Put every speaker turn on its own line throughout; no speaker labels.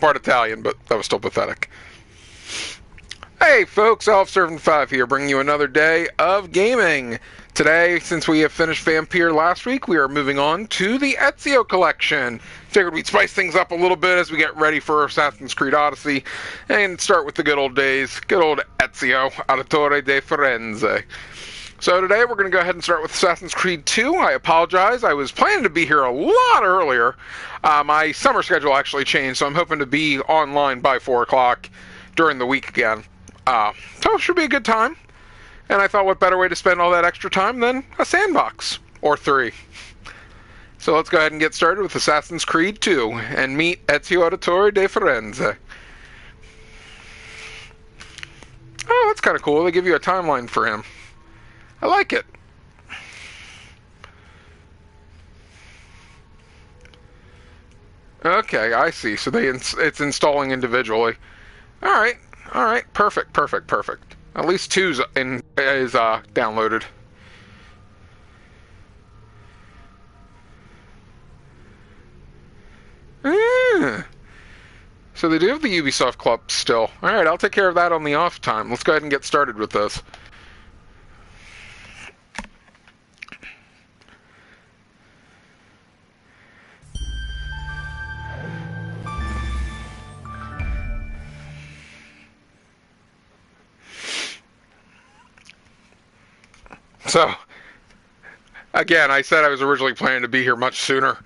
wasn't part Italian, but that was still pathetic. Hey folks, Elf5 here, bringing you another day of gaming. Today, since we have finished Vampire last week, we are moving on to the Ezio collection. Figured we'd spice things up a little bit as we get ready for Assassin's Creed Odyssey, and start with the good old days, good old Ezio Auditore de Firenze. So today we're going to go ahead and start with Assassin's Creed 2. I apologize, I was planning to be here a lot earlier. My summer schedule actually changed, so I'm hoping to be online by 4 o'clock during the week again. So it should be a good time. And I thought, what better way to spend all that extra time than a sandbox, or 3. So let's go ahead and get started with Assassin's Creed 2, and meet Ezio Auditore de Firenze. Oh, that's kind of cool. They give you a timeline for him. I like it. Okay, I see. So it's installing individually. Alright, perfect. At least 2's is downloaded. So they do have the Ubisoft Club still. Alright, I'll take care of that on the off time. Let's go ahead and get started with this. So, again, I said I was originally planning to be here much sooner.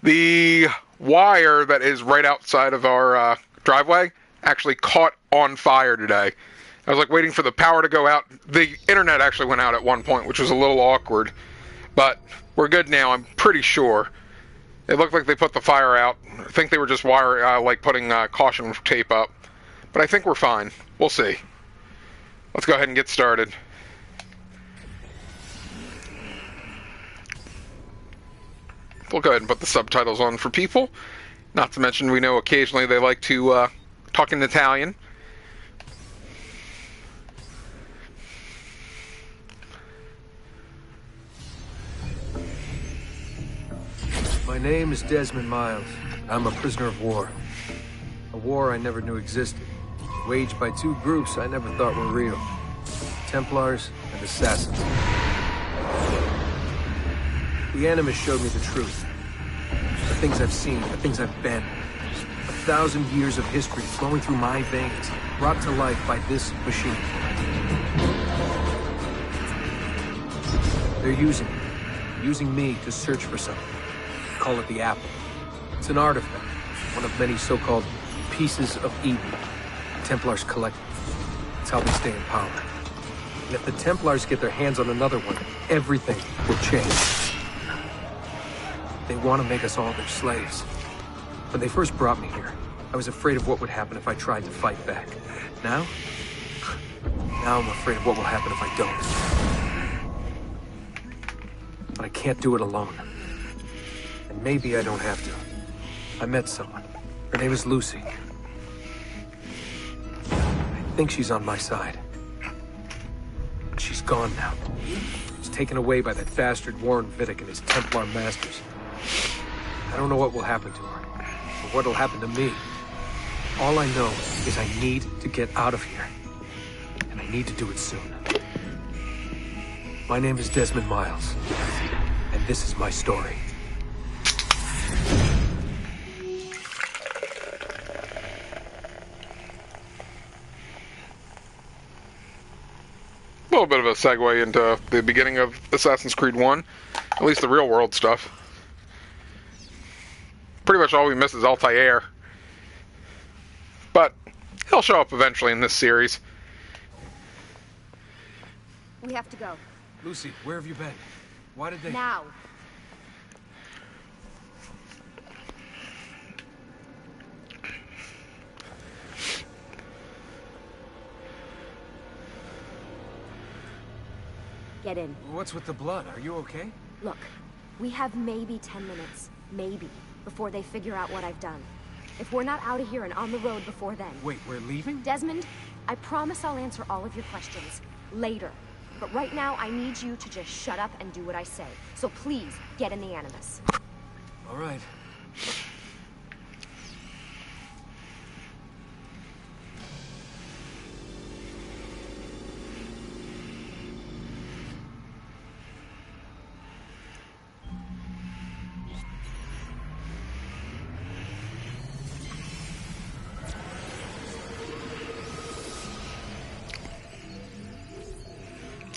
The wire that is right outside of our driveway actually caught on fire today. I was like waiting for the power to go out. The internet actually went out at one point, which was a little awkward. But we're good now, I'm pretty sure. It looked like they put the fire out. I think they were just putting caution tape up. But I think we're fine. We'll see. Let's go ahead and get started. We'll go ahead and put the subtitles on for people. Not to mention, we know occasionally they like to talk in Italian.
My name is Desmond Miles. I'm a prisoner of war. A war I never knew existed. Waged by 2 groups I never thought were real. Templars and Assassins. The Animus showed me the truth. The things I've seen, the things I've been. 1,000 years of history flowing through my veins, brought to life by this machine. They're using me to search for something. Call it the Apple. It's an artifact, one of many so-called pieces of Eden. Templars collect them. It's how they stay in power. And if the Templars get their hands on another one, everything will change. They want to make us all their slaves. When they first brought me here, I was afraid of what would happen if I tried to fight back. Now I'm afraid of what will happen if I don't. But I can't do it alone. And maybe I don't have to. I met someone. Her name is Lucy. I think she's on my side. But she's gone now. She's taken away by that bastard Warren Vidic and his Templar masters. I don't know what will happen to her, or what will happen to me. All I know is I need to get out of here, and I need to do it soon. My name is Desmond Miles, and this is my story.
A little bit of a segue into the beginning of Assassin's Creed 1, at least the real world stuff. Pretty much all we miss is Altair. But he'll show up eventually in this series.
We have to go.
Lucy, where have you been? Why did they...
Now. Get in.
What's with the blood? Are you okay?
Look, we have maybe 10 minutes. Maybe. Before they figure out what I've done. If we're not out of here and on the road before then...
Wait, we're leaving?
Desmond, I promise I'll answer all of your questions. Later. But right now, I need you to just shut up and do what I say. So please, get in the Animus.
All right.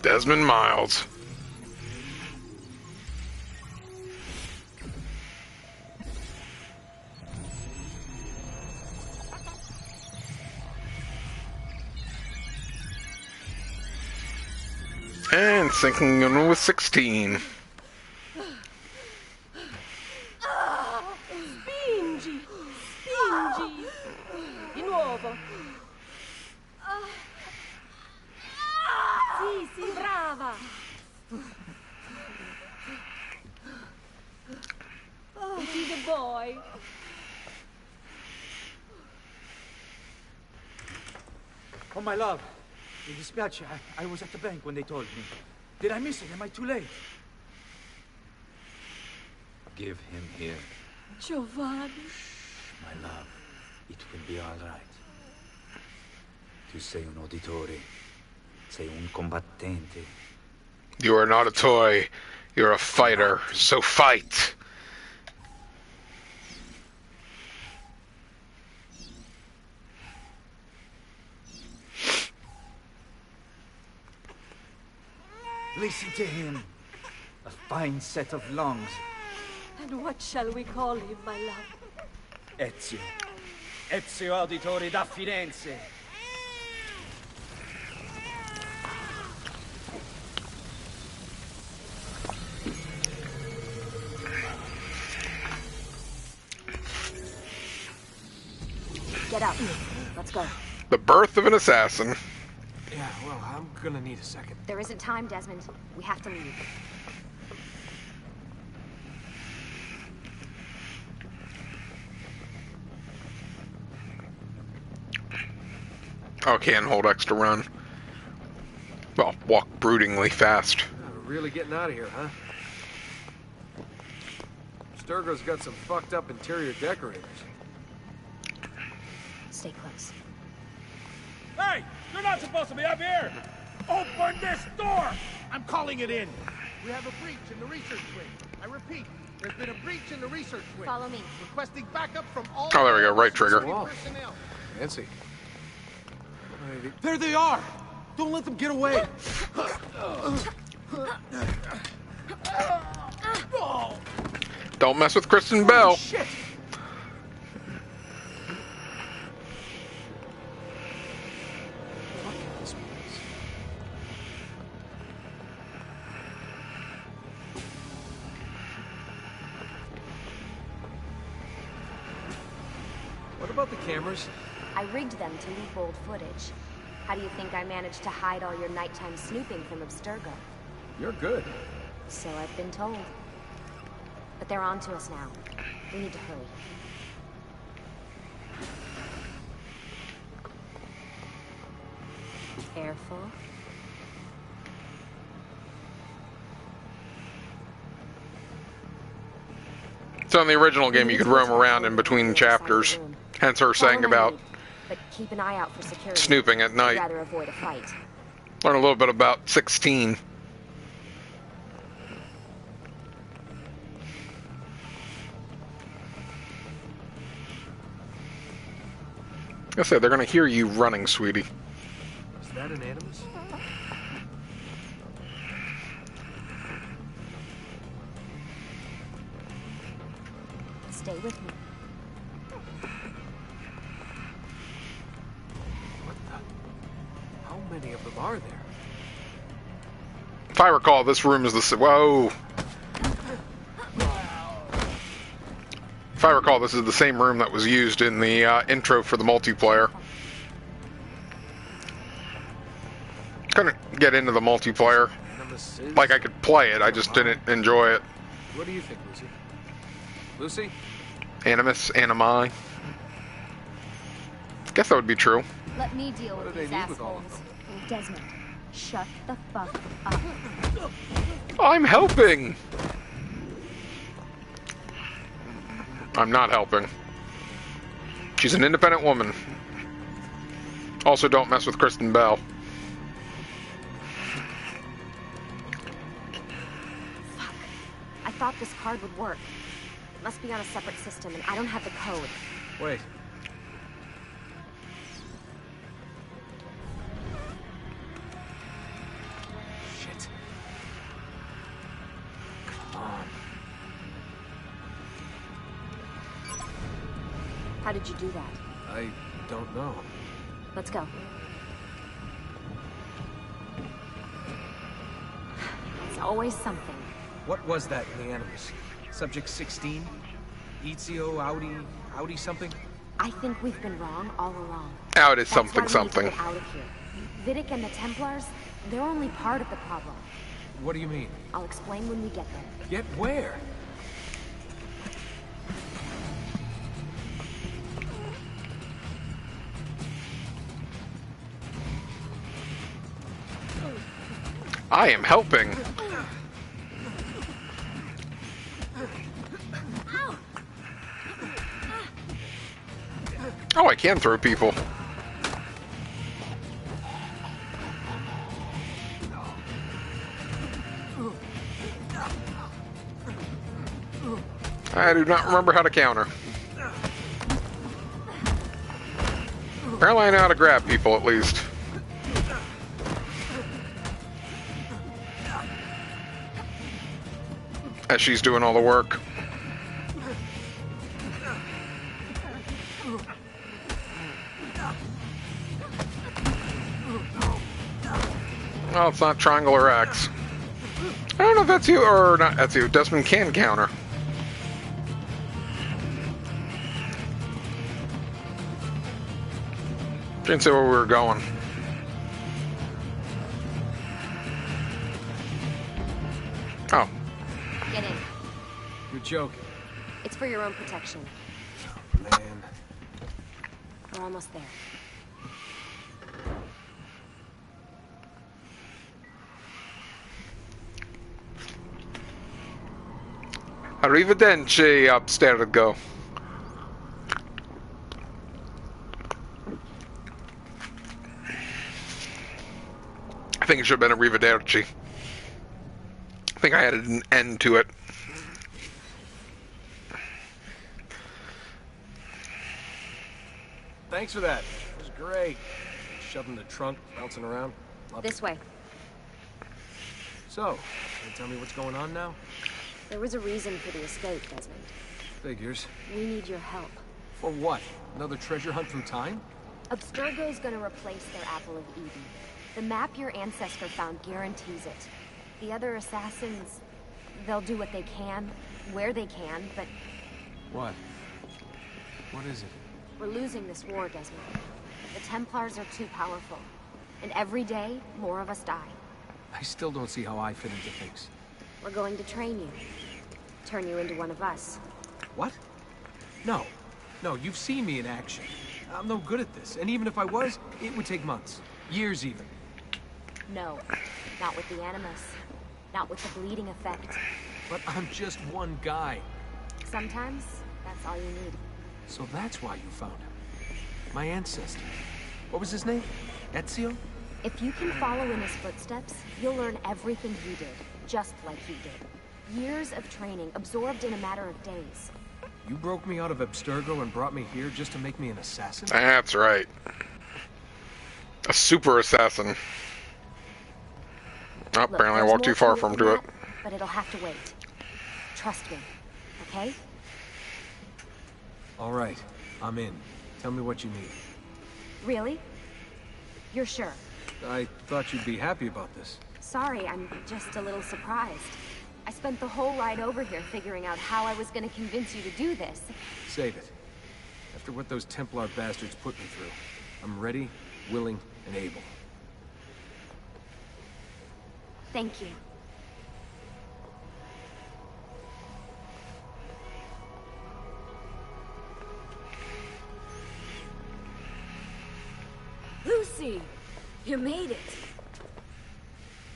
Desmond Miles. And sinking in with 16.
Spingi! Spingi! Di nuovo! Sì, sì, brava! It is a boy!
Oh, my love. Mi dispiace. I was at the bank when they told me. Did I miss it? Am I too late? Give him here.
Giovanni!
My love, it will be all right. Tu sei un uditore. Sei un combattente.
You are not a toy. You're a fighter. So fight.
Listen to him. A fine set of lungs.
And what shall we call him, my love?
Ezio. Ezio Auditore de Firenze.
Get up. Let's go.
The birth of an assassin.
Yeah, well, I'm gonna need a second.
There isn't time, Desmond. We have to leave.
Oh, can't hold X to run. Well, walk broodingly fast.
We're really getting out of here, huh? Sturgo's got some fucked up interior decorators.
Stay close.
Hey! You're not supposed to be up here! Open this door!
I'm calling it in. We have a breach in the research wing. I repeat, there's been a breach in the research wing.
Follow me.
Requesting backup from all...
Oh, there we go. Right trigger.
personnel.
Fancy.
There they are! Don't let them get away!
Don't mess with Kristen Bell.
Shit!
What about the cameras?
I rigged them to leak old footage. How do you think I managed to hide all your nighttime snooping from Abstergo?
You're good.
So I've been told. But they're on to us now. We need to hurry. Careful.
So in the original game, you could roam around in between chapters. Hence her saying about
But keep an eye out for security.
snooping at night.
I'd rather avoid a fight.
Learn a little bit about 16. Like I said, they're going to hear you running, sweetie.
Is that an Animus?
Stay with me.
What the? How many of them are there?
If I recall, this room is the... Whoa! If I recall, this is the same room that was used in the intro for the multiplayer. Couldn't get into the multiplayer.
Animus is...
Like, I could play it, I just didn't enjoy it.
What do you think, Lucy? Lucy?
Animus, animi. Guess that would be true.
Let me deal
What
with
do they
these
need with all
assholes.
of
Desmond, shut the fuck up.
I'm helping! I'm not helping. She's an independent woman. Also, don't mess with Kristen Bell.
Fuck. I thought this card would work. It must be on a separate system, and I don't have the code.
Wait.
did you do that?
I don't know.
Let's go. It's always something.
What was that in the Animus? Subject 16? Ezio Audi something?
I think we've been wrong all along.
Out is
That's
something
why we
something.
need to get out of here. Vidic and the Templars, they're only part of the problem.
What do you mean?
I'll explain when we get there.
Get where?
I am helping. Oh, I can throw people. I do not remember how to counter. Apparently I know how to grab people, at least. As she's doing all the work. Oh, it's not triangle or X. I don't know if that's you or not. That's you. Desmond can counter. Didn't see where we were going. Oh.
Get in.
You're joking.
It's for your own protection.
Man.
We're almost there.
Arrivederci, upstairs to go. I think it should have been Arrivederci. I think I added an N to it.
Thanks for that. It was great. Shoving the trunk, bouncing around. Loved
This
it.
way.
So, can you tell me what's going on now?
There was a reason for the escape, Desmond.
Figures.
We need your help.
For what? Another treasure hunt through time?
Abstergo's gonna replace their Apple of Eden. The map your ancestor found guarantees it. The other assassins, they'll do what they can, where they can, but
What? What is it?
we're losing this war, Desmond. The Templars are too powerful. And every day, more of us die.
I still don't see how I fit into things.
We're going to train you. Turn you into one of us.
What? No. No, you've seen me in action. I'm no good at this. And even if I was, it would take months. Years even.
No, not with the Animus. Not with the bleeding effect.
But I'm just one guy.
Sometimes, that's all you need.
So that's why you found him. My ancestor. What was his name? Ezio?
If you can follow in his footsteps, you'll learn everything he did, just like he did. Years of training, absorbed in a matter of days.
You broke me out of Abstergo and brought me here just to make me an assassin?
That's right. A super assassin. Oh,
Look,
apparently I
there's
walked too
more
far
to
from
than
to it.
that, but it'll have to wait. Trust me, okay?
All right, I'm in. Tell me what you need.
Really? You're sure?
I thought you'd be happy about this.
Sorry, I'm just a little surprised. I spent the whole ride over here figuring out how I was gonna convince you to do this.
Save it. After what those Templar bastards put me through, I'm ready, willing, and able.
Thank you.
Lucy, you made it.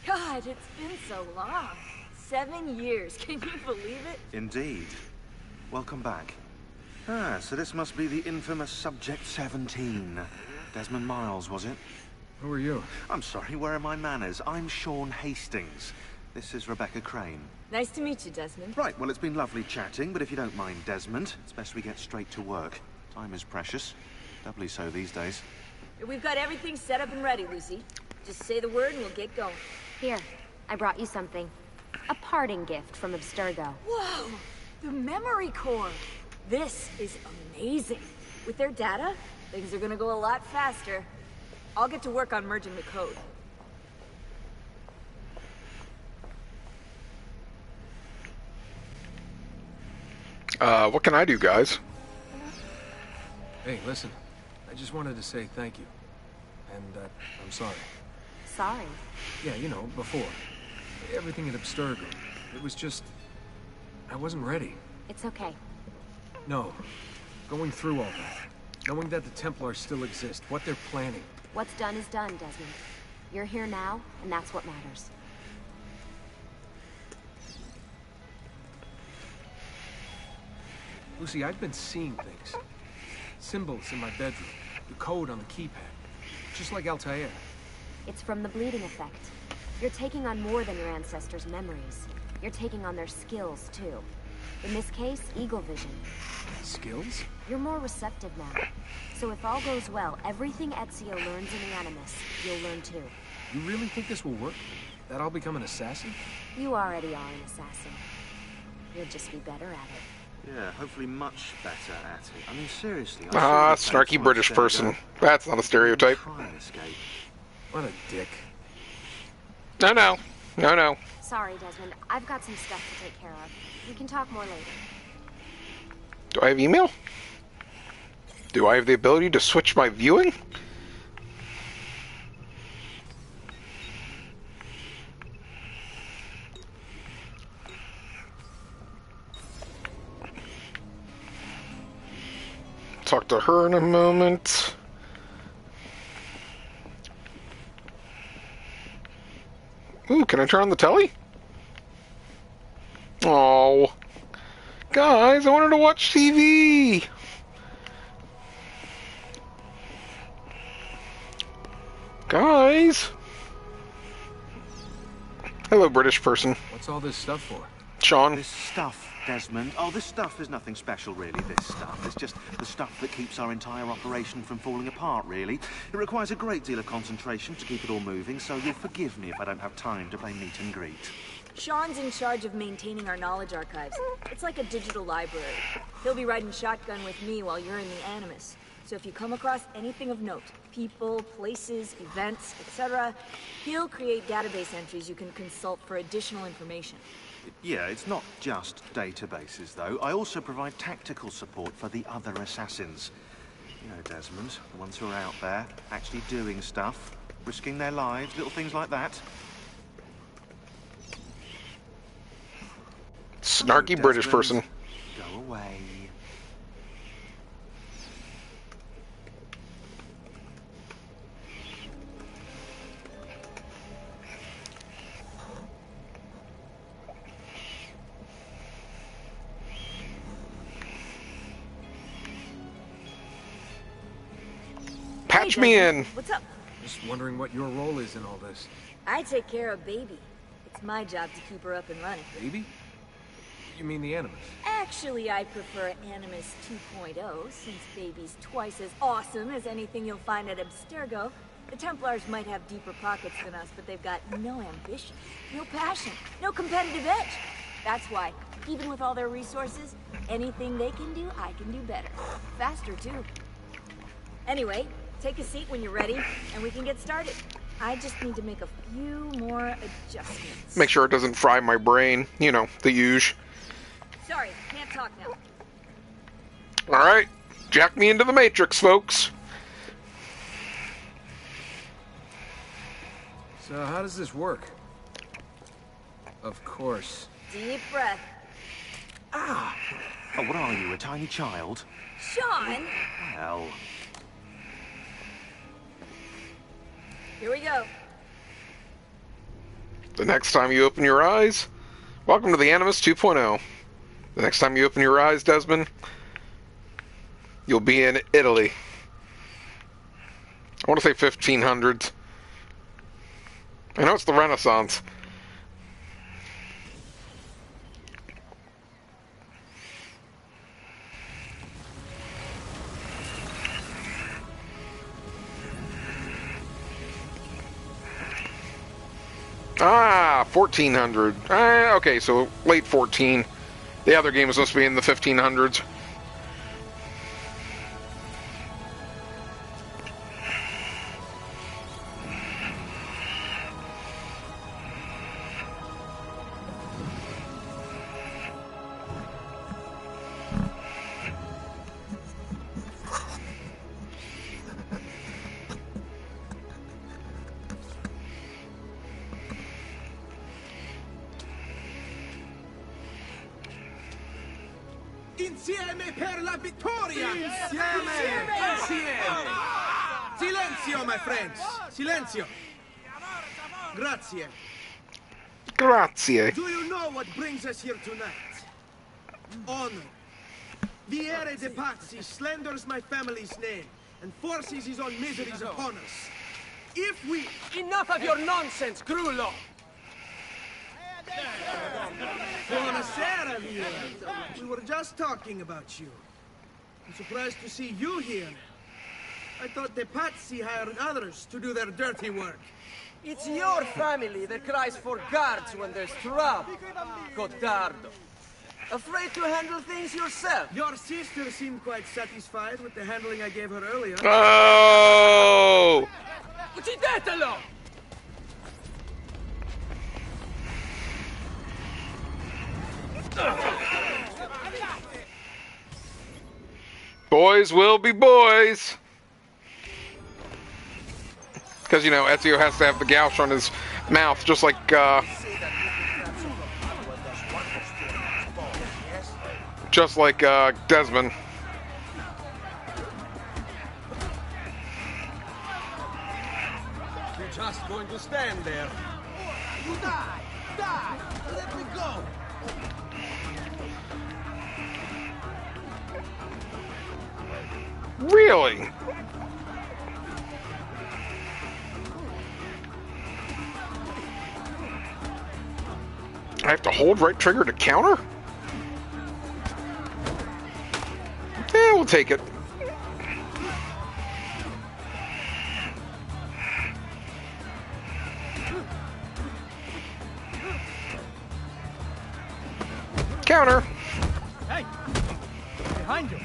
God, it's been so long. 7 years, can you believe it?
Indeed. Welcome back. Ah, so this must be the infamous Subject 17. Desmond Miles, was it?
Who are you?
I'm sorry, where are my manners? I'm Sean Hastings. This is Rebecca Crane.
Nice to meet you, Desmond.
Right, well, it's been lovely chatting, but if you don't mind, Desmond, it's best we get straight to work. Time is precious. Doubly so these days.
We've got everything set up and ready, Lucy. Just say the word and we'll get going.
Here, I brought you something. A parting gift from Abstergo.
Whoa! The memory core! This is amazing. With their data, things are gonna go a lot faster. I'll get to work on merging the code.
What can I do, guys?
Hey, listen. I just wanted to say thank you. And that I'm sorry.
Sorry.
Yeah, you know, before. Everything at Abstergo. It was just... I wasn't ready.
It's okay.
No. Going through all that. Knowing that the Templars still exist. What they're planning.
What's done is done, Desmond. You're here now, and that's what matters.
Lucy, I've been seeing things. Symbols in my bedroom. The code on the keypad. Just like Altair.
It's from the bleeding effect. You're taking on more than your ancestors' memories. You're taking on their skills, too. In this case, eagle vision.
Skills?
You're more receptive now. So if all goes well, everything Ezio learns in the Animus, you'll learn too.
You really think this will work? That I'll become an assassin?
You already are an assassin. You'll just be better at it.
Yeah, hopefully much better at it. I mean, seriously.
Snarky British person. That's not a stereotype.
Try and escape.
What a dick.
No.
Sorry, Desmond. I've got some stuff to take care of. We can talk more later.
Do I have email? Do I have the ability to switch my viewing? Talk to her in a moment. Ooh, can I turn on the telly? Oh, guys, I wanted to watch TV. Guys. Hello, British person.
What's all this stuff for?
Sean.
This stuff, Desmond. Oh, this stuff is nothing special, really, this stuff. It's just the stuff that keeps our entire operation from falling apart, really. It requires a great deal of concentration to keep it all moving, so you'll forgive me if I don't have time to play meet and greet.
Sean's in charge of maintaining our knowledge archives. It's like a digital library. He'll be riding shotgun with me while you're in the Animus. So if you come across anything of note, people, places, events, etc., he'll create database entries you can consult for additional information.
Yeah, it's not just databases, though. I also provide tactical support for the other assassins. You know, Desmond, the ones who are out there, actually doing stuff, risking their lives, little things like that.
Snarky
Hello,
British
Desmond.
person.
Go away.
Patch me in.
What's up?
Just wondering what your role is in all this.
I take care of Baby. It's my job to keep her up and running.
Baby? You mean the Animus?
Actually, I prefer Animus 2.0, since Baby's twice as awesome as anything you'll find at Abstergo. The Templars might have deeper pockets than us, but they've got no ambition, no passion, no competitive edge. That's why, even with all their resources, anything they can do, I can do better. Faster, too. Anyway, take a seat when you're ready, and we can get started. I just need to make a few more adjustments.
Make sure it doesn't fry my brain. You know, the usual.
Sorry, can't talk now.
Alright, jack me into the Matrix, folks.
So how does this work? Of course.
Deep breath.
Oh, what are you, a tiny child?
Sean!
Well...
Here we go.
The next time you open your eyes, welcome to the Animus 2.0. The next time you open your eyes, Desmond, you'll be in Italy. I want to say 1500s. I know it's the Renaissance. Ah, 1400. Okay, so late 14. The other game was supposed to be in the 1500s.
Insieme per la vittoria! Insieme! Silenzio, my friends! Silenzio! Grazie.
Grazie.
Do you know what brings us here tonight? Honor. Viere de Pazzi slanders my family's name and forces his own miseries upon us. If we...
Enough of your nonsense, Grullo!
Buonasera, Viere. We were just talking about you. I'm surprised to see you here. I thought the Pazzi hired others to do their dirty work.
It's your family that cries for guards when there's trouble, Gottardo. Afraid to handle things yourself?
Your sister seemed quite satisfied with the handling I gave her earlier.
Oh!
Uccidetelo!
Boys will be boys. Because, you know, Ezio has to have the gouge on his mouth, just like, Desmond.
You're just going to stand there. You die! Die! Let me go!
Really? I have to hold right trigger to counter? Yeah, we'll take it. Counter.
Hey! Behind you!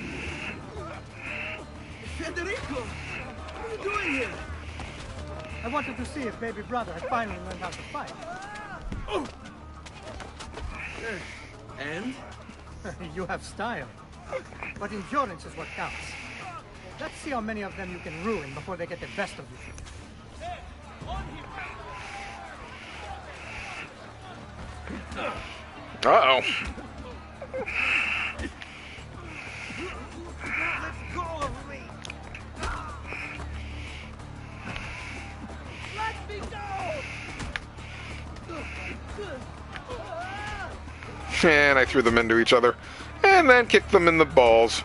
Federico! What are you doing here?
I wanted to see if baby brother had finally learned how to fight.
Oh. And?
You have style. But endurance is what counts. Let's see how many of them you can ruin before they get the best of you.
Uh-oh.
Let go of me! Let me go!
And I threw them into each other. And then kicked them in the balls.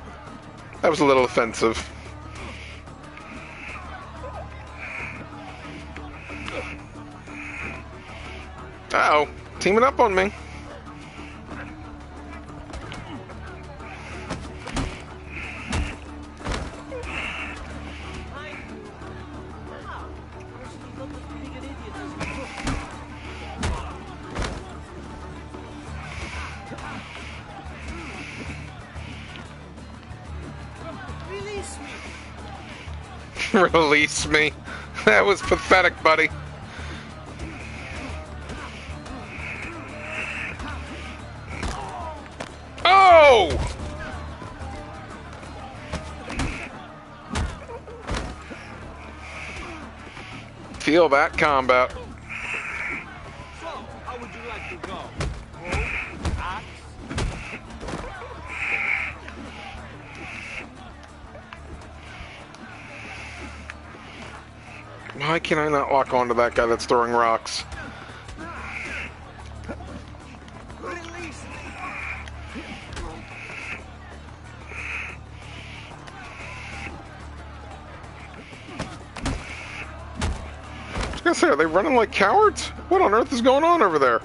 That was a little offensive. Uh-oh. Teaming up on me. Release me. That was pathetic, buddy. Oh! Feel that combat.
So, how would you like to go? Axe?
Why can I not lock onto that guy that's throwing rocks?
Release me!
I was gonna say, are they running like cowards? What on earth is going on over there?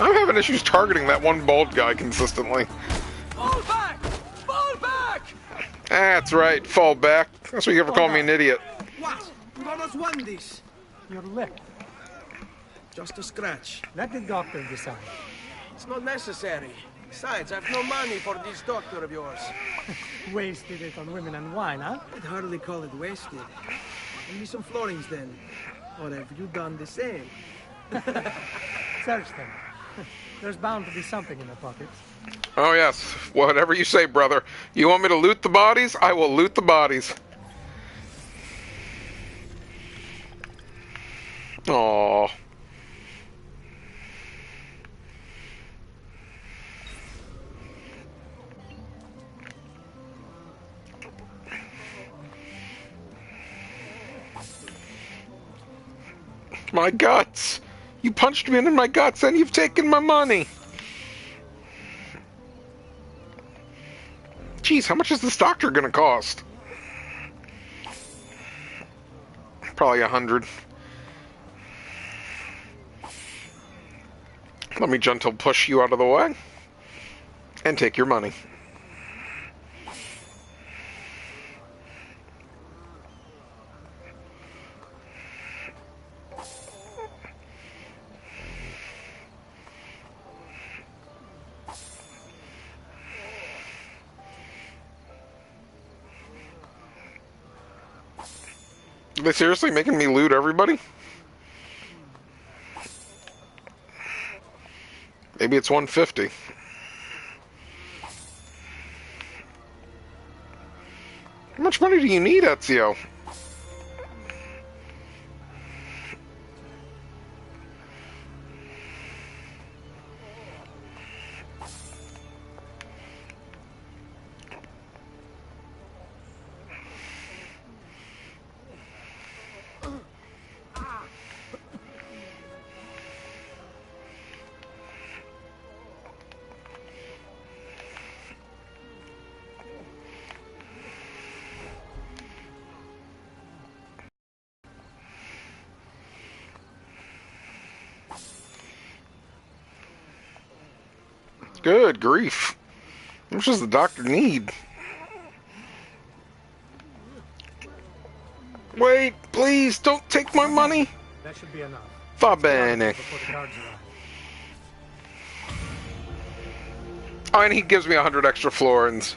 I'm having issues targeting that one bald guy consistently.
Fall back! Fall back!
That's right, fall back. That's what you ever call me an idiot.
What? You almost won this.
Your lip.
Just a scratch.
Let the doctor decide.
It's not necessary. Besides, I've no money for this doctor of yours.
Wasted it on women and wine, huh?
I'd hardly call it wasted. Give me some florins then. Or have you done the same?
Search them. There's bound to be something in the pockets.
Oh yes, whatever you say, brother. You want me to loot the bodies? I will loot the bodies. Aww. My guts! You punched me in my guts and you've taken my money! Jeez, how much is this doctor gonna cost? Probably 100. Let me gentle push you out of the way and take your money. Are they seriously making me loot everybody? Maybe it's 150. How much money do you need, Ezio? Good grief. How much does the doctor need? Wait, please, don't take my money.
That should be enough.
Va bene.
Before the guards arrive.
Oh, and he gives me 100 extra florins.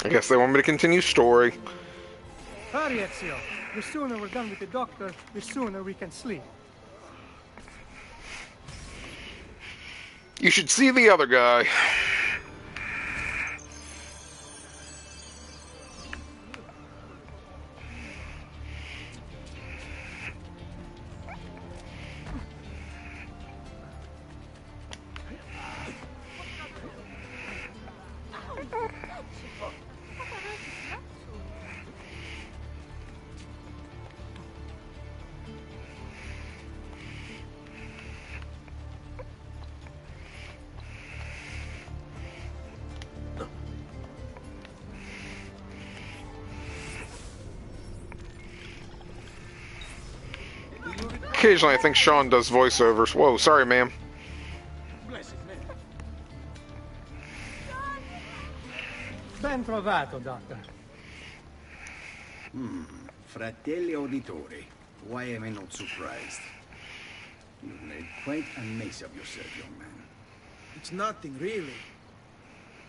I guess they want me to continue story.
Hurry, Ezio. The sooner we're done with the doctor, the sooner we can sleep.
You should see the other guy. Occasionally I think Sean does voiceovers. Whoa, sorry, ma'am.
Ben trovato, Doctor.
Fratelli Auditori, why am I not surprised? You've made quite a mess of yourself, young man.
It's nothing, really.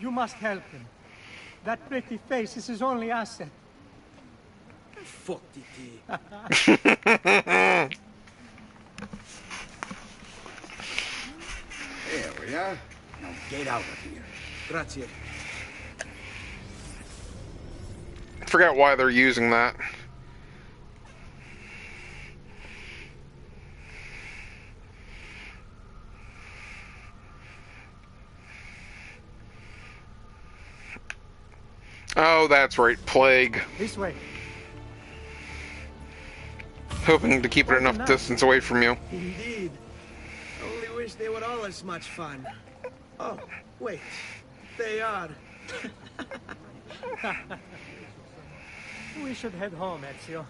You must help him. That pretty face is his only asset.
Fottiti.
There we are. Now get out of here.
Grazie.
I forgot why they're using that. Oh, that's right, plague.
This way.
Hoping to keep it enough distance away from you.
Indeed. Only wish they were all as much fun. Oh, wait. They are.
We should head home, Ezio.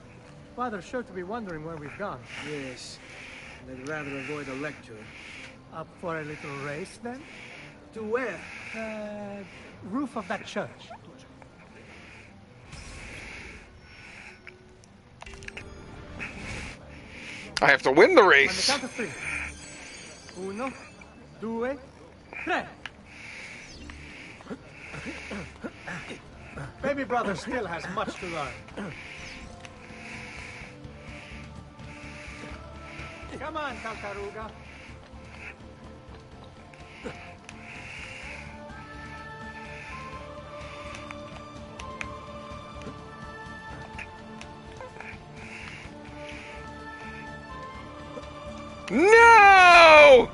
Father's sure to be wondering where we've gone.
Yes. And I'd rather avoid a lecture.
Up for a little race, then?
To where?
Roof of that church.
I have to win the
On the
race.
count of 3. 1, 2, 3. Baby brother still has much to learn. Come on, Tartaruga.
No!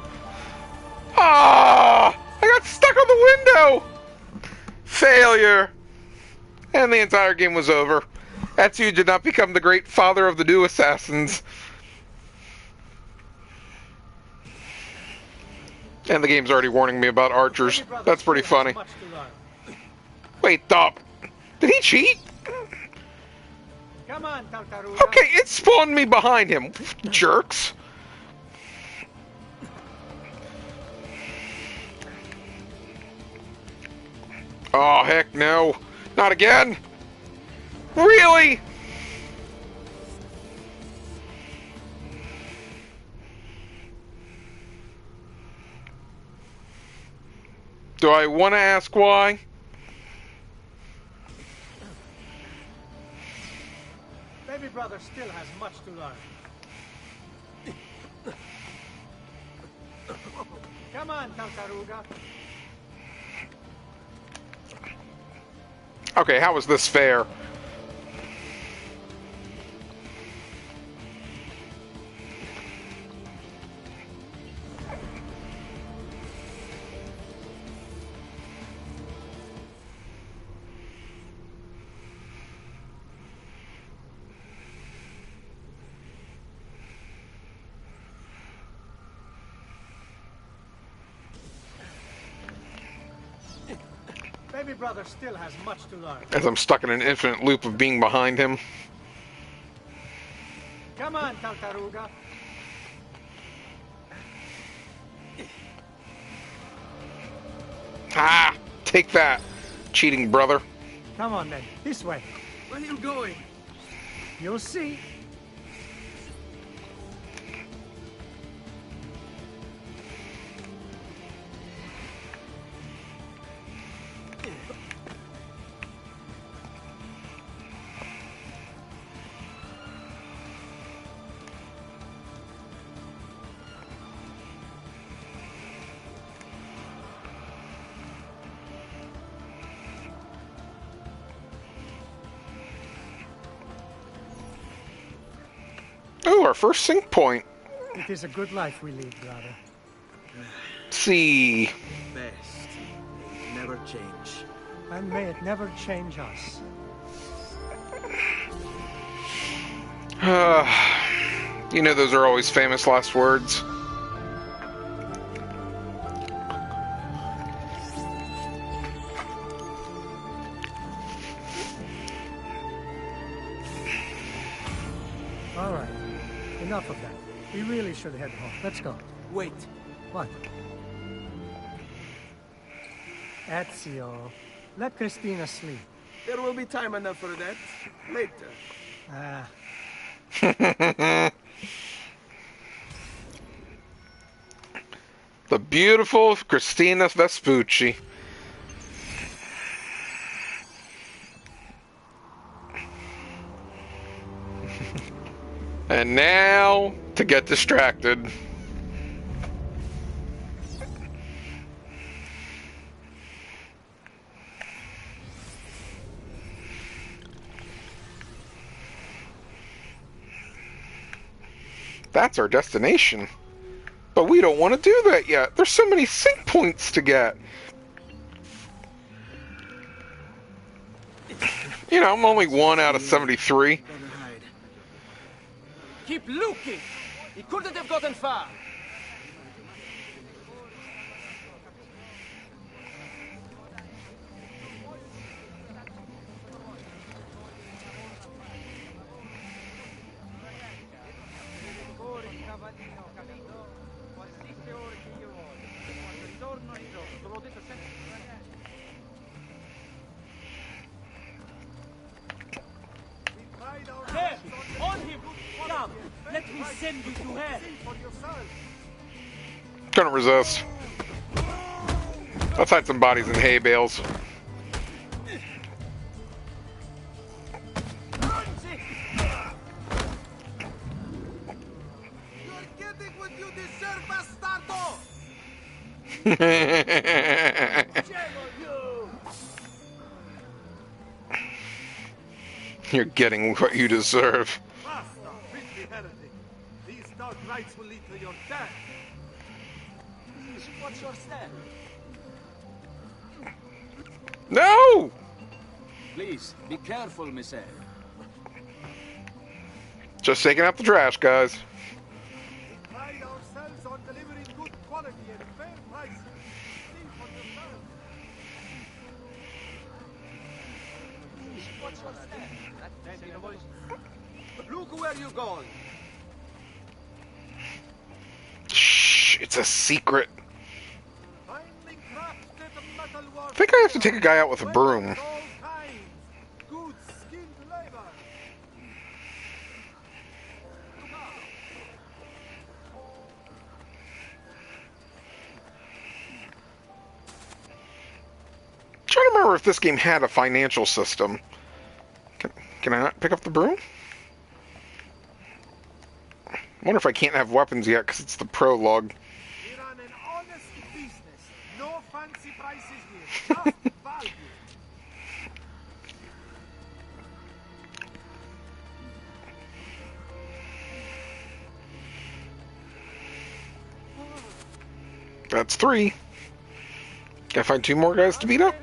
Ah! I got stuck on the window! Failure. And the entire game was over. Ezio did not become the great father of the new assassins. And the game's already warning me about archers. That's pretty funny. Wait, stop. Did he cheat?
Come on, Tartaruga.
Okay, it spawned me behind him. Jerks. Oh, heck no. Not again. Really? Do I want to ask why?
Baby brother still has much to learn. Come on, Tartaruga.
Okay, how is this fair?
Baby brother still has much to learn.
As I'm stuck in an infinite loop of being behind him.
Come on, Tartaruga.
Ah! Take that, cheating brother.
Come on then, this way.
Where are you going?
You'll see.
Oh, our first sync point.
It is a good life we lead, brother.
See.
Best. Never change.
And may it never change us.
You know those are always famous last words.
All right. Enough of that. We really should head home. Let's go.
Wait.
What? Ezio, let Christina sleep.
There will be time enough for that. Later.
Ah.
The beautiful Christina Vespucci. And now to get distracted. That's our destination. But we don't want to do that yet. There's so many sync points to get. You know, I'm only 1 out of 73.
Keep looking! He couldn't have gotten far! There! On him! Come! Let me send you to hell!
Couldn't resist. Let's hide some bodies in hay bales.
getting what you deserve, bastardo!
You're getting what you deserve.
Basta, filthy heretic. These dark rites will lead to your death.
What's your stand?
No!
Please, be careful, Monsieur.
Just taking out the trash, guys.
We pride ourselves on delivering good quality and fair prices. See for yourself.
What's your stand? Look where you're going.
Shh, it's a secret.
Finely crafted metalwork.
I think I have to take a guy out with a broom.
All kinds. Good skilled labor.
Trying to remember if this game had a financial system. Can I not pick up the broom? I wonder if I can't have weapons yet because it's the prologue.
We run an honest business. No fancy prices here. Just value.
That's 3. Can I find 2 more guys to beat up?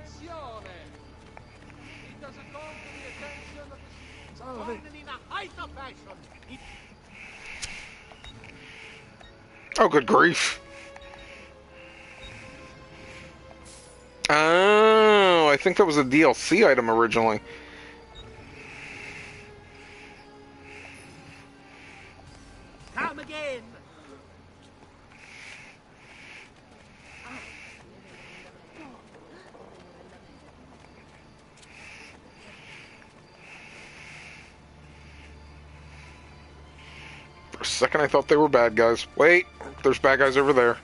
Oh, good grief. Oh, I think that was a DLC item originally.
Come again.
For a second I thought they were bad guys. Wait, there's bad guys over there.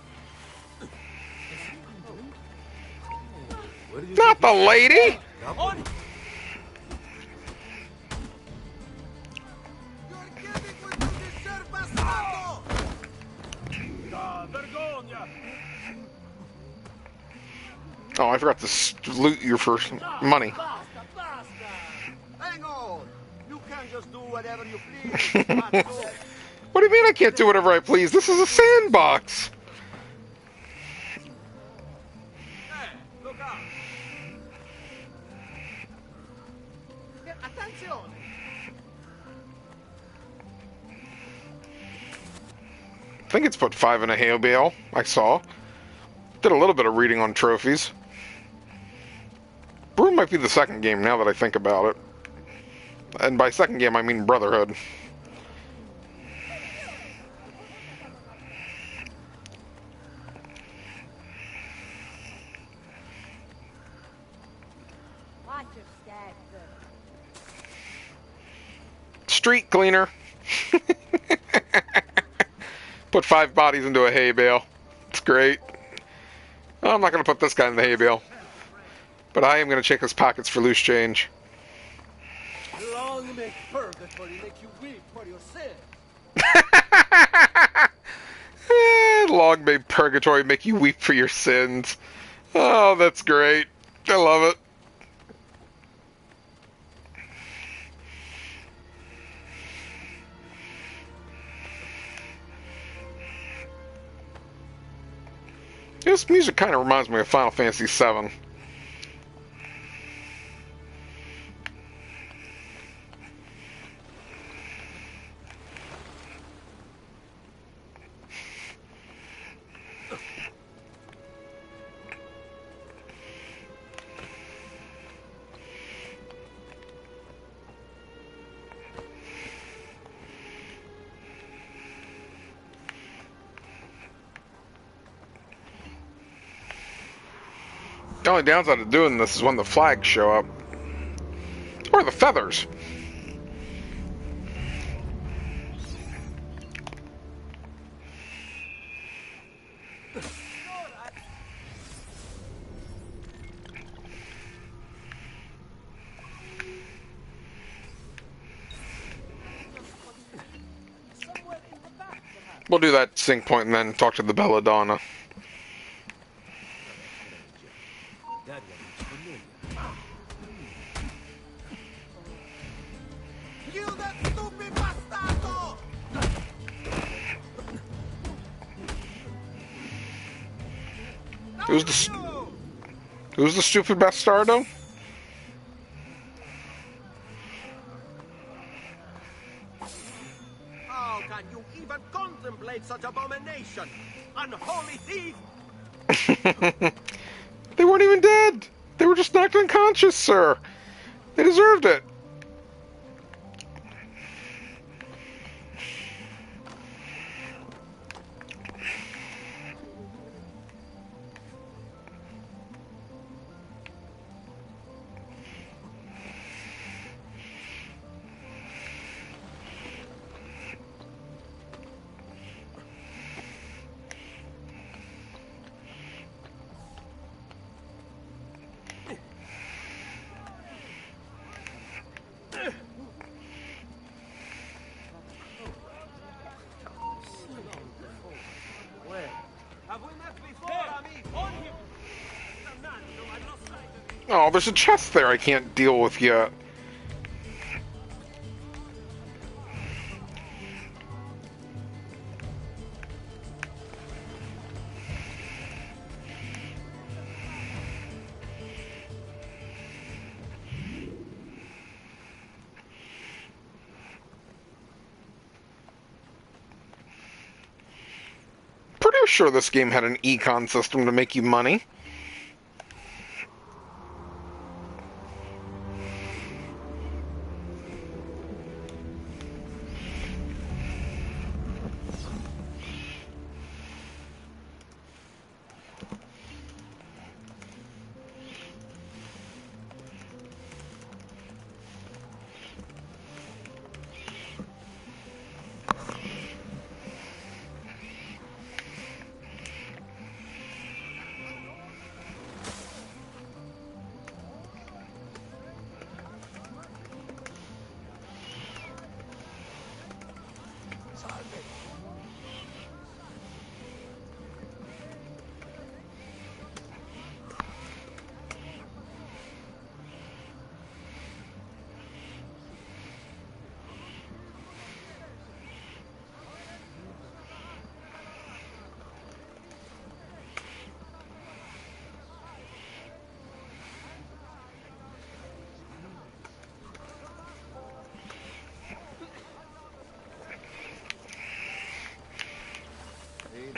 Not the lady! Oh, I forgot to loot your first money.
Hang on. You can't just do whatever you please.
What do you mean I can't do whatever I please? This is a sandbox.
Hey, look out. Attention.
I think it's put 5 in a hay bale. I saw. Did a little bit of reading on trophies. Broom might be the second game now that I think about it. And by second game I mean Brotherhood.
Watch your stat,
Street cleaner. Put 5 bodies into a hay bale. It's great. Oh, I'm not going to put this guy in the hay bale. But I am going to check his pockets for loose change.
Long may purgatory make you weep for your sin.
Long may purgatory make you weep for your sins. Oh, that's great. I love it. This music kind of reminds me of Final Fantasy VII. The only downside of doing this is when the flags show up. Or the feathers.
Somewhere in the back, perhaps.
We'll do that sync point and then talk to the Belladonna.
Kill that stupid bastardo!
Who's the stupid bastardo?
How can you even contemplate such abomination? Unholy thief!
They weren't even dead. They were just knocked unconscious, sir. They deserved it. Oh, there's a chest there I can't deal with yet. Pretty sure this game had an econ system to make you money.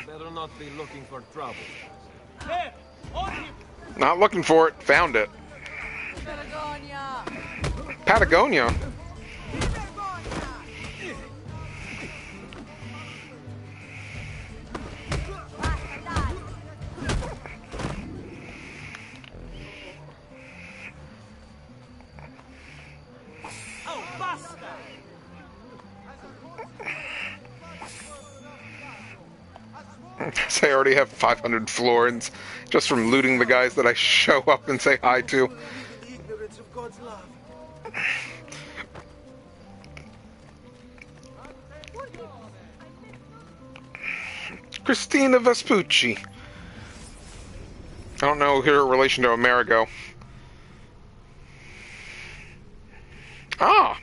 Better not be looking for trouble.
There! On him!
Not looking for it. Found it. Patagonia?
Oh, basta!
So I already have 500 florins just from looting the guys that I show up and say hi to.
The ignorance of God's love.
Christina Vespucci. I don't know her relation to Amerigo. Ah!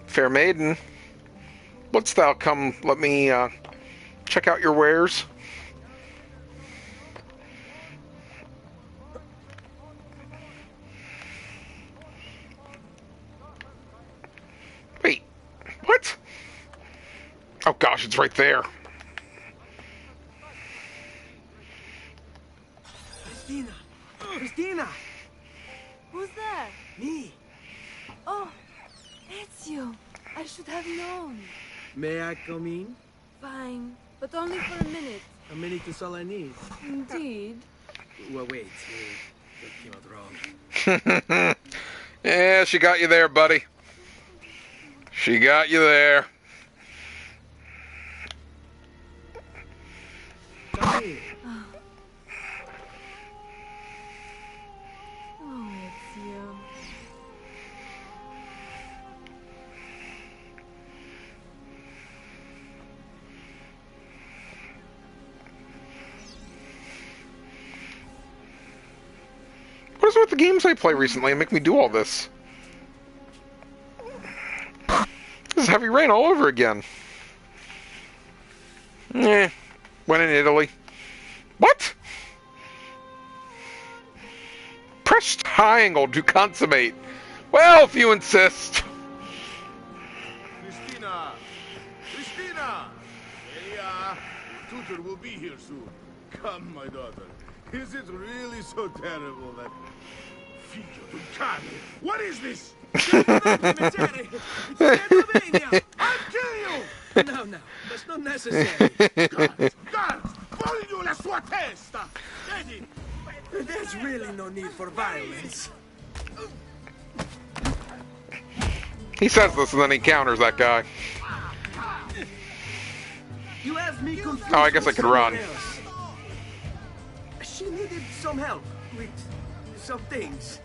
Fair maiden, wouldst thou come let me check out your wares? Wait, what? Oh gosh, it's right there.
Christina! Christina!
Who's there?
Me!
Oh, Ezio. I should have known.
May I come in?
Fine, but only for a minute.
A minute is all I need.
Indeed.
Well, wait. That came out wrong.
Yeah, she got you there, buddy. She got you there.
Come here.
with the games I play recently and make me do all this? This is Heavy Rain all over again. When in Italy. What? Press triangle to consummate. Well, if you insist.
Christina! Here you are. Tutor will be here soon. Come, my daughter. Is it really so terrible that... Figlio di cane! What is this? I'll kill you!
No, no, that's not necessary.
Guards! Voglio la sua testa! Vedi?
There's really no need for violence.
He says this and then he counters that guy.
You have me confused.
Oh, I guess I
with
could run.
someone else. She needed some help with some things.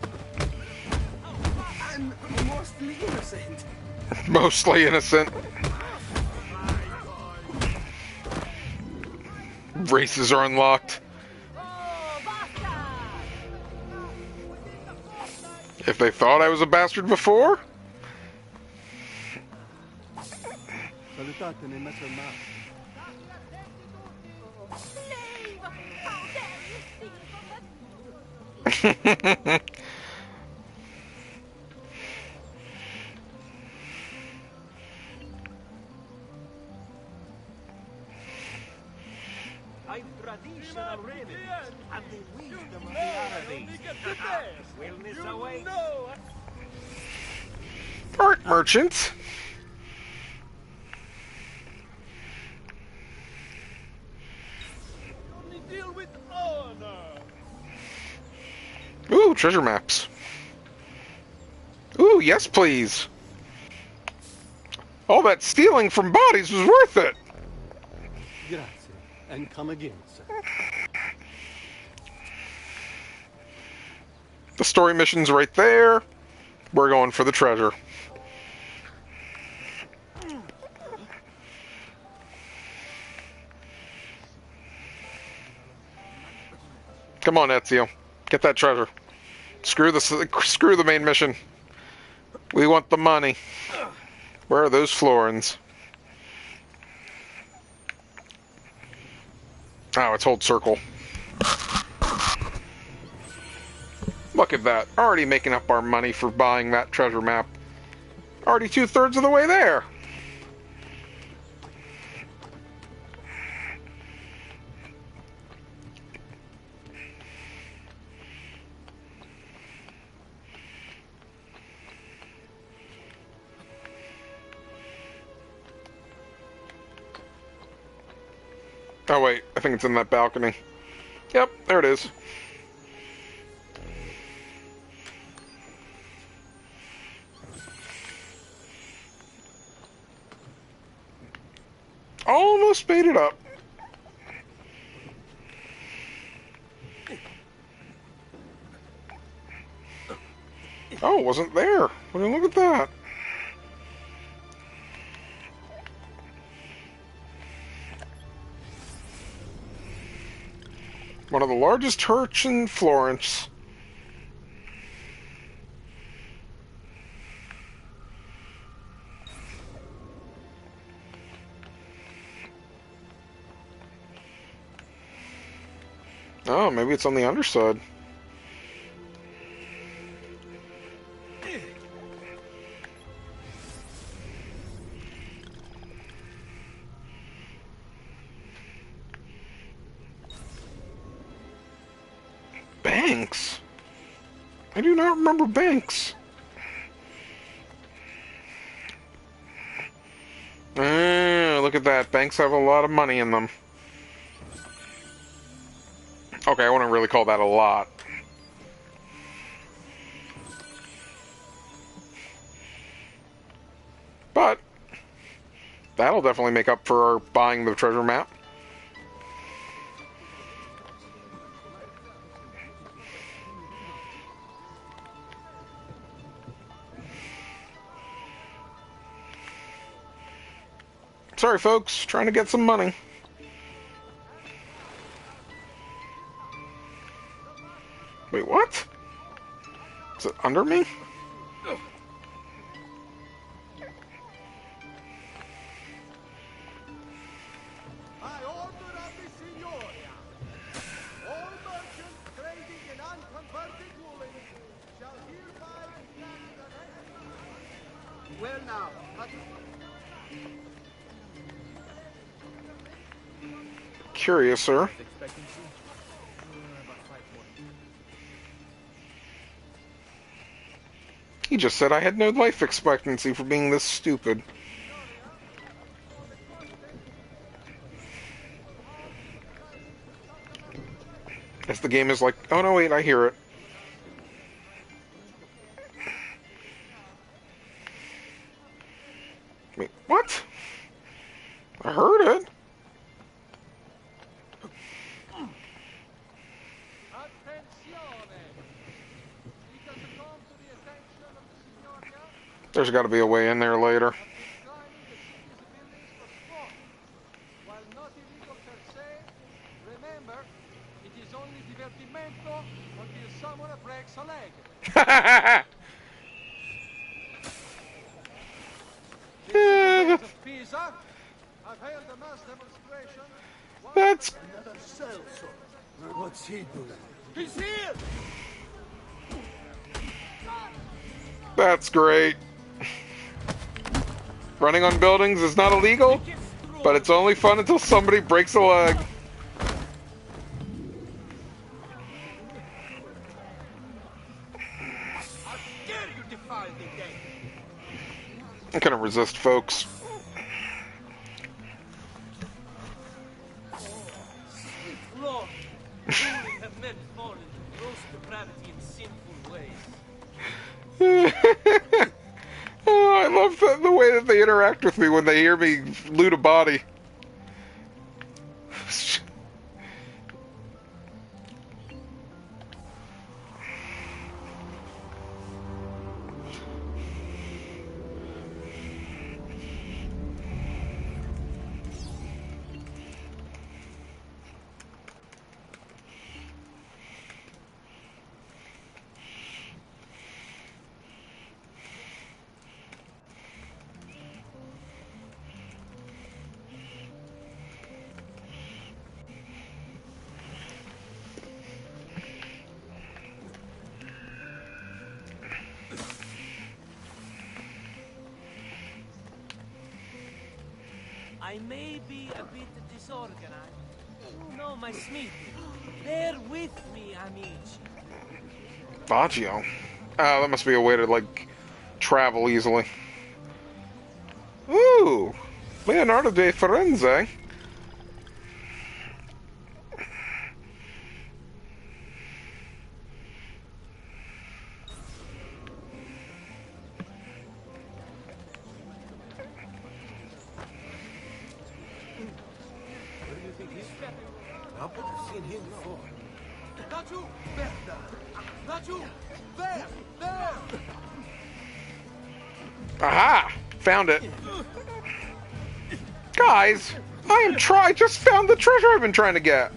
I'm mostly innocent.
Mostly innocent. Races are unlocked. If they thought I was a bastard before?
I'm traditional remedies and the wisdom of the Arabics. Wellness away.
Art merchant.
Only deal with honor.
Ooh, treasure maps. Ooh, yes please. All that stealing from bodies was worth it.
Grazie, and come again, sir.
The story mission's right there. We're going for the treasure. Come on, Ezio. Get that treasure. Screw the main mission. We want the money. Where are those florins? Oh, it's hold circle. Look at that. Already making up our money for buying that treasure map. Already 2/3 of the way there. Oh wait, I think it's in that balcony. Yep, there it is. Almost made it up. Oh, it wasn't there. Well, look at that. One of the largest church in Florence. Oh, maybe it's on the underside. Banks? I do not remember banks. Look at that. Banks have a lot of money in them. Okay, I wouldn't really call that a lot. But that'll definitely make up for buying the treasure map. Sorry, folks. Trying to get some money. Wait, what? Is it under me?
I order of the Signoria. All merchants trading in unconverted woolen shall hereby be taxed.
Well now,
Curious, sir. He just said I had no life expectancy for being this stupid. As the game is like, oh no, wait, I hear it. Wait, what? I heard it. There's got to be a way in there later.
While not illegal per se, remember, it is only divertimento until someone breaks a leg. Citizens of Pisa, I've held a mass demonstration.
That's...
Another cell, sir. What's he doing?
He's here!
That's great. Running on buildings is not illegal, but it's only fun until somebody breaks a leg. I'm gonna resist, folks.
Lord, we have men fallen to gross depravity in sinful ways.
Oh, I love the way that they interact with me when they hear me loot a body.
I may be a bit disorganized. You know my smith. Bear with me, amici.
Baggio. Oh, that must be a way to, like, travel easily. Ooh! Leonardo de Firenze.
I've seen him before.
Not you! Merda! Not you! There! There!
Aha! Found it. Guys, I just found the treasure I've been trying to get.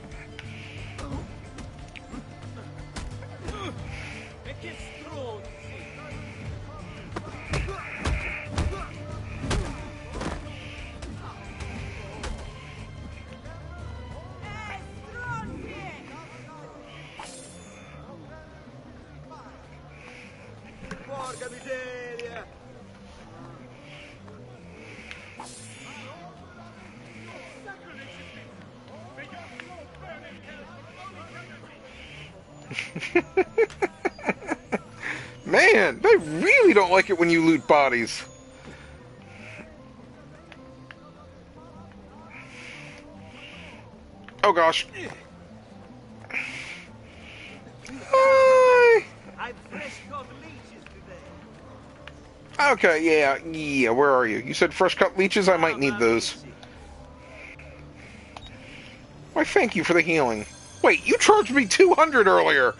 Porca miseria!
Man, they really don't like it when you loot bodies. Oh gosh. Hi.
I've fresh caught leeches today.
Okay, yeah, where are you? You said fresh cut leeches? I might need those. Why, thank you for the healing. Wait, you charged me 200 earlier!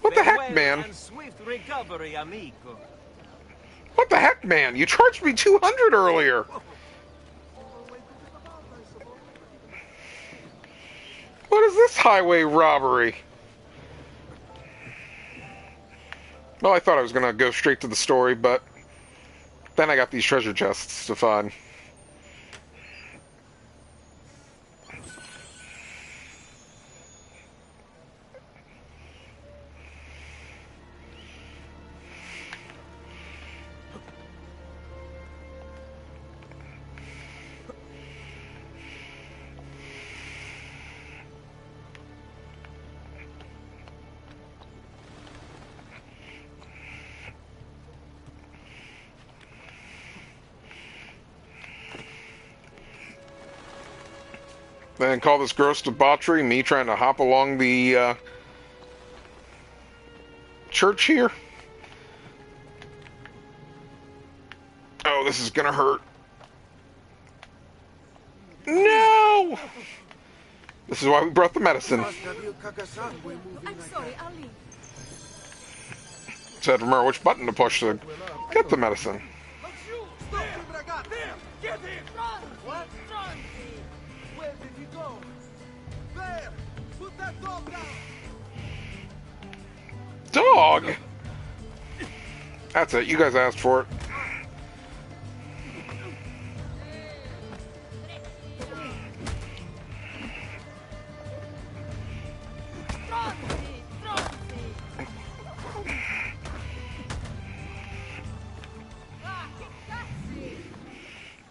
What the heck, man?
And swift recovery, amico.
What the heck, man? You charged me 200 earlier! Mass highway robbery. Well, I thought I was going to go straight to the story, but then I got these treasure chests to find. Then call this gross debauchery me trying to hop along the church here. Oh, this is gonna hurt. No! This is why we brought the medicine.
I'm sorry, I'll leave.
So I had to remember which button to push to get the medicine.
Get him! Run! What? Run! Where did he go? There! Put that dog down!
Dog? That's it. You guys asked for it.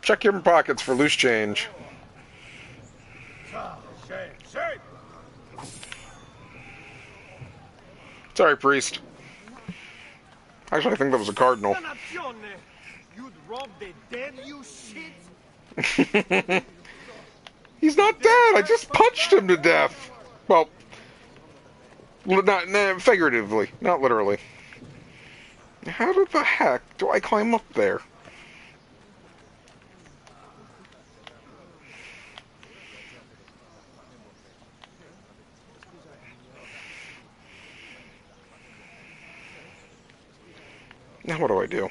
Check your pockets for loose change. Sorry, priest. Actually, I think that was a cardinal.
You'd rob the dead, you shit!
He's not dead! I just punched him to death! Well, not figuratively, not literally. How the heck do I climb up there? Now what do I do?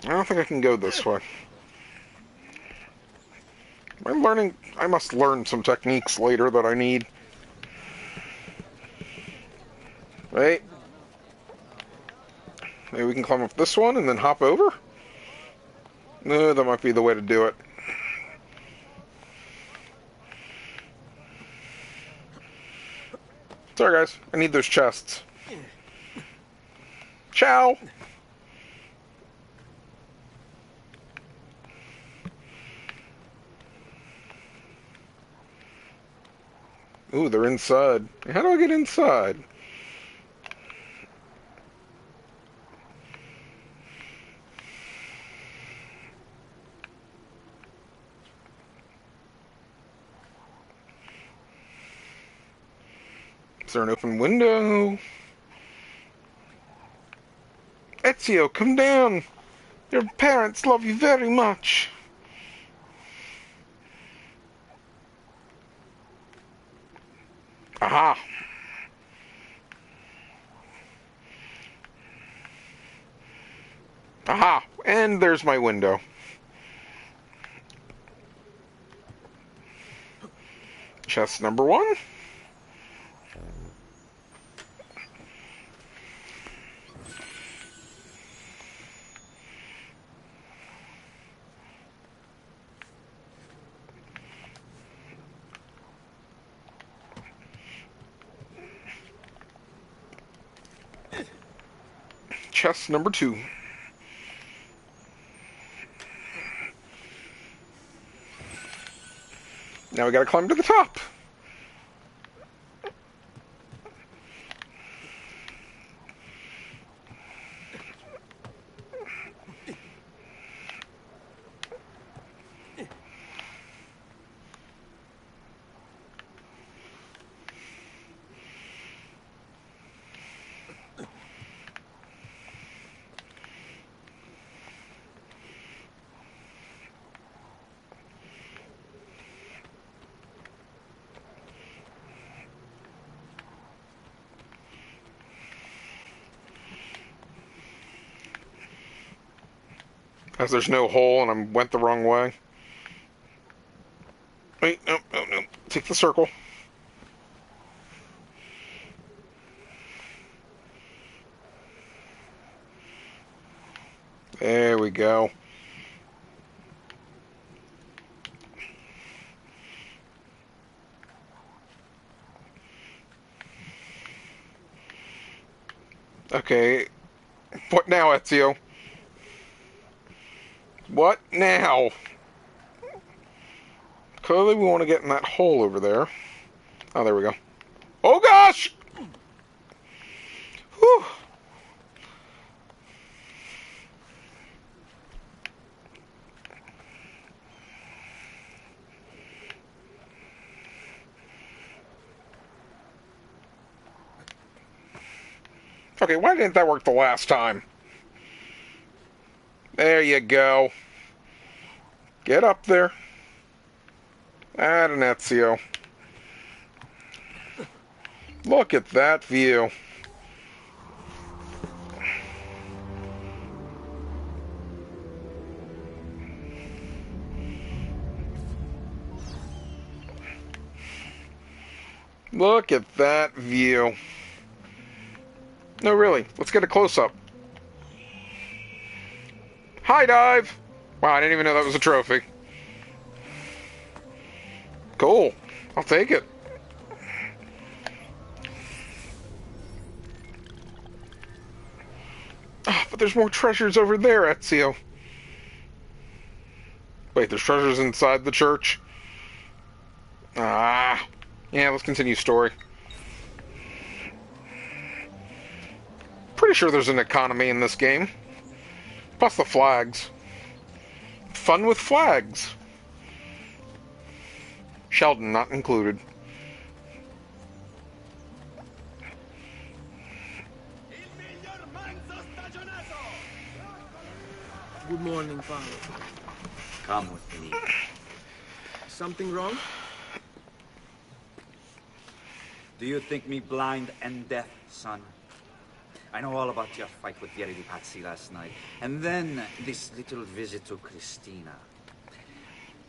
I don't think I can go this way. Am I learning? I must learn some techniques later that I need. Wait. Maybe we can climb up this one and then hop over? No, that might be the way to do it. Sorry guys, I need those chests. Ciao! Ooh, they're inside. How do I get inside? Is there an open window? Ezio, come down! Your parents love you very much. Aha! Aha! And there's my window. Chest number 1. Chest number 2. Now we gotta climb to the top. As there's no hole and I went the wrong way. Wait, no. Take the circle. There we go. Okay. What now, Ezio? What now? Clearly we want to get in that hole over there. Oh, there we go. Oh, gosh! Whew. Okay, why didn't that work the last time? There you go. Get up there. Add an Ezio. Look at that view. Look at that view. No, really. Let's get a close-up. High dive! Wow, I didn't even know that was a trophy. Cool. I'll take it. Oh, but there's more treasures over there, Ezio. Wait, there's treasures inside the church? Ah. Yeah, let's continue story. Pretty sure there's an economy in this game. Plus the flags. Fun with flags. Sheldon not included.
Good morning, Father.
Come with me.
Something wrong?
Do you think me blind and deaf, son? I know all about your fight with Vieri di Pazzi last night. And then this little visit to Christina.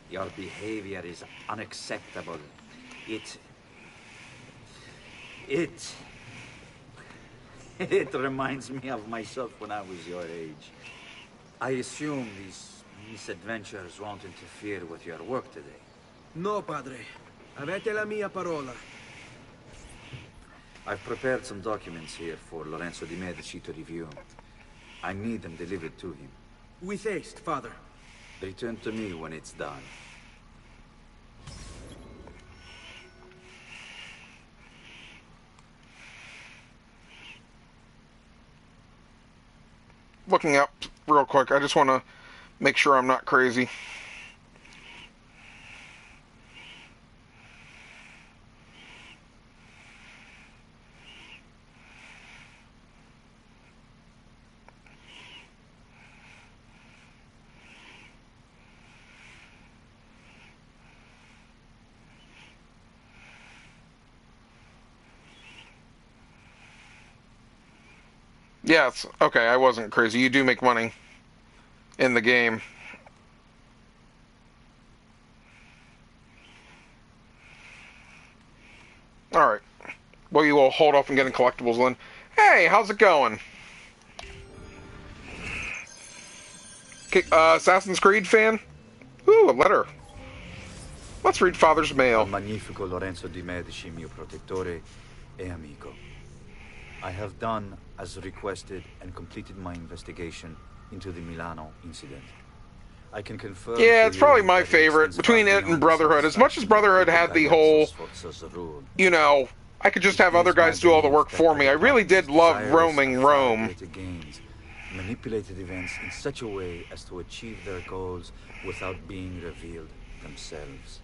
Your behavior is unacceptable. It reminds me of myself when I was your age. I assume these misadventures won't interfere with your work today.
No, Padre. Avete la mia parola.
I've prepared some documents here for Lorenzo di Medici to review. I need them delivered to him.
With haste, Father.
Return to me when it's done.
Looking up real quick, I just want to make sure I'm not crazy. Yes, okay, I wasn't crazy. You do make money in the game. Alright. Well, you will hold off on getting collectibles then. Hey, how's it going? Assassin's Creed fan? Ooh, a letter. Let's read Father's mail.
Magnifico Lorenzo di Medici, mio protettore e amico. I have done as requested and completed my investigation into the Milano incident. I can confirm.
Yeah, it's probably my favorite between it and Brotherhood. As much as Brotherhood had the whole, you know, I could just have other guys do all the work for me. I really did love roaming Rome.
Manipulated events in such a way as to achieve their goals without being revealed themselves.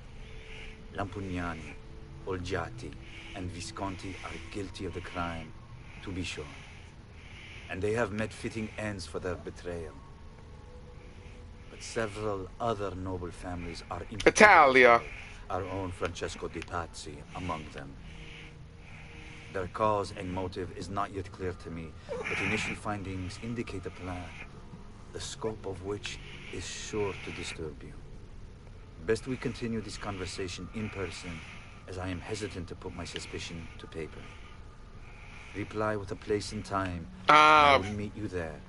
Lampugnani, Olgiati, and Visconti are guilty of the crime, to be sure. And they have met fitting ends for their betrayal. But several other noble families are implicated.
Italia.
Our own Francesco di Pazzi among them. Their cause and motive is not yet clear to me, but initial findings indicate a plan. the scope of which is sure to disturb you. Best we continue this conversation in person, as I am hesitant to put my suspicion to paper. Reply with a place and time, and I will meet you there.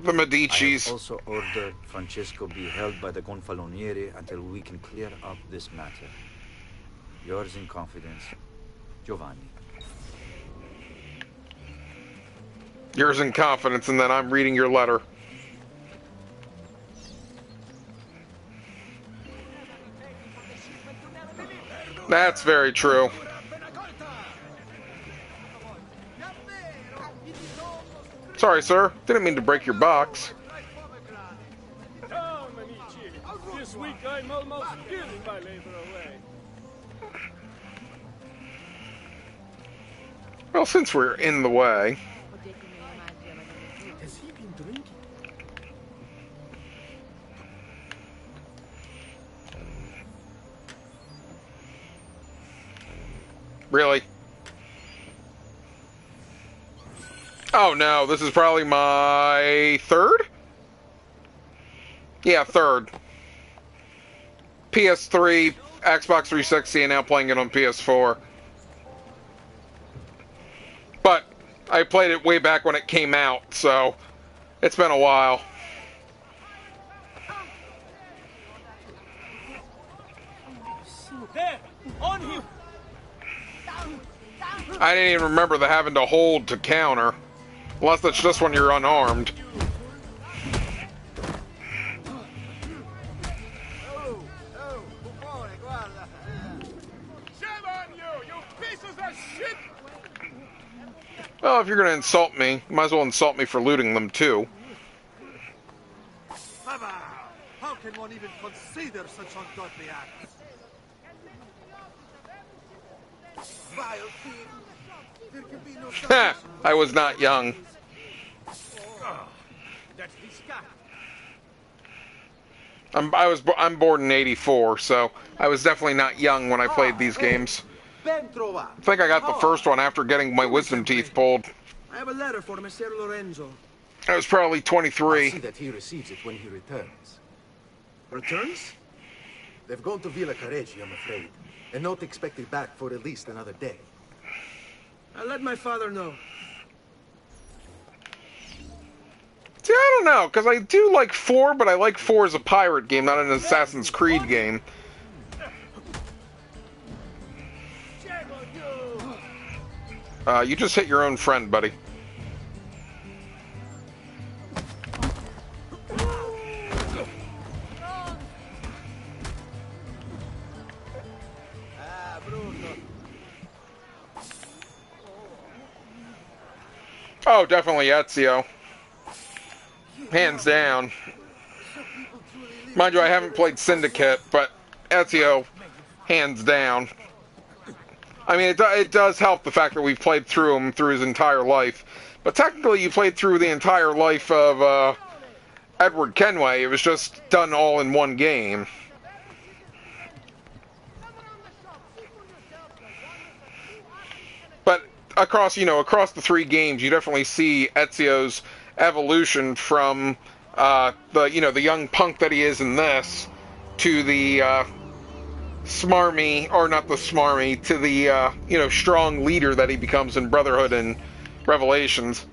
The Medicis.
I have also ordered Francesco be held by the Gonfaloniere until we can clear up this matter. Yours in confidence, Giovanni.
Yours in confidence, and then I'm reading your letter. That's very true. Sorry, sir. Didn't mean to break your box.
This week I'm almost giving my labor away.
Well, since we're in the way.
Has he been drinking?
Really? Oh no, this is probably my third? Yeah, third. PS3, Xbox 360, and now playing it on PS4. But I played it way back when it came out, so it's been a while.
There, on him.
I didn't even remember the having to hold to counter. Unless that's just when you're unarmed. Well, if you're going to insult me, you might as well insult me for looting them too.
How can one even consider such ungodly acts? Vile thief. There can be no
Ha! I was not young. I'm born in '84, so I was definitely not young when I played these games. I think I got the first one after getting my wisdom teeth pulled.
I have a letter for Messer Lorenzo.
I was probably 23.
I'll see that he receives it when he returns.
Returns?
They've gone to Villa Careggi, I'm afraid, and not expected back for at least another day.
I'll let my father know.
See, I don't know, because I do like 4, but I like 4 as a pirate game, not an Assassin's Creed game. You just hit your own friend, buddy. Oh, definitely Ezio. Hands down. Mind you, I haven't played Syndicate, but Ezio, hands down. I mean, it does help the fact that we've played through him through his entire life. But technically, you played through the entire life of Edward Kenway. It was just done all in one game. But across the 3 games, you definitely see Ezio's evolution from the young punk that he is in this to the smarmy, or not the smarmy, to the strong leader that he becomes in Brotherhood and Revelations.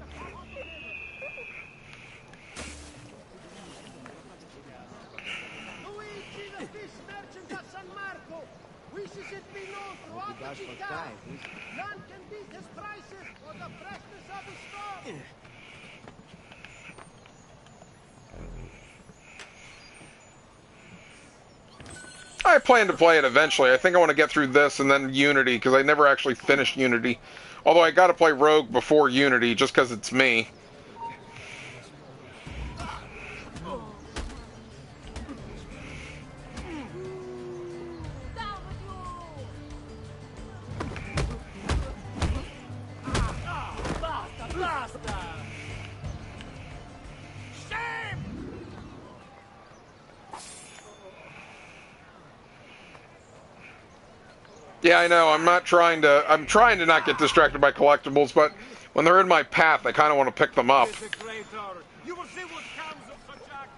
I plan to play it eventually. I think I want to get through this and then Unity, because I never actually finished Unity. Although I gotta play Rogue before Unity, just because it's me. Yeah, I know. I'm trying to not get distracted by collectibles, but when they're in my path, I kind of want to pick them up.
You will see what comes of such acts.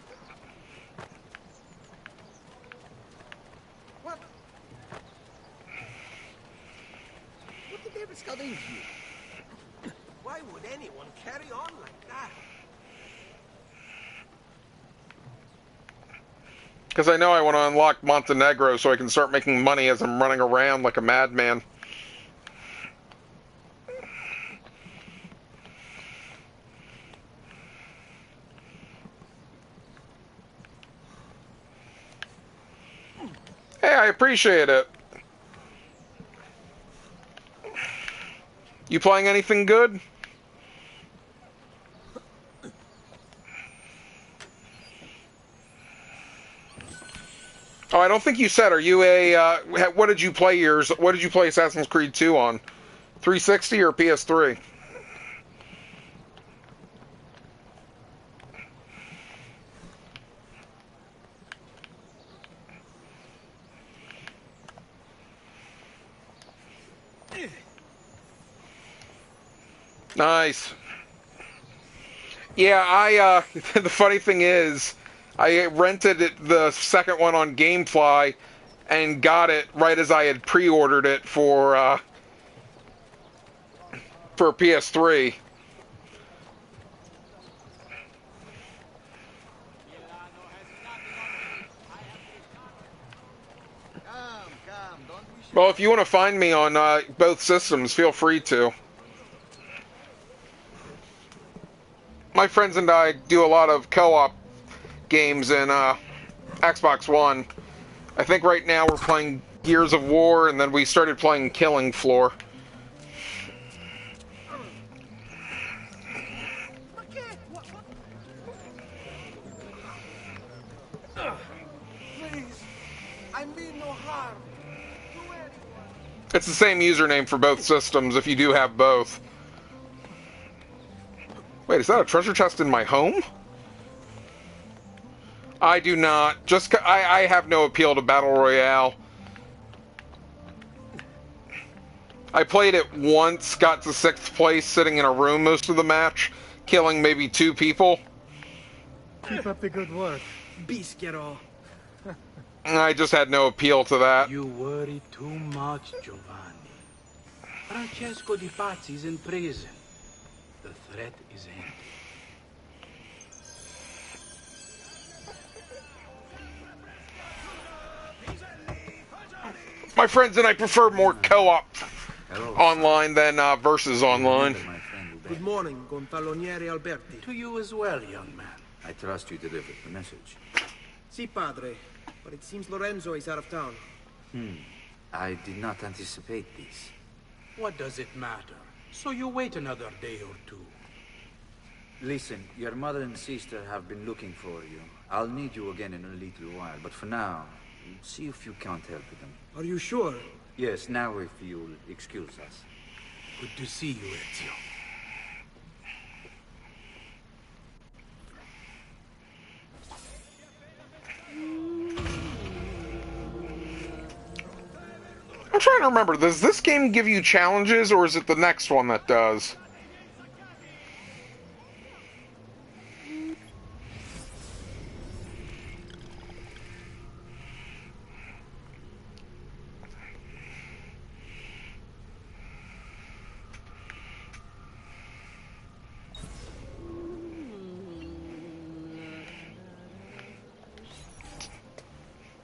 What? What the devil's got into you? Why would anyone carry on like that?
Because I know I want to unlock Montenegro so I can start making money as I'm running around like a madman. Hey, I appreciate it. You playing anything good? Oh, I don't think you said. Are you a? What did you play yours? What did you play Assassin's Creed 2 on? 360 or PS3? Nice. Yeah, I. The funny thing is, I rented it, the second one on GameFly, and got it right as I had pre-ordered it for PS3. Well, if you want to find me on both systems, feel free to. My friends and I do a lot of co-op games in Xbox One. I think right now we're playing Gears of War, and then we started playing Killing Floor.
Please, I mean no harm.
It's the same username for both systems if you do have both. Wait, is that a treasure chest in my home? I do not. I have no appeal to Battle Royale. I played it once, got to 6th place, sitting in a room most of the match, killing maybe 2 people.
Keep up the good work.
Bischero.
I just had no appeal to that.
You worry too much, Giovanni. Francesco Di Pazzi's in prison. The threat is ended.
My friends and I prefer more co-op online than versus online.
Good morning, Gonfaloniere Alberti.
To you as well, young man.
I trust you delivered the message.
Si, padre. But it seems Lorenzo is out of town.
I did not anticipate this.
What does it matter? So you wait another day or two.
Listen, your mother and sister have been looking for you. I'll need you again in a little while, but for now, see if you can't help them.
Are you sure?
Yes, now if you'll excuse us.
Good to see you, Ezio.
I'm trying to remember, does this game give you challenges, or is it the next one that does?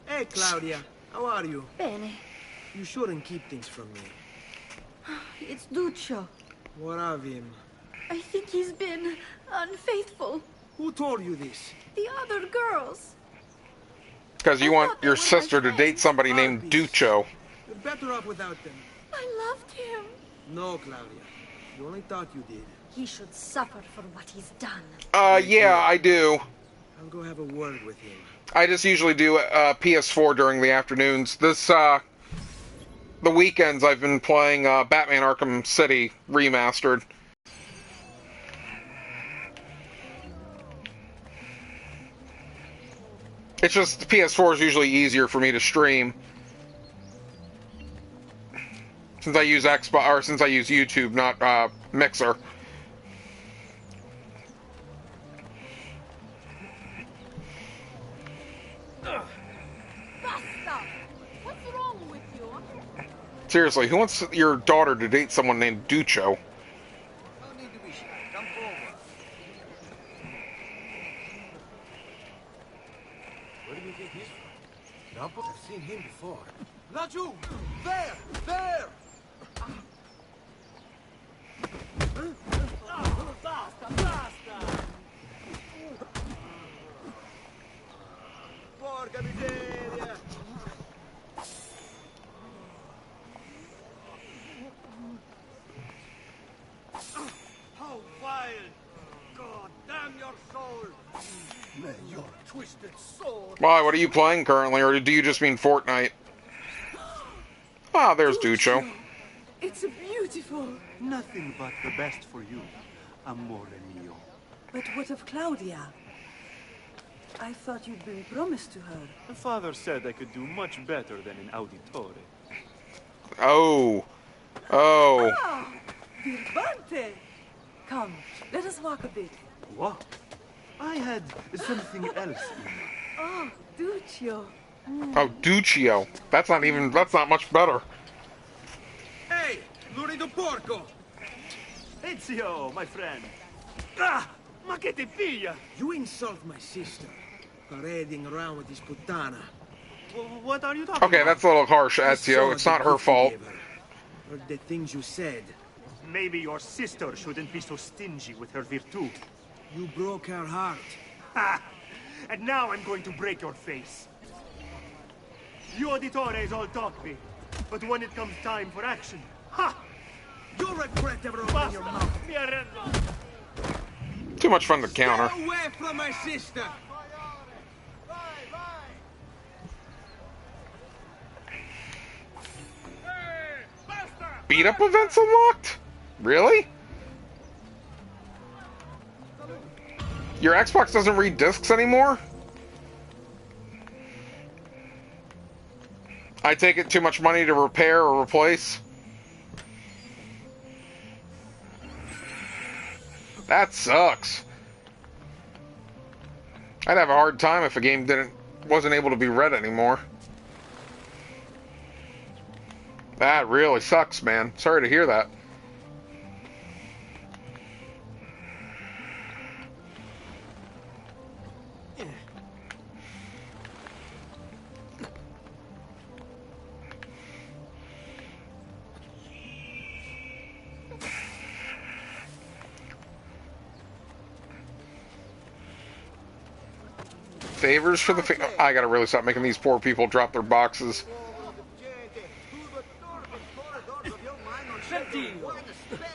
Hey, Claudia. How are you?
Bene.
You shouldn't keep things from me.
It's Duccio.
What of him?
I think he's been unfaithful.
Who told you this?
The other girls.
Because you want your sister to date somebody named Duccio.
You're better off without them.
I loved him.
No, Claudia. You only thought you did.
He should suffer for what he's done.
Yeah, I do.
I'll go have a word with him.
I just usually do PS4 during the afternoons. The weekends I've been playing Batman Arkham City Remastered. It's just the PS4 is usually easier for me to stream. Since I use YouTube, not Mixer. Seriously, who wants your daughter to date someone named Ducho?
Where do you think he's from? Grandpa? I've seen him before.
Laju! There! There! Basta! Basta! Porca miseria! How vile! God damn your soul! May your twisted soul...
Why, what are you playing currently, or do you just mean Fortnite? Ah, there's Ducho.
It's beautiful.
Nothing but the best for you, amore mio.
But what of Claudia? I thought you'd been promised to her.
The father said I could do much better than an auditore.
Oh. Oh.
Ah! Birbante! Come, let us walk a bit.
What? I had something else in mind.
Oh, Duccio.
Oh, Duccio. That's not much better.
Hey, lurido porco!
Ezio, my friend. Ah! Ma che te piglia?
You insult my sister. Parading around with this puttana.
What are you talking about?
Okay, that's a little harsh, Ezio. It's not her fault.
Heard the things you said.
Maybe your sister shouldn't be so stingy with her virtù.
You broke her heart.
Ha! And now I'm going to break your face. You auditores all talk big, but when it comes time for action, ha!
You'll regret ever opening your mouth.
Too much fun to counter.
Stay away from my sister!
Beat up events unlocked? Really? Your Xbox doesn't read discs anymore? I take it too much money to repair or replace? That sucks. I'd have a hard time if a game wasn't able to be read anymore. That really sucks, man. Sorry to hear that. Favors for the I gotta really stop making these poor people drop their boxes.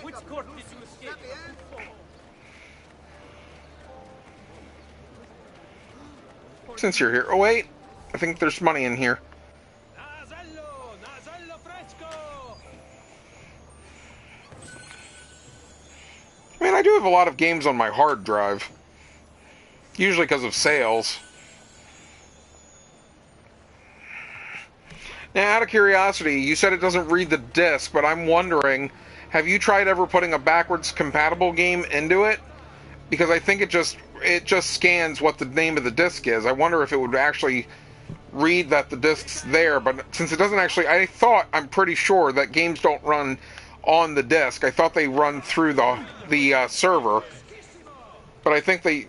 Which court did you escape?
Since you're here. Oh, wait. I think there's money in here. I mean, I do have a lot of games on my hard drive. Usually because of sales. Now, out of curiosity, you said it doesn't read the disc, but I'm wondering, have you tried ever putting a backwards compatible game into it? Because I think it just scans what the name of the disc is. I wonder if it would actually read that the disc's there, but since it doesn't actually, I'm pretty sure that games don't run on the disc. I thought they run through the server, but I think they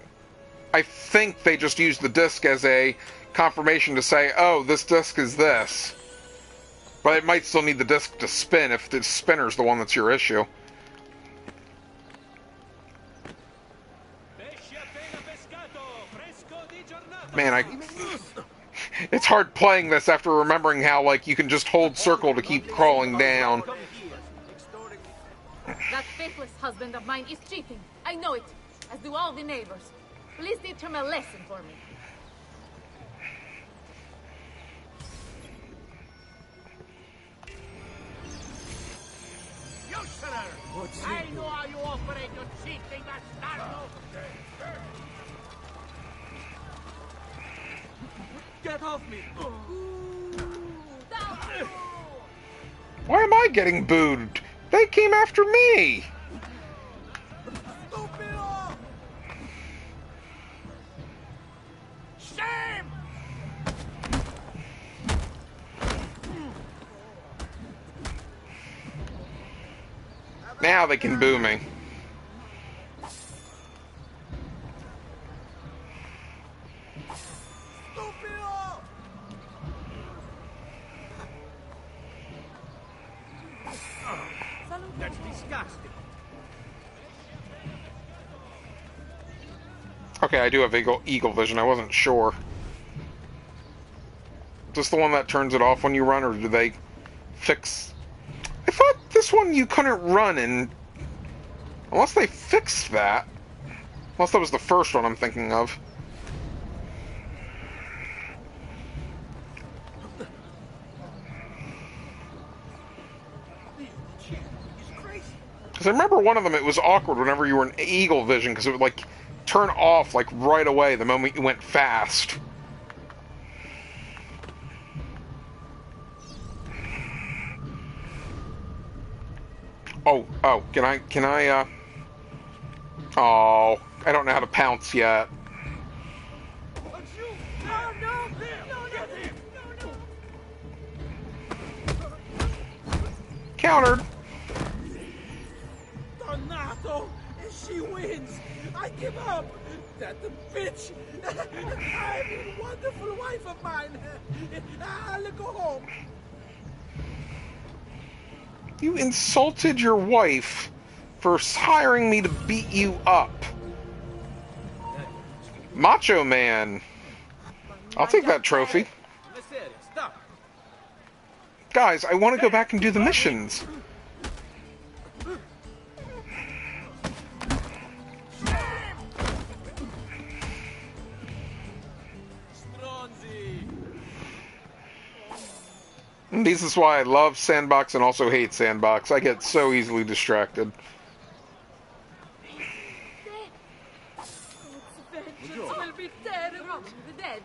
just use the disc as a confirmation to say, oh, this disc is this. But it might still need the disc to spin if the spinner's the one that's your issue. Man, it's hard playing this after remembering how, like, you can just hold circle to keep crawling down.
That faithless husband of mine is cheating. I know it, as do all the neighbors. Please teach him a lesson for me.
I know how you operate, you cheating bastardo!
Get off me!
Why am I getting booed? They came after me!
Shame!
Now they can boo me.
That's disgusting.
Okay, I do have eagle vision. I wasn't sure. Is this the one that turns it off when you run, or do they fix... I thought this one you couldn't run in... Unless they fixed that. Unless that was the first one I'm thinking of. Because I remember one of them, it was awkward whenever you were in eagle vision, because it would, like, turn off, like, right away the moment you went fast. Oh, can I, oh, I don't know how to pounce yet. Countered.
Donato, she wins. I give up. That bitch. I mean, wonderful wife of mine. I'll go home.
You insulted your wife for hiring me to beat you up. Macho Man. I'll take that trophy. Guys, I want to go back and do the missions. And this is why I love Sandbox and also hate Sandbox. I get so easily distracted.
Will be terrible. The dead.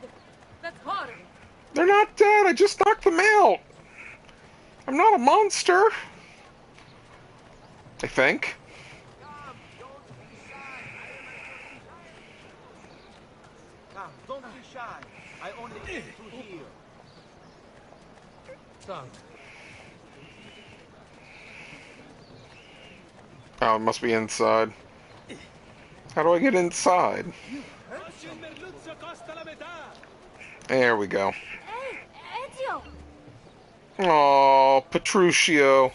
That's horrible.
They're not dead. I just knocked them out. I'm not a monster. I think.
Come, don't be shy. I only came through here.
Oh, it must be inside. How do I get inside? There we go.
Hey, Ezio!
Oh, Petruchio.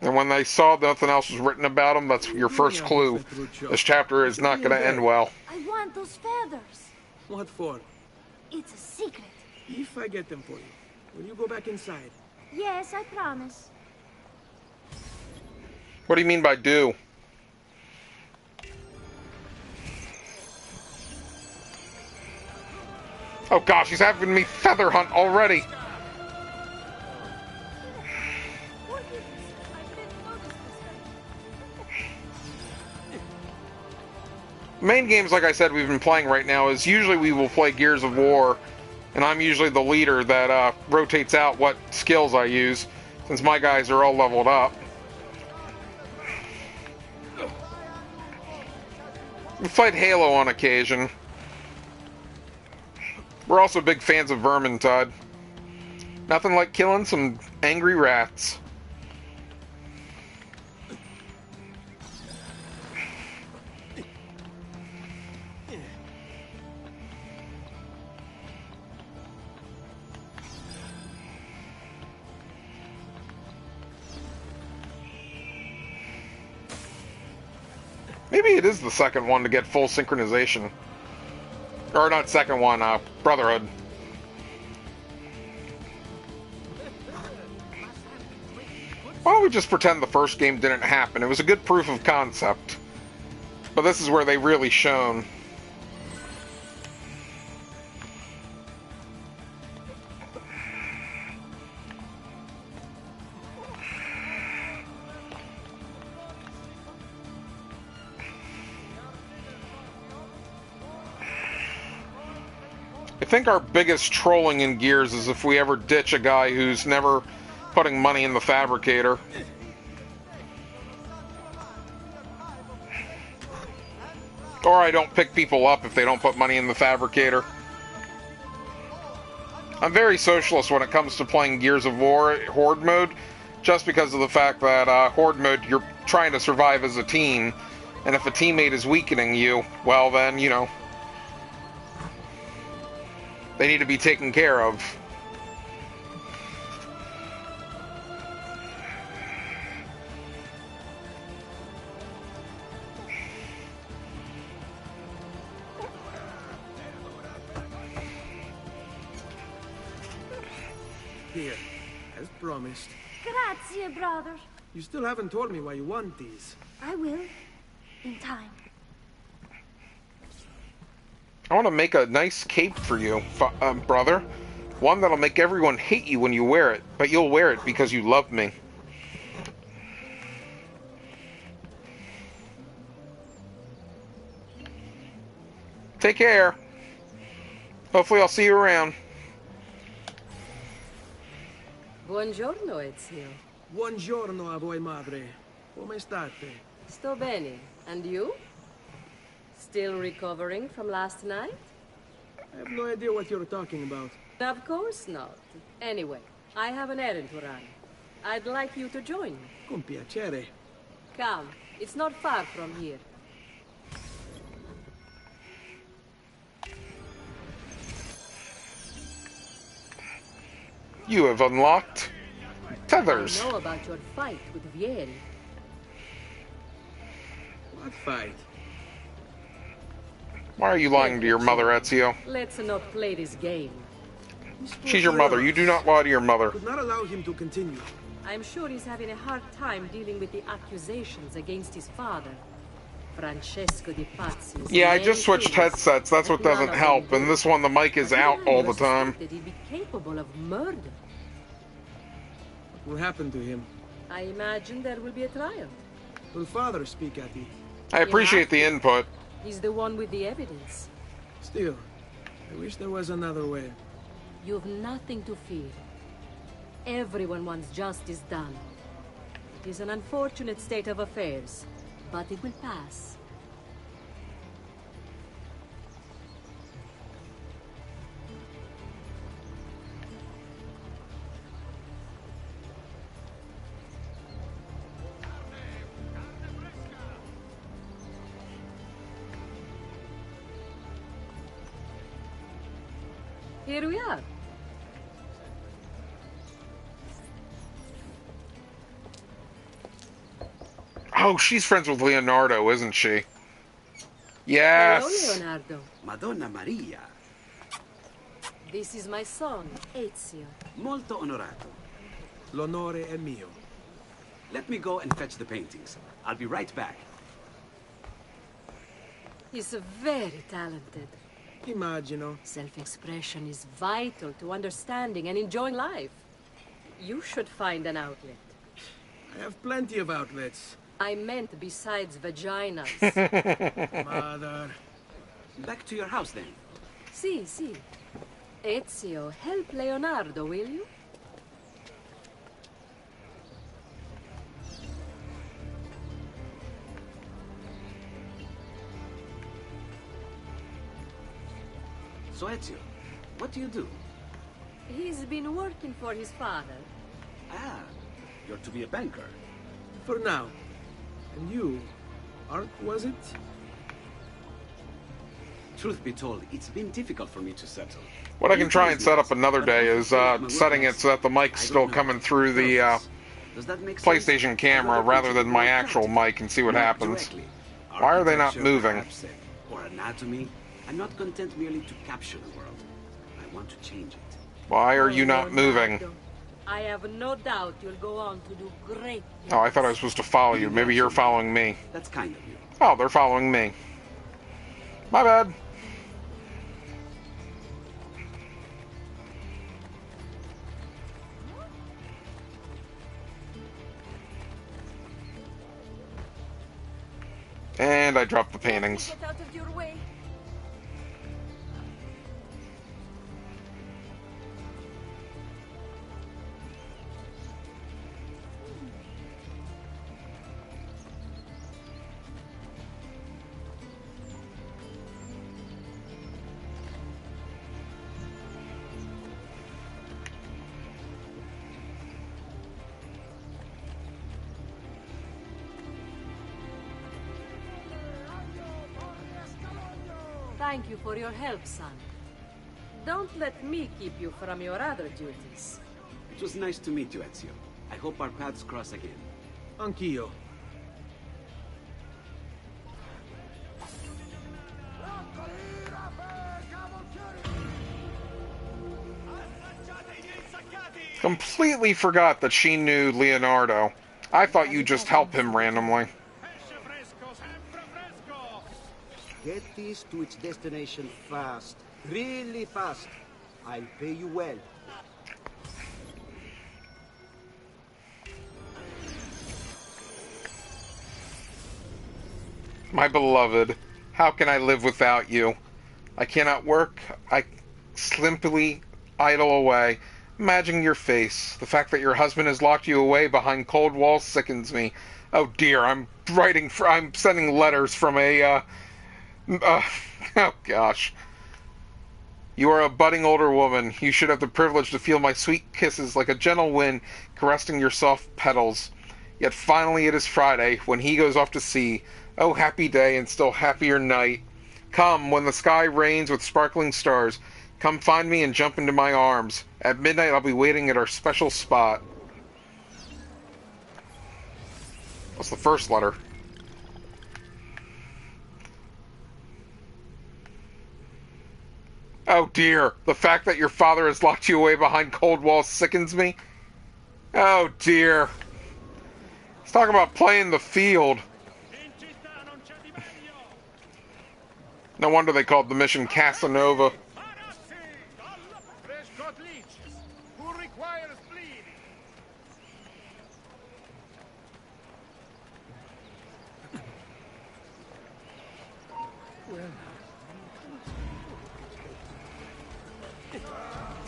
And when they saw nothing else was written about him, that's your first clue. This chapter is not going to end well.
I want those feathers.
What for?
It's a secret.
If I get them for you, will you go back inside?
Yes, I promise.
What do you mean by do? Oh gosh, he's having me feather hunt already. Main games, like I said, we've been playing right now is usually we will play Gears of War, and I'm usually the leader that rotates out what skills I use, since my guys are all leveled up. We've played Halo on occasion. We're also big fans of Vermintide. Nothing like killing some angry rats. Maybe it is the second one to get full synchronization. Or not second one, Brotherhood. Why don't we just pretend the first game didn't happen? It was a good proof of concept. But this is where they really shone. I think our biggest trolling in Gears is if we ever ditch a guy who's never putting money in the fabricator. Or I don't pick people up if they don't put money in the fabricator. I'm very socialist when it comes to playing Gears of War Horde mode, just because of the fact that Horde mode, you're trying to survive as a team, and if a teammate is weakening you, well then, you know, they need to be taken care of.
Here, as promised.
Grazie, brother.
You still haven't told me why you want these.
I will. In time.
I want to make a nice cape for you, brother. One that'll make everyone hate you when you wear it, but you'll wear it because you love me. Take care. Hopefully I'll see you around.
Buongiorno, Ezio.
Buongiorno a voi, madre. Come state?
Sto bene. And you? Still recovering from last night?
I have no idea what you're talking about.
Of course not. Anyway, I have an errand to run. I'd like you to join me.
Con piacere.
Come. It's not far from here.
You have unlocked tethers.
I know about your fight with Vieri.
What fight?
Why are you lying to your mother, Ezio?
Let's not play this game.
She's your mother. You do not lie to your mother.
Could not allow him to continue.
I'm sure he's having a hard time dealing with the accusations against his father. Francesco Di Pazzi.
Yeah, I just switched headsets. That's what doesn't help. And this one, the mic is out all the time.
That he'd be capable of murder.
What will happen to him?
I imagine there will be a trial.
Will father speak at it?
I appreciate the input.
He's the one with the evidence.
Still, I wish there was another way.
You've nothing to fear. Everyone wants justice done. It is an unfortunate state of affairs, but it will pass. Here we are.
Oh, she's friends with Leonardo, isn't she? Yes.
Hello, Leonardo.
Madonna Maria.
This is my son, Ezio.
Molto onorato.
L'onore è mio.
Let me go and fetch the paintings. I'll be right back.
He's very talented.
Immagino.
Self-expression is vital to understanding and enjoying life. You should find an outlet.
I have plenty of outlets.
I meant besides vaginas.
Mother.
Back to your house, then.
Si, si. Ezio, help Leonardo, will you?
So, Ezio, what do you do?
He's been working for his father.
Ah, you're to be a banker.
For now. And you, Art, was it?
Truth be told, it's been difficult for me to settle.
What I can try and set up another day is setting it so that the mic's still coming through the PlayStation camera rather than my actual mic and see what happens. Why are they not moving?
Or anatomy. I'm not content merely to capture the world. I want to change it.
Why are you not moving?
I have no doubt you'll go on to do great things.
Oh, I thought I was supposed to follow you. Maybe you're following me.
That's kind of you.
Oh, they're following me. My bad. And I dropped the paintings.
Get out of your way.
thank you for your help, son. Don't let me keep you from your other duties.
It was nice to meet you, Ezio. I hope our paths cross again.
Anch'io.
Completely forgot that she knew Leonardo. I thought you just help him randomly.
Get this to its destination fast. Really fast. I'll pay you well.
My beloved, how can I live without you? I cannot work. I simply idle away. Imagine your face. The fact that your husband has locked you away behind cold walls sickens me. Oh dear, I'm sending letters from a, oh gosh. You are a budding older woman. You should have the privilege to feel my sweet kisses like a gentle wind caressing your soft petals. Yet finally it is Friday, when he goes off to sea. Oh, happy day and still happier night. Come, when the sky rains with sparkling stars. Come find me and jump into my arms. At midnight I'll be waiting at our special spot. What's the first letter? Oh dear, the fact that your father has locked you away behind cold walls sickens me. Oh dear. Let's talk about playing the field. No wonder they called the mission Casanova.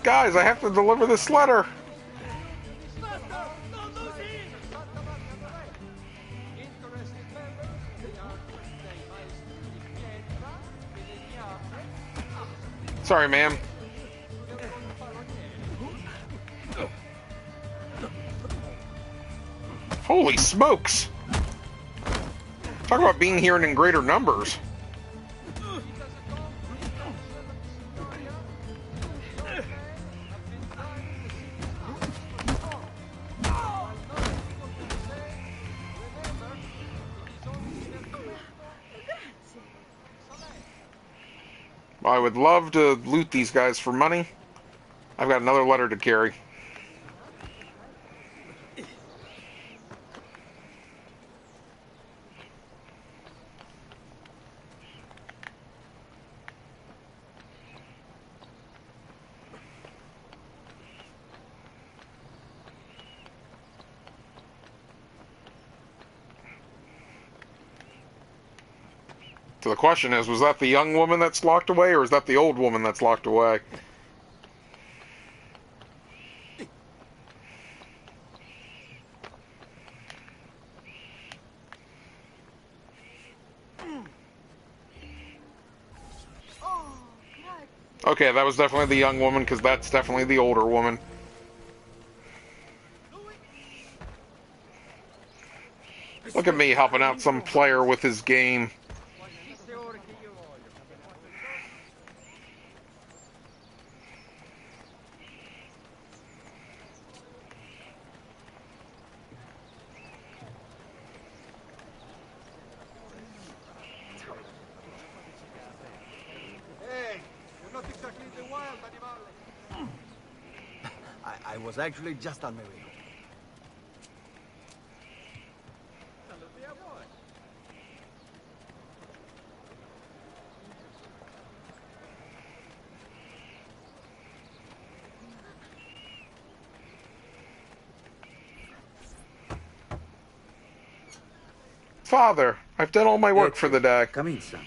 Guys, I have to deliver this letter. Sorry, ma'am. Holy smokes! Talk about being here in greater numbers. I would love to loot these guys for money. I've got another letter to carry. So the question is, was that the young woman that's locked away, or is that the old woman that's locked away? Okay, that was definitely the young woman, because that's definitely the older woman. Look at me helping out some player with his game.
I was actually just on my way home.
Father, I've done all my work for the day.
Come in, son.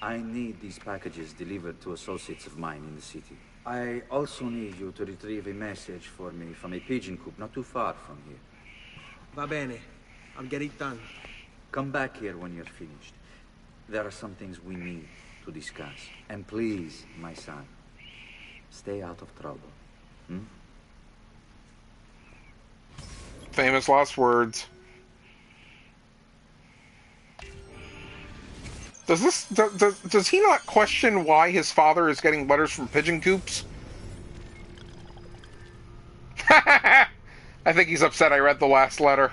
I need these packages delivered to associates of mine in the city. I also need you to retrieve a message for me from a pigeon coop not too far from here.
Va bene. I'll get it done.
Come back here when you're finished. There are some things we need to discuss. And please, my son, stay out of trouble. Hmm?
Famous last words. Does he not question why his father is getting letters from pigeon coops? I think he's upset I read the last letter.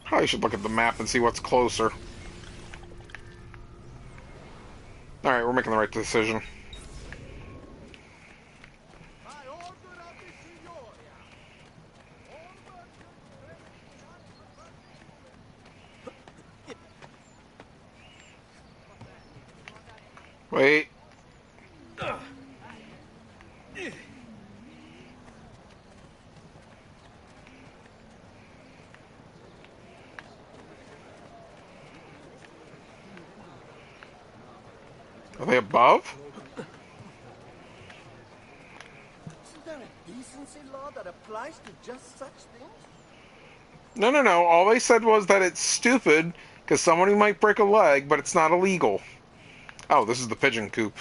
Probably should look at the map and see what's closer. Alright, we're making the right decision. Wait. Are they above?
Isn't there a decency law that applies to just such things?
No. All they said was that it's stupid because somebody might break a leg, but it's not illegal. Oh, this is the pigeon coop.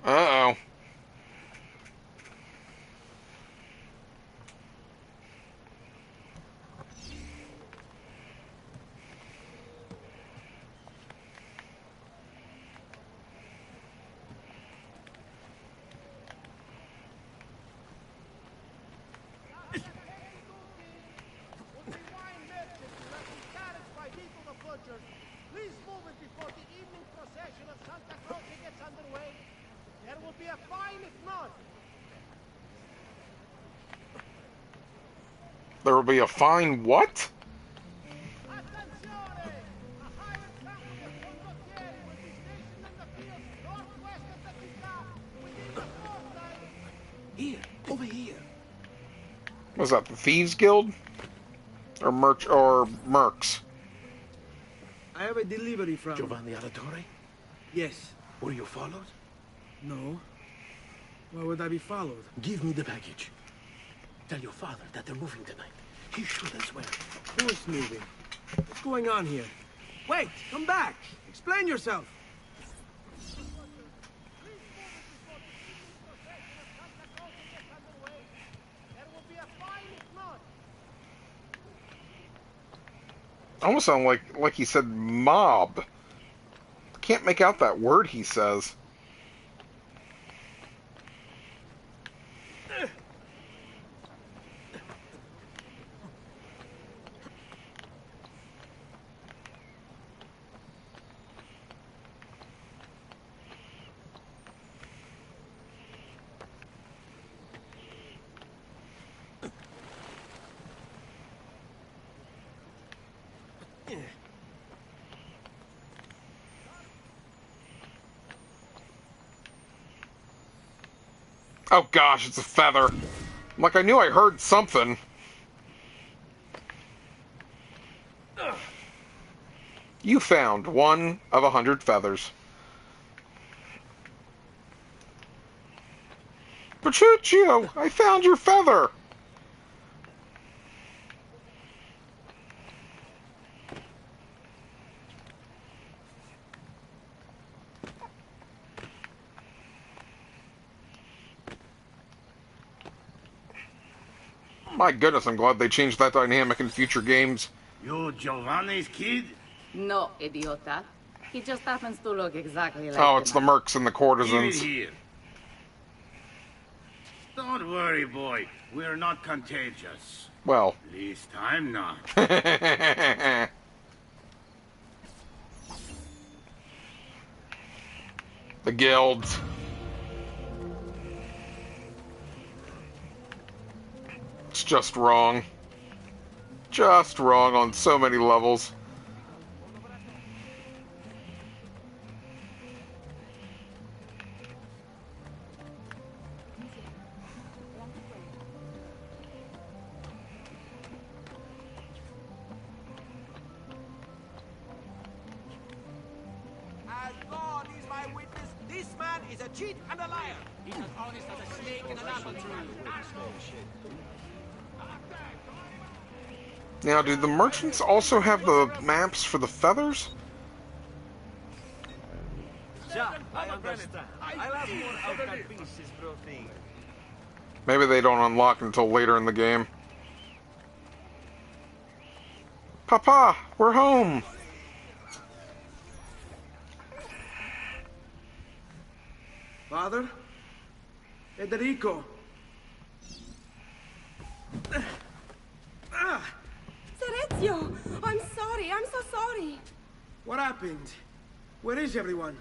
Uh-oh.
Please move it before the evening procession of Santa Croce gets underway. There will be a fine if not.
There will be a fine what?
Here, over here.
Was that the Thieves Guild? Or Mercs?
I have a delivery from...
Giovanni Auditore?
Yes.
Were you followed?
No. Why would I be followed?
Give me the package. Tell your father that they're moving tonight. He should as well.
Who is moving? What's going on here? Wait! Come back! Explain yourself!
Almost sound like he said mob. Can't make out that word he says. Oh gosh, it's a feather. Like I knew I heard something. You found one of 100 feathers. Petruchio, I found your feather. My goodness, I'm glad they changed that dynamic in future games.
You Giovanni's kid?
No, idiota. He just happens to look exactly like
Oh, it's the mercs and the courtesans.
Give it here. Don't worry, boy. We're not contagious.
Well.
At least I'm not.
The guilds. It's just wrong. Just wrong on so many levels.
This man is a cheat and a liar. He's as honest as a snake in an apple tree.
Now, do the merchants also have the maps for the feathers?
Ja, I understand. I'll have more of that pieces, bro thing.
Maybe they don't unlock until later in the game. Papa, we're home!
Father? Federico?
Ezio! I'm sorry, I'm so sorry.
What happened? Where is everyone?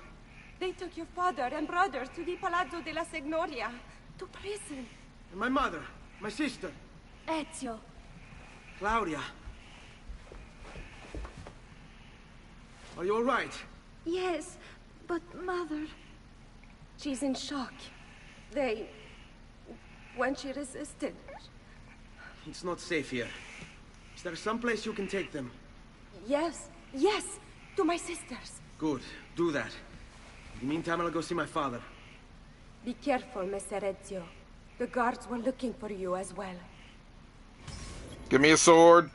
They took your father and brothers to the Palazzo della Signoria, to prison.
And my mother? My sister?
Ezio.
Claudia? Are you all right?
Yes, but Mother... She's in shock. When she resisted...
It's not safe here. Is there some place you can take them?
Yes, to my sisters.
Good, do that. In the meantime, I'll go see my father.
Be careful, Messer Ezio. The guards were looking for you as well.
Give me a sword.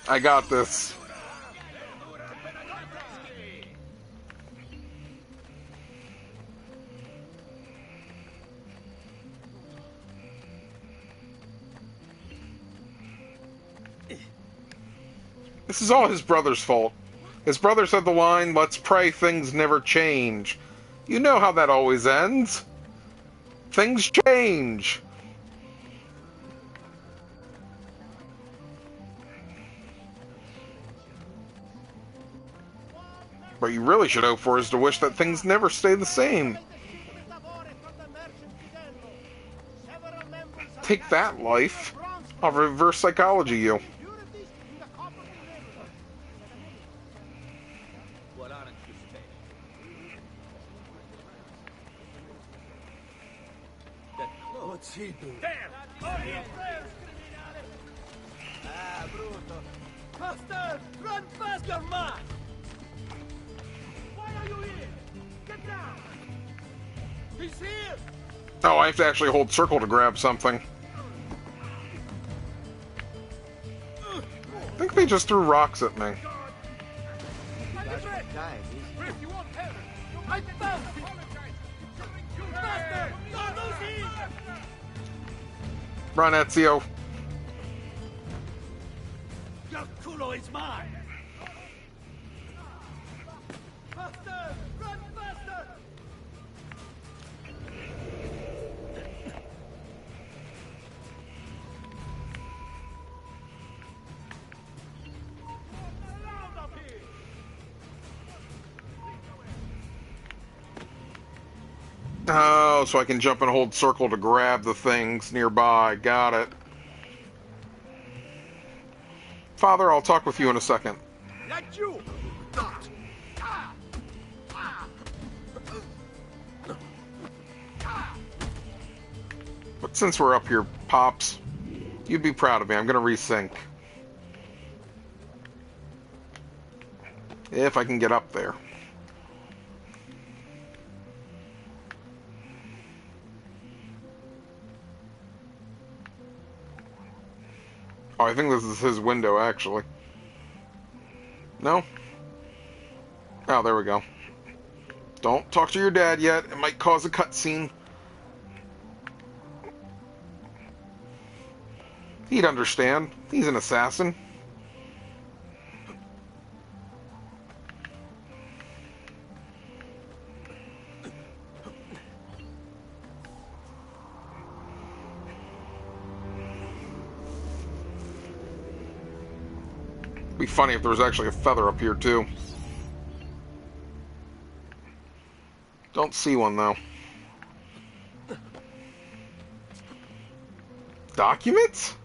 I got this. This is all his brother's fault. His brother said the line, "Let's pray things never change." You know how that always ends. Things change. What you really should hope for is to wish that things never stay the same. Take that, life. I'll reverse psychology you.
What's he doing? Damn! Ah, bruto. Faster! Run fast, you're mad! Why are you here? Get down! He's here!
Oh, I have to actually hold circle to grab something. I think they just threw rocks at me.
If you want heaven, I found it! Faster! God, who's here?
Run, Ezio.
Your culo is mine! Faster! Run faster!
Oh, so I can jump and hold circle to grab the things nearby. Got it. Father, I'll talk with you in a second.
Let you!
But since we're up here, Pops, you'd be proud of me. I'm going to resync. If I can get up there. Oh, I think this is his window, actually. No? Oh, there we go. Don't talk to your dad yet. It might cause a cutscene. He'd understand. He's an assassin. Be funny if there was actually a feather up here too. Don't see one though. Documents?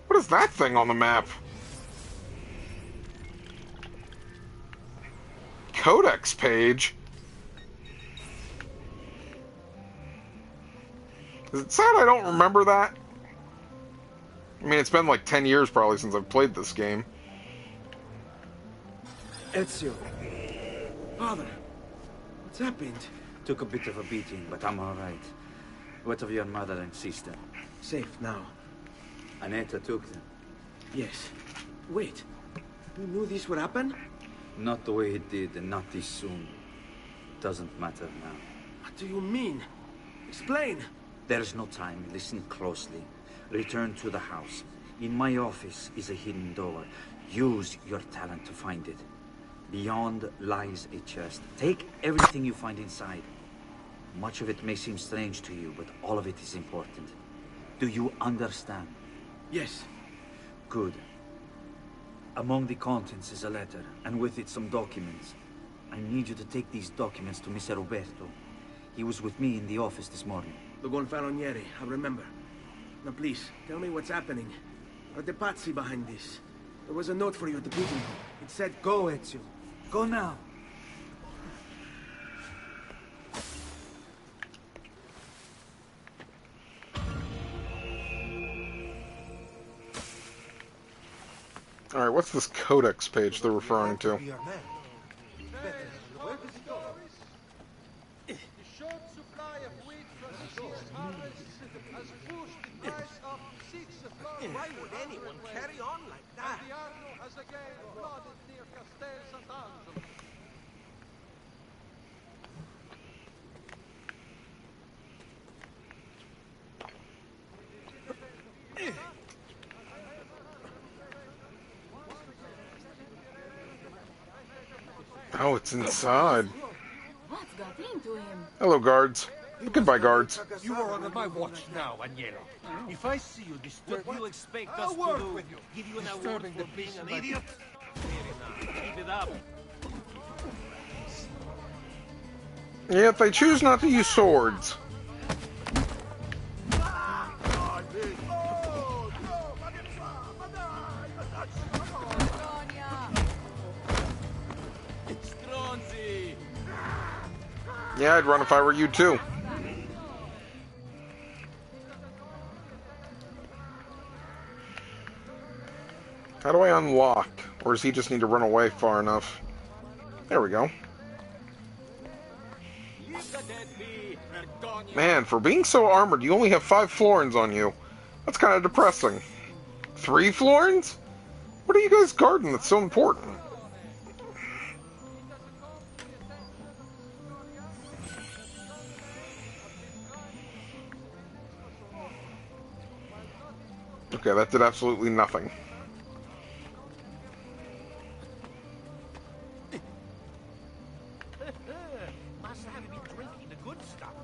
What is that thing on the map? Codex page? Is it sad I don't remember that? I mean, it's been like 10 years probably since I've played this game.
Ezio. Father, what's happened?
Took a bit of a beating, but I'm all right. What of your mother and sister?
Safe now.
Aneta took them.
Yes. Wait. You knew this would happen?
Not the way it did, and not this soon. Doesn't matter now.
What do you mean? Explain!
There's no time. Listen closely. Return to the house. In my office is a hidden door. Use your talent to find it. Beyond lies a chest. Take everything you find inside. Much of it may seem strange to you, but all of it is important. Do you understand?
Yes.
Good. Among the contents is a letter, and with it some documents. I need you to take these documents to Mr. Roberto. He was with me in the office this morning.
The Gonfalonieri, I remember. Now please, tell me what's happening. Are the Pazzi behind this? There was a note for you at the meeting. It said, go, Ezio. Go now.
Alright, what's this codex page they're referring to?
The short supply of wheat from this year's harvest has pushed the price of 6 flour.
Why would anyone carry on like that?
And the Anew has again flooded near Castel Sant'Angelo.
Oh, it's inside.
What's got into him?
Hello, guards. Goodbye, guards.
You are under my watch now, Agnello. If I see you disturb,
What do you expect
I'll
us to
work
do?
with you.
Give you an award
Disturbing
for
the
being
peace
an
of my
idiot? Keep it up.
Yeah, if they choose not to use swords. Yeah, I'd run if I were you too. How do I unlock? Or does he just need to run away far enough? There we go. Man, for being so armored, you only have 5 florins on you. That's kind of depressing. 3 florins? What are you guys guarding that's so important? Okay, that did absolutely nothing.
Must have been drinking the good stuff.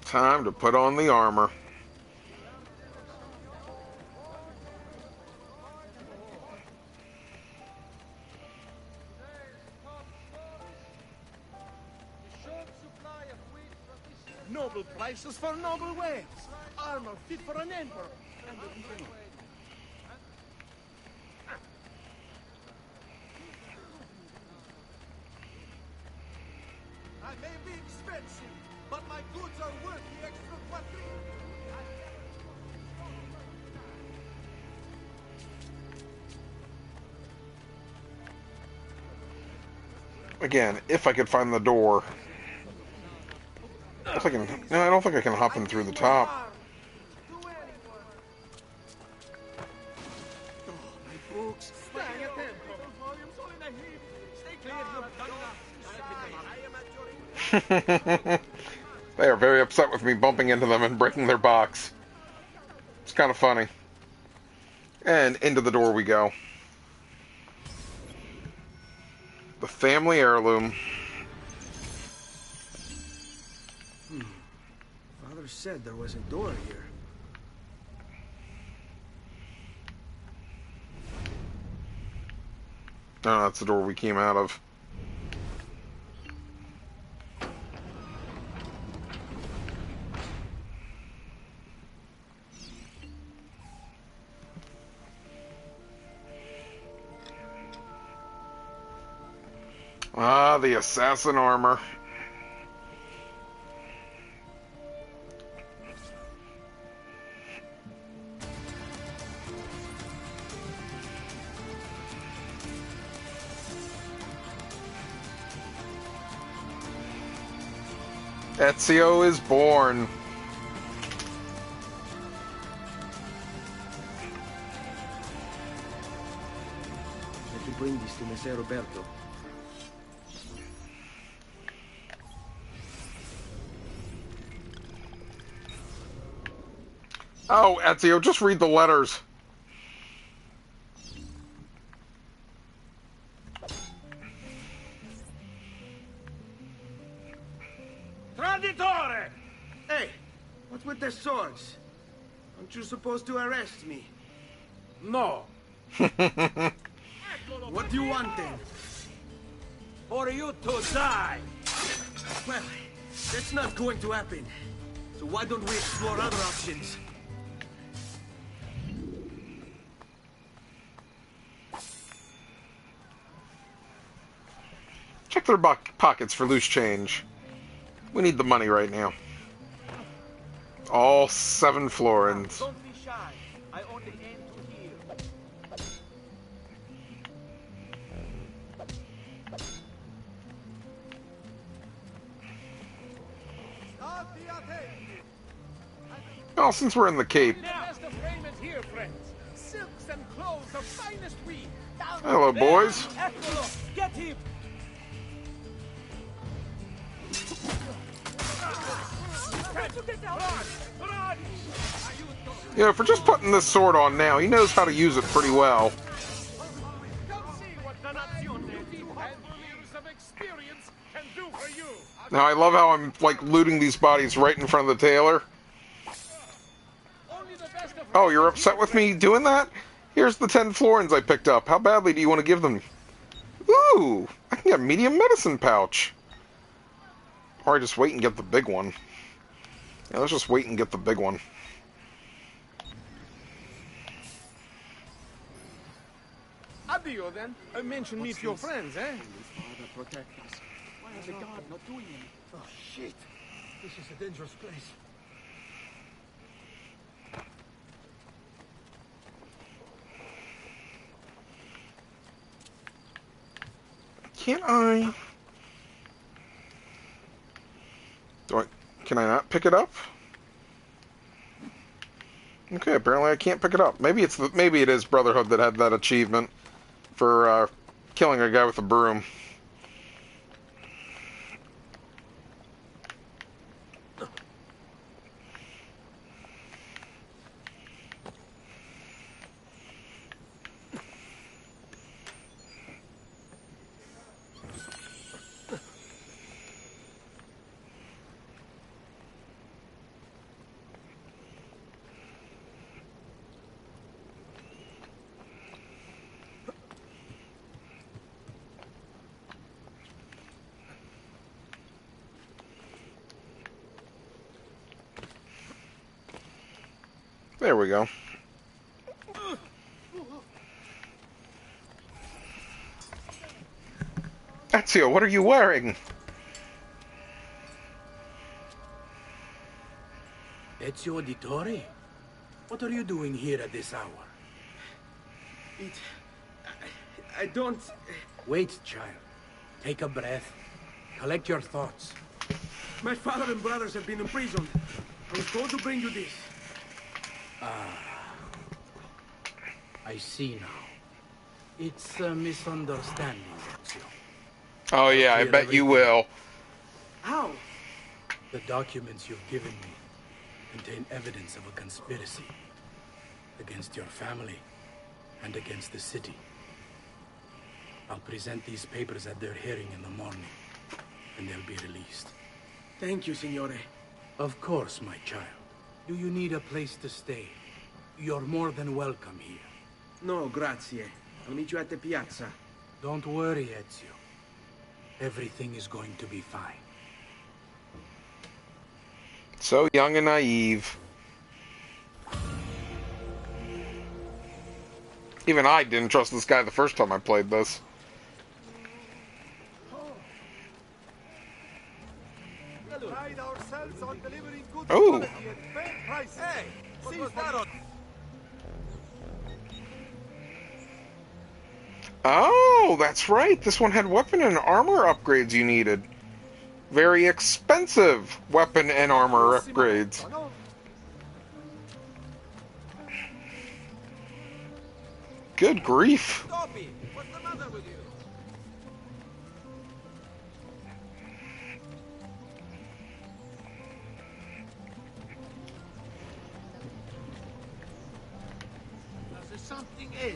Time to put on the armor.
Noble prices for noble wares. Armor fit for an emperor. And
I may be expensive, but my goods are worth the extra quattrini.
Again, if I could find the door. I can, no, I don't think I can hop in through the top.
Books.
They are very upset with me bumping into them and breaking their box. It's kind of funny. And into the door we go. The family heirloom.
Father said there was a door here.
Oh, that's the door we came out of. Ah, the assassin armor. Ezio is born.
Let you bring this to Messer Roberto.
Oh, Ezio, just read the letters.
Traditore! Hey, what's with the swords? Aren't you supposed to arrest me?
No.
What do you want then?
For you to die.
Well, that's not going to happen. So why don't we explore other options?
Check their pockets for loose change. We need the money right now. All 7 florins.
Don't be shy. I only aim to heal.
Well, since we're in the Cape.
Here, friends. Silks and clothes of finest weave.
Hello, boys.
Get him!
You know, for just putting this sword on now, he knows how to use it pretty well. Now, I love how I'm, like, looting these bodies right in front of the tailor. Oh, you're upset with me doing that? Here's the 10 florins I picked up. How badly do you want to give them? Ooh, I can get a medium medicine pouch. Or I just wait and get the big one. Yeah, let's just wait and get the big one.
Addio, then. Mention me to your friends, eh?
Father, protect us. Why is the guard not doing anything?
Oh, shit. This is a dangerous place.
Can't I? Can I not pick it up? Okay, apparently I can't pick it up. Maybe it is Brotherhood that had that achievement for killing a guy with a broom. There we go. Ezio, what are you wearing?
Ezio Auditore? What are you doing here at this hour?
I don't...
Wait, child. Take a breath. Collect your thoughts.
My father and brothers have been imprisoned. I was told to bring you this.
I see now. It's a misunderstanding, Ezio.
Oh yeah, I bet you will.
How?
The documents you've given me contain evidence of a conspiracy against your family and against the city. I'll present these papers at their hearing in the morning, and they'll be released.
Thank you, Signore.
Of course, my child. Do you need a place to stay? You're more than welcome here.
No, grazie. I'll meet you at the piazza.
Don't worry, Ezio. Everything is going to be fine.
So young and naive. Even I didn't trust this guy the first time I played this.
delivering good
Oh.
quality at fair prices. Hey, what was that?
Oh, that's right. This one had weapon and armor upgrades you needed. Very expensive weapon and armor upgrades. Good grief.
Toby, what's the matter with you?
There's something else.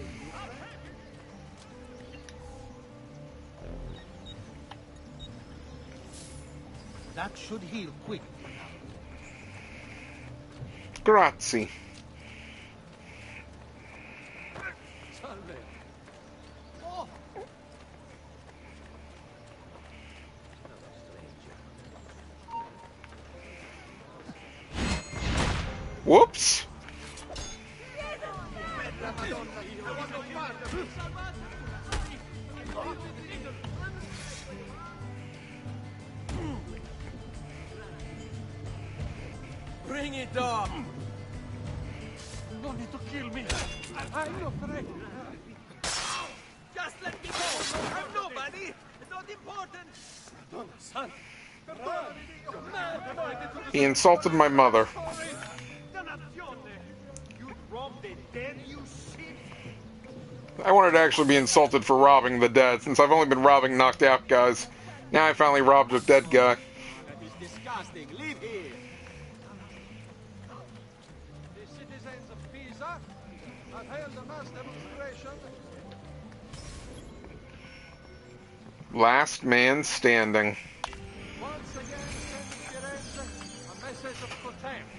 That should heal quick.
Grazie.
Salve.
Oh.
Whoops.
Bring it on!
You don't need to kill me. I'm not afraid.
Just let me go! I'm nobody! It's not important!
Madonna Santa.
He insulted my mother.
You robbed the dead, you shit!
I wanted to actually be insulted for robbing the dead, since I've only been robbing knocked out guys. Now I finally robbed a dead guy.
That is disgusting. Leave here!
The citizens of Pisa have held a mass demonstration.
Last man standing.
Once again sent to Firenze a message of contempt.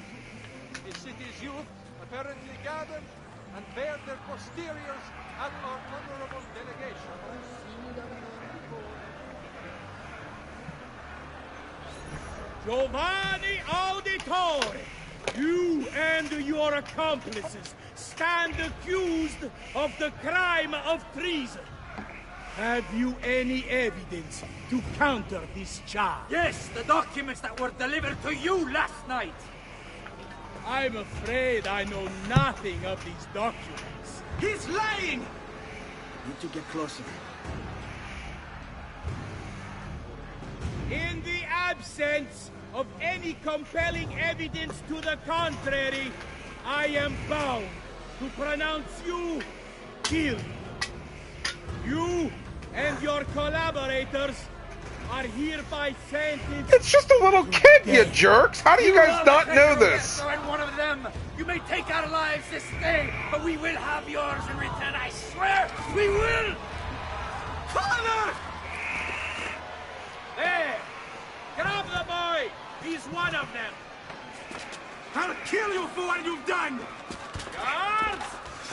The city's youth apparently gathered and bared their posteriors at our honorable delegation.
Giovanni Auditore, you and your accomplices stand accused of the crime of treason. Have you any evidence to counter this charge?
Yes, the documents that were delivered to you last night.
I'm afraid I know nothing of these documents.
He's lying!
Need to get closer.
In the absence of any compelling evidence to the contrary, I am bound to pronounce you guilty. You and your collaborators are hereby sentenced.
It's just a little kid, you jerks! How do you guys not know this?
And one of them. You may take our lives this day, but we will have yours in return. I swear, we will.
Father! There! Grab the boy! He's one of them!
I'll kill you for what you've done!
Guards!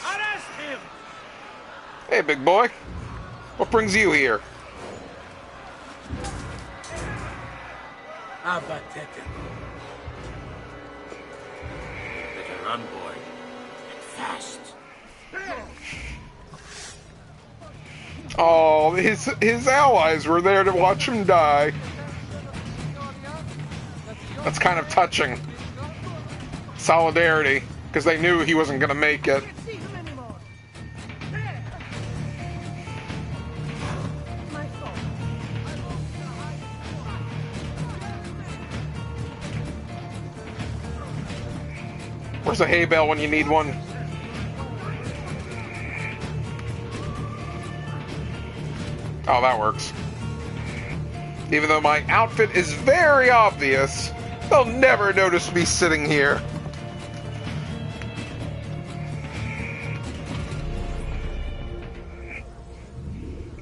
Arrest him!
Hey, big boy. What brings you here?
Abatete.
Better run, boy. And fast.
Oh, his allies were there to watch him die. That's kind of touching. Solidarity, because they knew he wasn't going to make it. Where's a hay bale when you need one? Oh, that works. Even though my outfit is very obvious, they'll never notice me sitting here.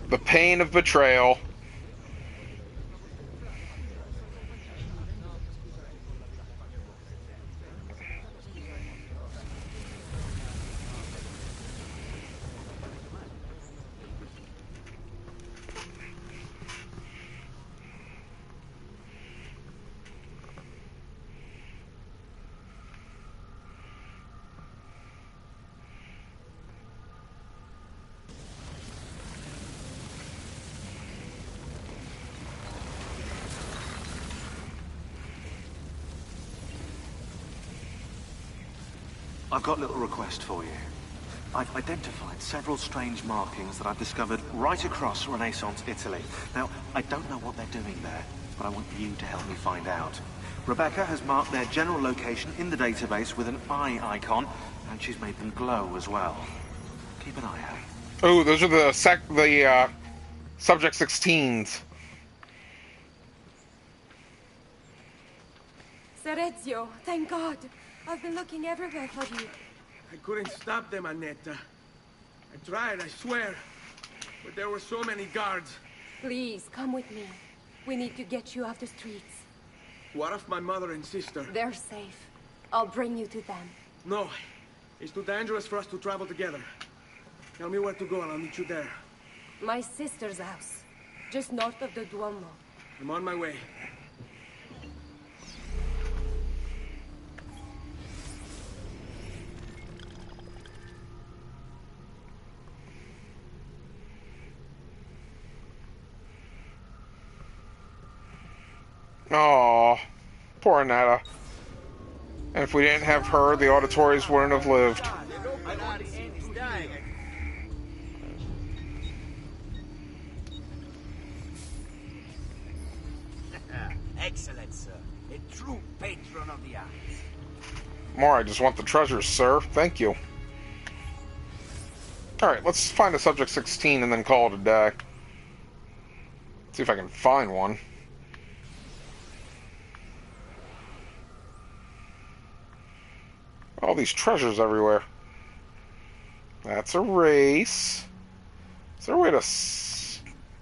The pain of betrayal.
I've got a little request for you. I've identified several strange markings that I've discovered right across Renaissance Italy. Now, I don't know what they're doing there, but I want you to help me find out. Rebecca has marked their general location in the database with an eye icon, and she's made them glow as well. Keep an eye out.
Oh, those are the Subject 16s.
Sir Ezio, thank God. I've been looking everywhere for you.
I couldn't stop them, Annetta. I tried, I swear. But there were so many guards.
Please, come with me. We need to get you off the streets.
What of my mother and sister?
They're safe. I'll bring you to them.
No. It's too dangerous for us to travel together. Tell me where to go and I'll meet you there.
My sister's house. Just north of the Duomo.
I'm on my way.
Aww, poor Annetta. And if we didn't have her, the auditories wouldn't have lived.
Excellent, sir. A true patron of the arts.
More, I just want the treasures, sir. Thank you. Alright, let's find a Subject 16 and then call it a day. See if I can find one. All these treasures everywhere. That's a race. Is there a way to...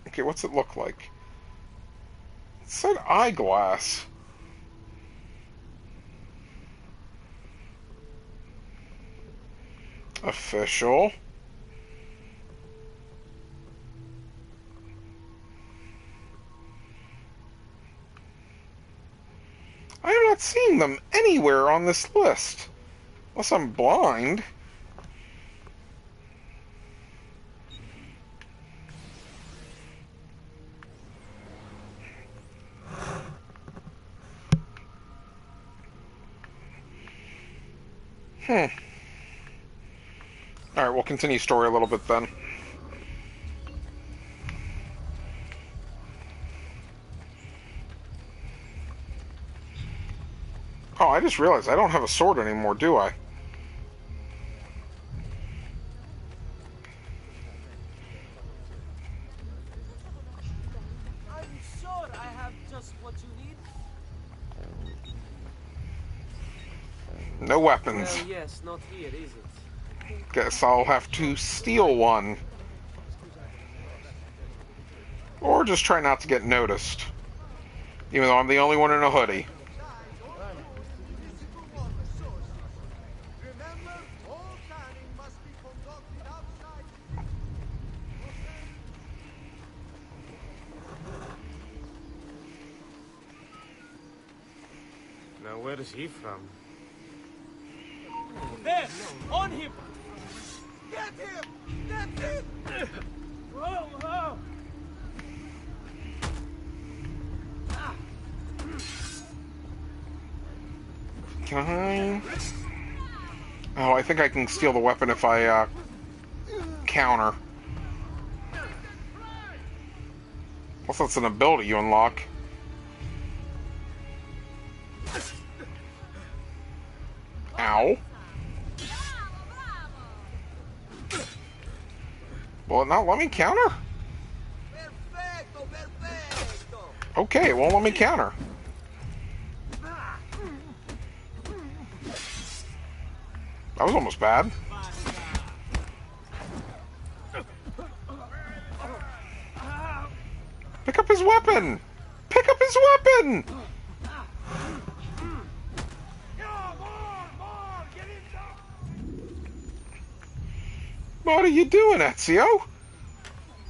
Okay, what's it look like? It said eyeglass. Official. I am not seeing them anywhere on this list. Unless I'm blind. Alright, we'll continue story a little bit then. Oh, I just realized I don't have a sword anymore, do I?
I'm sure I have just what you need.
No weapons.
Well, yes, not here, is it?
Guess I'll have to steal one. Or just try not to get noticed. Even though I'm the only one in a hoodie.
Now, where is he from?
There! On him! Get him! Get him! Whoa, whoa!
Can I? Oh, I think I can steal the weapon if I counter. Plus, that's an ability you unlock. Ow. Will it not let me counter? Okay, it won't let me counter. That was almost bad. Pick up his weapon! Pick up his weapon! What are you doing, Ezio?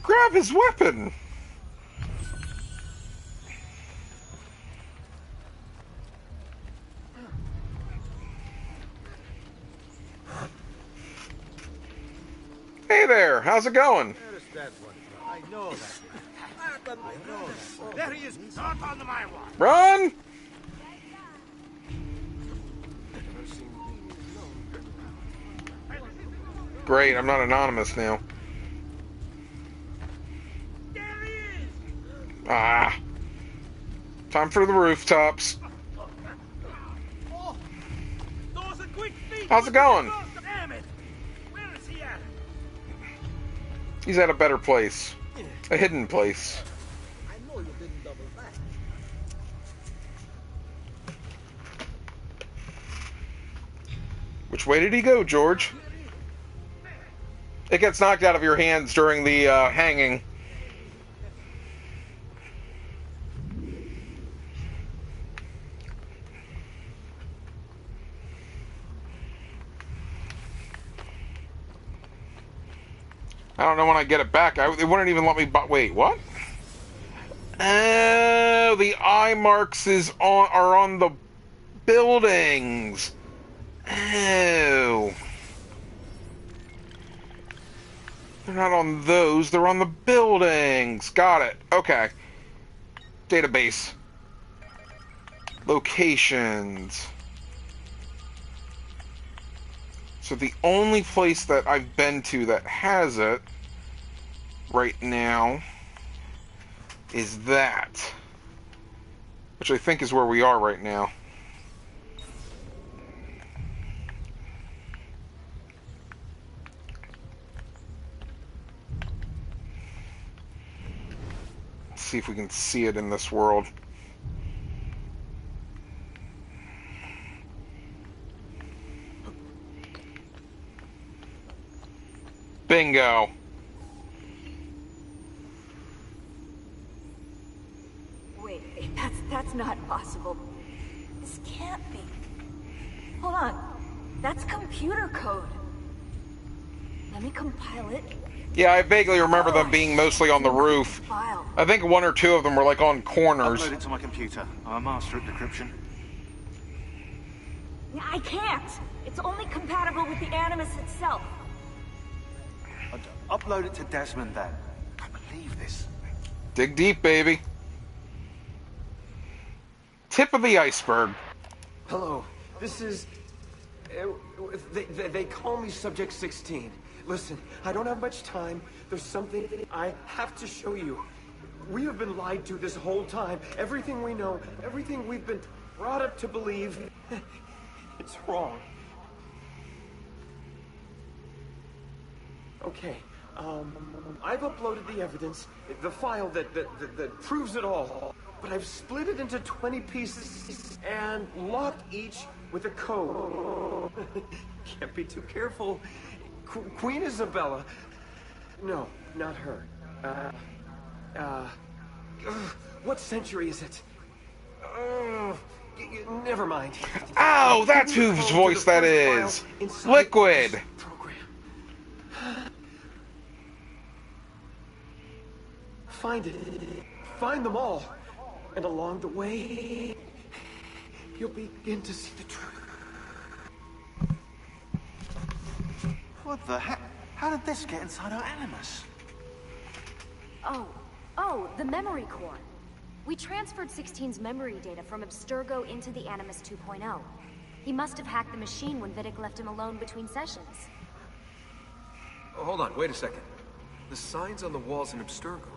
Grab his weapon! Hey there, how's it going?
There's that one. I know that. I know that.
There he is, not on my watch.
Run! Great, I'm not anonymous now. Ah. Time for the rooftops. How's it going?
Damn it! Where is he at?
He's at a better place. A hidden place.
I know you didn't double back.
Which way did he go, George? It gets knocked out of your hands during the hanging. I don't know when I get it back. They wouldn't even let me. Wait, what? Oh, the eye marks are on the buildings. Oh, they're not on those. They're on the buildings. Got it. Okay. Database. Locations. So the only place that I've been to that has it right now is that, which I think is where we are right now. Let's see if we can see it in this world. Bingo.
Wait, that's not possible. This can't be. Hold on. That's computer code. Let me compile it.
Yeah, I vaguely remember them being mostly on the roof. I think one or two of them were like on corners.
Upload it to my computer. I'm a master at decryption.
I can't. It's only compatible with the Animus itself.
Upload it to Desmond then. I can't believe this.
Dig deep, baby. Tip of the iceberg.
Hello, this is... They call me Subject 16. Listen, I don't have much time. There's something I have to show you. We have been lied to this whole time. Everything we know, everything we've been brought up to believe, it's wrong. Okay, I've uploaded the evidence, the file that proves it all. But I've split it into 20 pieces and locked each with a code. Can't be too careful. Queen Isabella. No, not her. What century is it? Never mind.
Ow, that's whose voice that is. Liquid.
Find it. Find them all. And along the way, you'll begin to see the truth.
What the heck? How did this get inside our Animus?
Oh, the memory core. We transferred 16's memory data from Abstergo into the Animus 2.0. He must have hacked the machine when Vidic left him alone between sessions.
Oh, hold on, wait a second. The signs on the walls in Abstergo,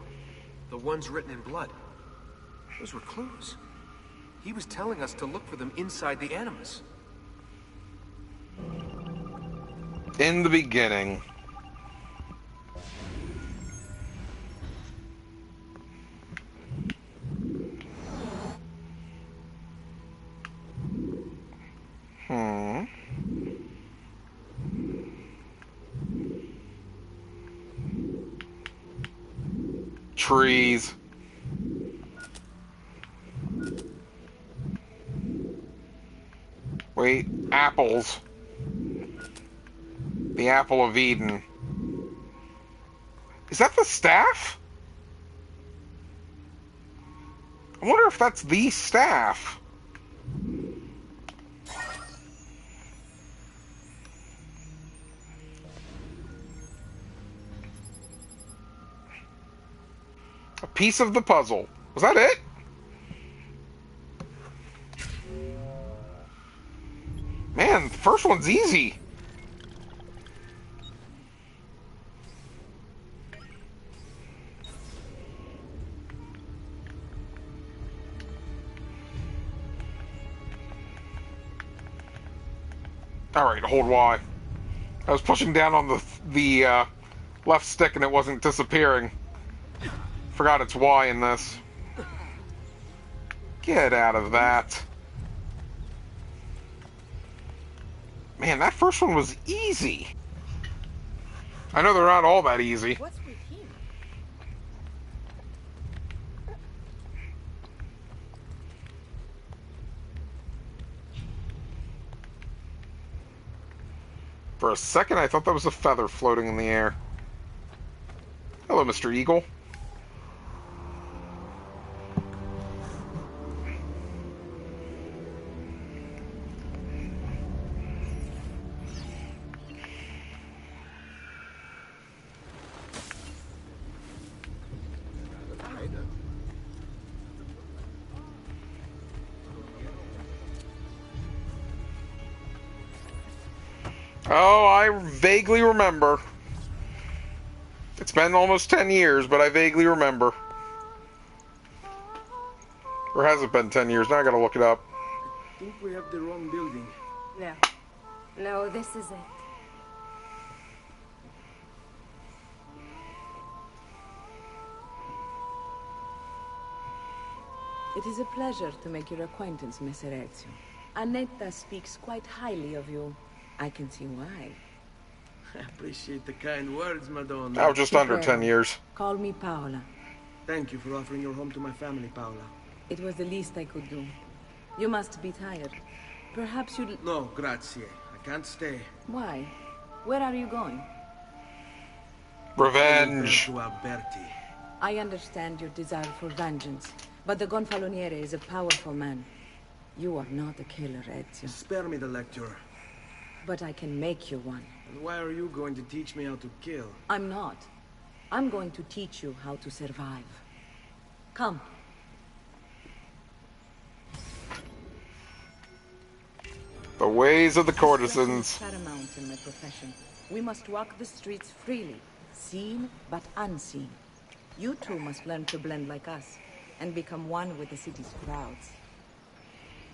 the ones written in blood, those were clues. He was telling us to look for them inside the Animus.
In the beginning. Trees. Wait, apples. The apple of Eden. Is that the staff? I wonder if that's the staff. A piece of the puzzle. Was that it? Man, the first one's easy. Alright, hold Y. I was pushing down on the left stick and it wasn't disappearing. Forgot it's Y in this. Get out of that. Man, that first one was easy. I know they're not all that easy.
What's with him?
For a second, I thought that was a feather floating in the air. Hello, Mr. Eagle. Oh, I vaguely remember. It's been almost 10 years, but I vaguely remember. Or has it been 10 years? Now I gotta look it up.
I think we have the wrong building.
No. No, this is it.
It is a pleasure to make your acquaintance, Messer Ezio. Annetta speaks quite highly of you. I can see why.
I appreciate the kind words, Madonna.
Oh, just under 10 years.
Call me Paola.
Thank you for offering your home to my family, Paola.
It was the least I could do. You must be tired. Perhaps you'd...
No, grazie. I can't stay.
Why? Where are you going?
Revenge.
To Alberti.
I understand your desire for vengeance, but the Gonfaloniere is a powerful man. You are not a killer, Ezio.
Spare me the lecture.
But I can make you one.
And why are you going to teach me how to kill?
I'm not. I'm going to teach you how to survive. Come.
The ways of the courtesans.
Paramount in my profession. We must walk the streets freely, seen but unseen. You too must learn to blend like us, and become one with the city's crowds.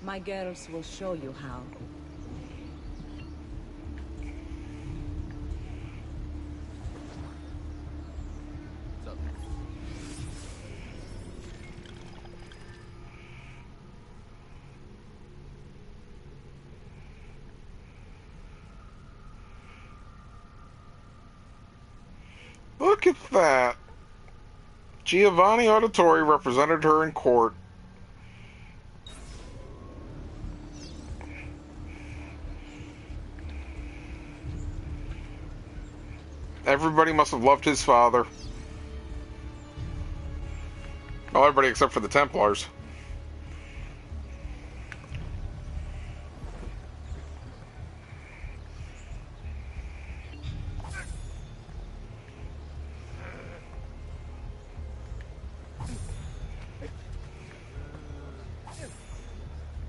My girls will show you how.
Look at that. Giovanni Auditore represented her in court. Everybody must have loved his father. Well, everybody except for the Templars.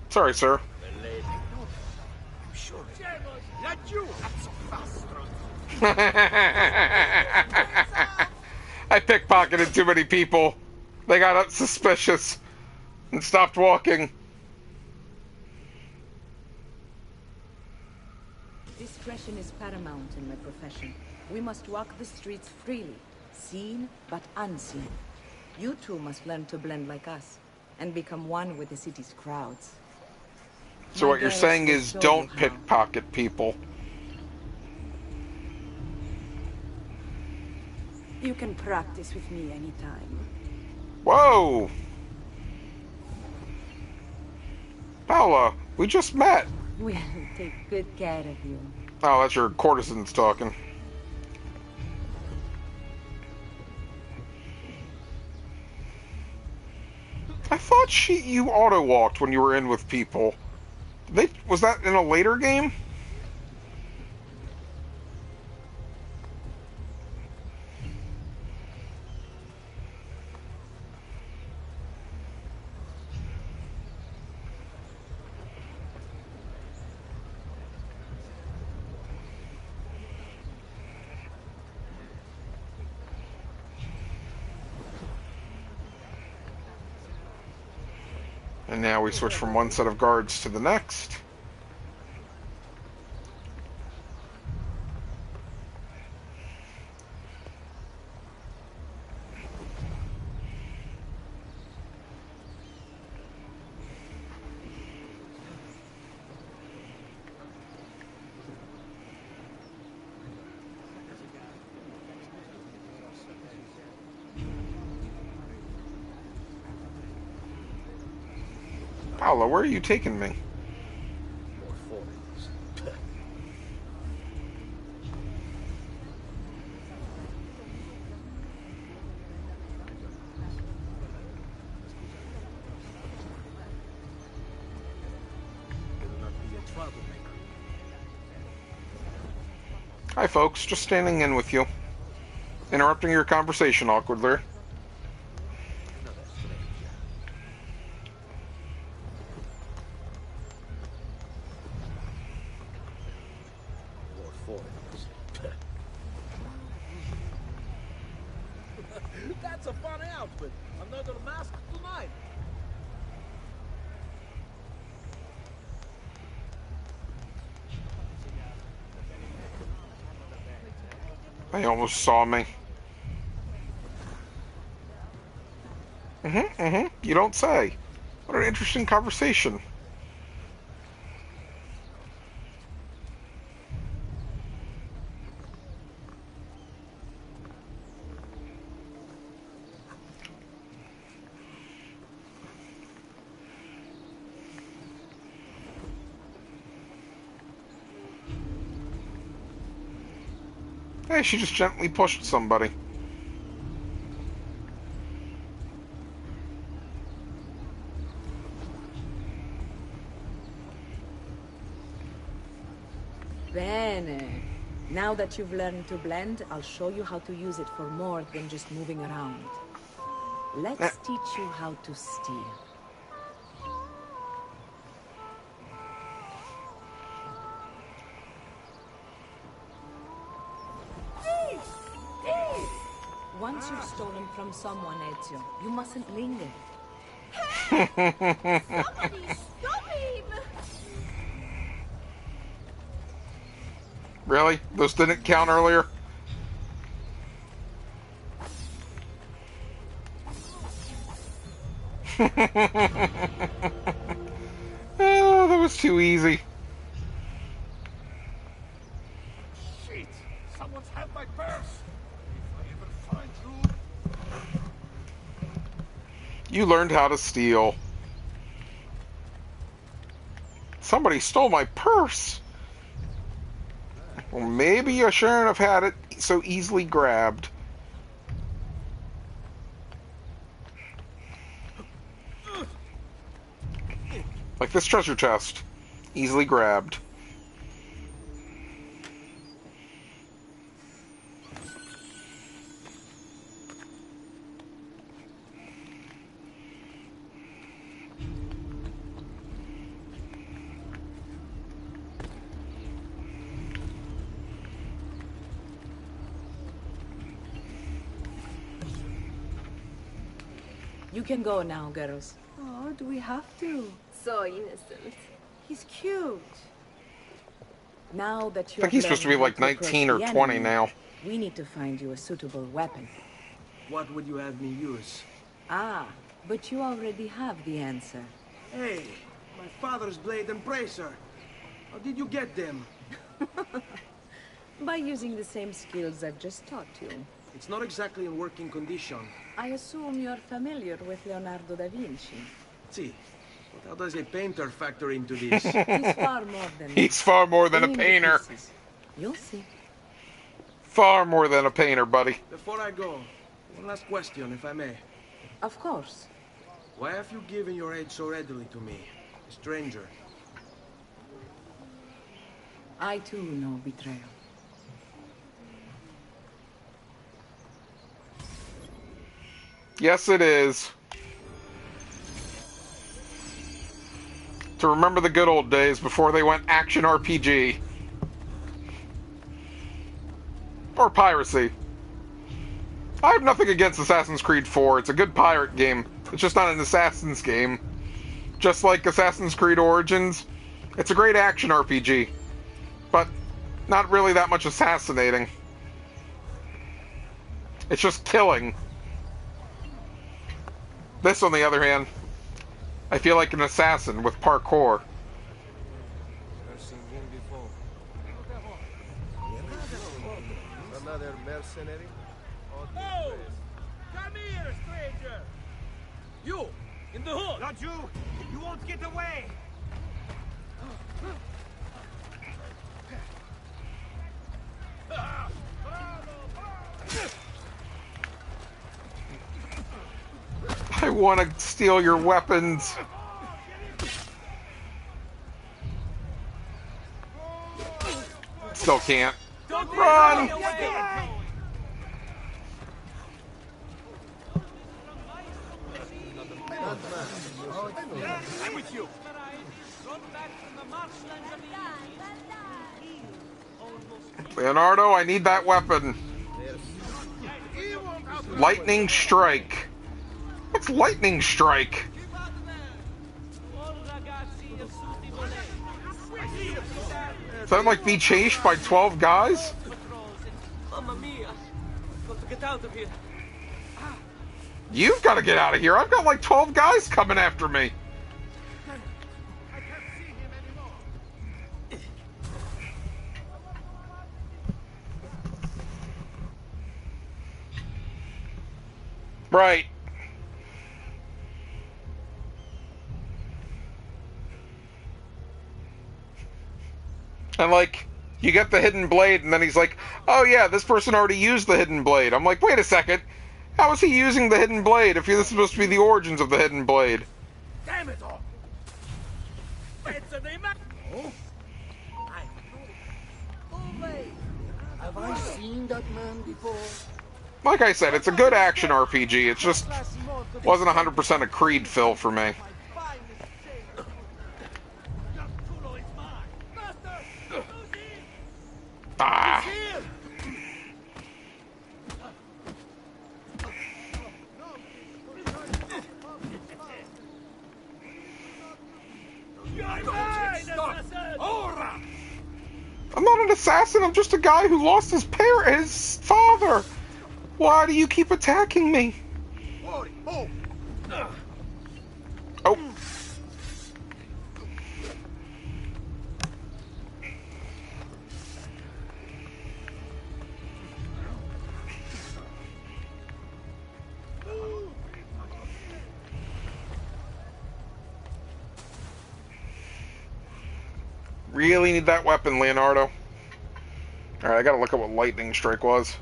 Sorry, sir. I pickpocketed too many people. They got suspicious and stopped walking.
Discretion is paramount in my profession. We must walk the streets freely, seen but unseen. You too must learn to blend like us, and become one with the city's crowds.
So what you're saying is don't pickpocket people.
You can practice with me anytime.
Whoa! Paola, we just met.
We'll take good care of you.
Oh, that's your courtesans talking. I thought you auto-walked when you were in with people. Was that in a later game? And now we switch from one set of guards to the next. Paolo, where are you taking me?
More foreigners. Better not be a troublemaker.
Hi, folks. Just standing in with you. Interrupting your conversation awkwardly.
More foreigners. That's a funny outfit. Another mask tonight.
They almost saw me. You don't say. What an interesting conversation. Hey, she just gently pushed somebody.
Bene. Now that you've learned to blend, I'll show you how to use it for more than just moving around. Let's teach you how to steal. Once you've stolen from someone, Ezio, you mustn't linger.
Somebody stop him!
Really? Those didn't count earlier? Oh, that was too easy.
Shit! Someone's had my purse! If I ever find you...
You learned how to steal. Somebody stole my purse. Well, maybe you shouldn't have had it so easily grabbed. Like this treasure chest. Easily grabbed.
You can go now, girls.
Oh, do we have to?
So innocent.
He's cute.
Now that
I
you
think he's supposed to be like 19 or 20 now.
We need to find you a suitable weapon.
What would you have me use?
Ah, but you already have the answer.
Hey, my father's blade and bracer. How did you get them?
By using the same skills I've just taught you.
It's not exactly in working condition.
I assume you're familiar with Leonardo da Vinci.
See, but how does a painter factor into this?
He's far more than
He's far more than a
Bring the
painter.
pieces. You'll see.
Far more than a painter, buddy.
Before I go, one last question, if I may.
Of course.
Why have you given your aid so readily to me, a stranger?
I too know betrayal.
Yes, it is. To remember the good old days before they went action RPG. Or piracy. I have nothing against Assassin's Creed 4. It's a good pirate game. It's just not an Assassin's game. Just like Assassin's Creed Origins, it's a great action RPG. But not really that much assassinating. It's just killing. This, on the other hand, I feel like an assassin with parkour.
Another mercenary?
Oh! Come here, stranger!
You!
In the hood!
Not you! You won't get away!
I want to steal your weapons. Still can't. Run!
I'm with you.
Leonardo, I need that weapon. Lightning strike. What's lightning strike? Does that like be chased by 12 guys?
Mamma mia. Got to get out of here.
You've got to get out of here. I've got like 12 guys coming after me. Right. And like, you get the hidden blade, and then he's like, oh yeah, this person already used the hidden blade. I'm like, wait a second. How is he using the hidden blade if this is supposed to be the origins of the hidden blade?
Damn it all!
Oh? Have I seen that man before?
Like I said, it's a good action RPG. It just wasn't 100% a Creed fill for me. Ah. I'm not an assassin, I'm just a guy who lost his father. Why do you keep attacking me? Oh. Really need that weapon, Leonardo. Alright, I gotta look at what lightning strike was.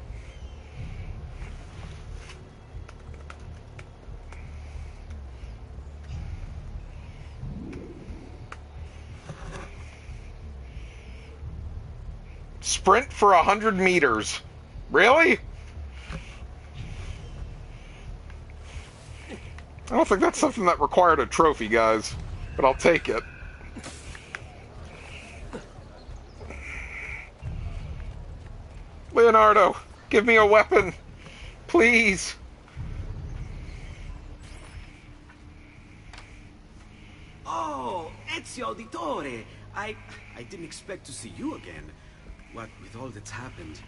Sprint for 100 meters. Really? I don't think that's something that required a trophy, guys. But I'll take it. Leonardo, give me a weapon. Please.
Oh, Ezio Auditore. I didn't expect to see you again. What with all that's happened.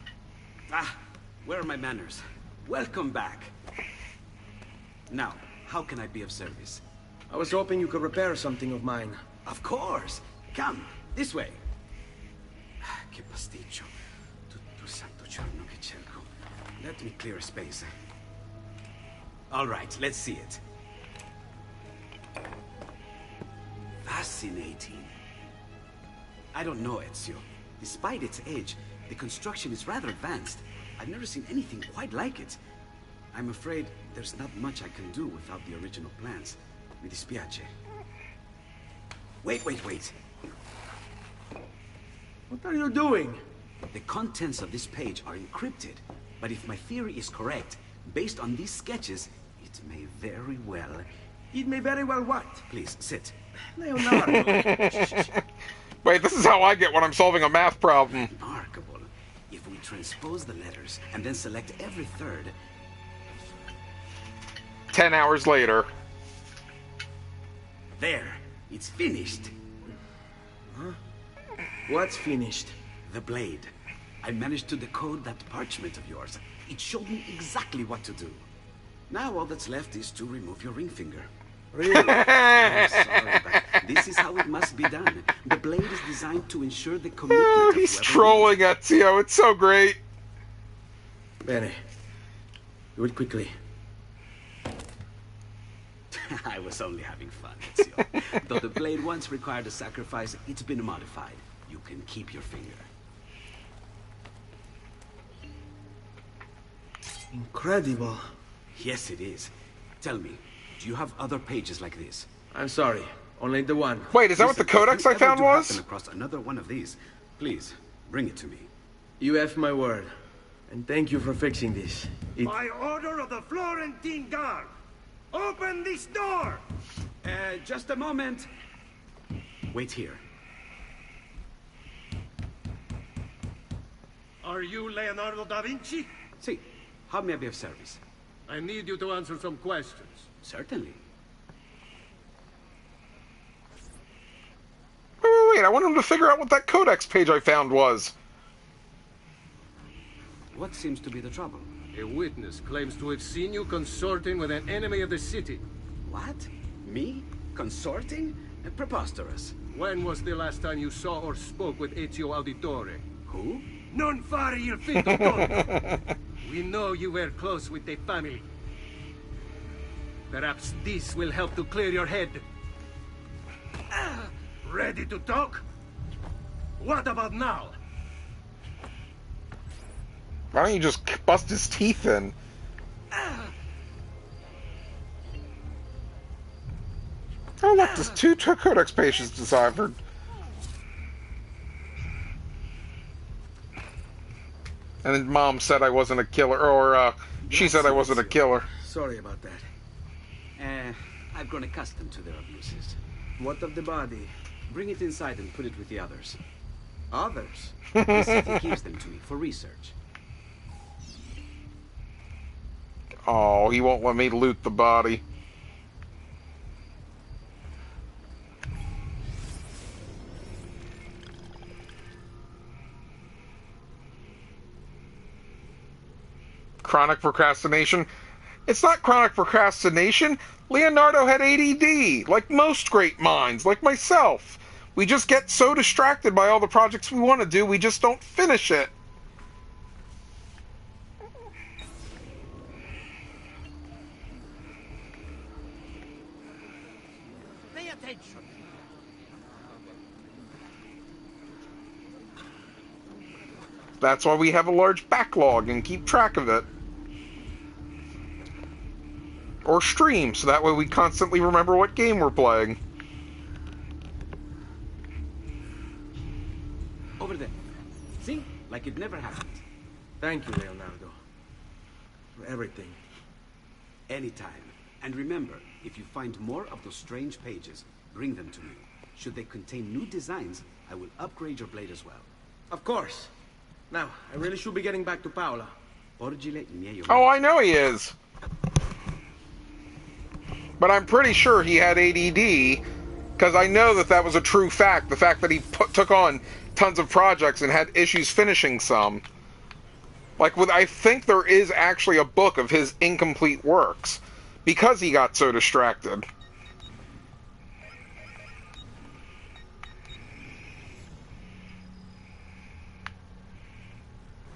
Ah, where are my manners? Welcome back. Now, how can I be of service?
I was hoping you could repair something of mine.
Of course. Come, this way. Che pasticcio. Tutto santo giorno che cerco. Let me clear a space. All right, let's see it. Fascinating. I don't know, Ezio. Despite its age, the construction is rather advanced. I've never seen anything quite like it. I'm afraid there's not much I can do without the original plans. Mi dispiace. Wait.
What are you doing?
The contents of this page are encrypted, but if my theory is correct, based on these sketches, it may very well...
It may very well what?
Please, sit.
Leonardo.
Wait, this is how I get when I'm solving a math problem.
Remarkable. If we transpose the letters and then select every third...
10 hours later.
There. It's finished.
Huh? What's finished?
The blade. I managed to decode that parchment of yours. It showed me exactly what to do. Now all that's left is to remove your ring finger.
Really?
I'm sorry, but this is how it must be done. The blade is designed to ensure the commitment of
He's
whoever
trolling Ezio. It's so great.
Bene. Do it quickly.
I was only having fun, Ezio. Though the blade once required a sacrifice, it's been modified. You can keep your finger.
Incredible.
Yes, it is. Tell me, do you have other pages like this?
I'm sorry, only the one.
Wait, is that what the codex I found was?
If you happen across another one of these, please, bring it to me.
You have my word. And thank you for fixing this.
By order of the Florentine Guard, open this door!
Just a moment. Wait here.
Are you Leonardo da Vinci?
See, how may I be of service?
I need you to answer some questions.
Certainly.
Wait, I want him to figure out what that codex page I found was.
What seems to be the trouble?
A witness claims to have seen you consorting with an enemy of the city.
What? Me? Consorting? Preposterous.
When was the last time you saw or spoke with Ezio Auditore?
Who?
Non fare il finto tonto. We know you were close with the family. Perhaps this will help to clear your head. Ready to talk? What about now?
Why don't you just bust his teeth in? Oh look, there's two codex pages deciphered. And then Mom said I wasn't a killer, or she said I wasn't a killer.
Sorry about that.
I've grown accustomed to their abuses.
What of the body?
Bring it inside and put it with the others.
Others?
The city gives them to me for research.
Oh, he won't let me loot the body. Chronic procrastination? It's not chronic procrastination. Leonardo had ADD, like most great minds, like myself. We just get so distracted by all the projects we want to do, we just don't finish it.
Pay attention.
That's why we have a large backlog and keep track of it. Or stream, so that way we constantly remember what game we're playing.
Over there. See? Like it never happened.
Thank you, Leonardo. For everything.
Anytime. And remember, if you find more of those strange pages, bring them to me. Should they contain new designs, I will upgrade your blade as well.
Of course. Now, I really should be getting back to Paola.
Oh, I know he is. But I'm pretty sure he had ADD, because I know that that was a true fact. The fact that he took on tons of projects and had issues finishing some. Like, I think there is actually a book of his incomplete works, because he got so distracted.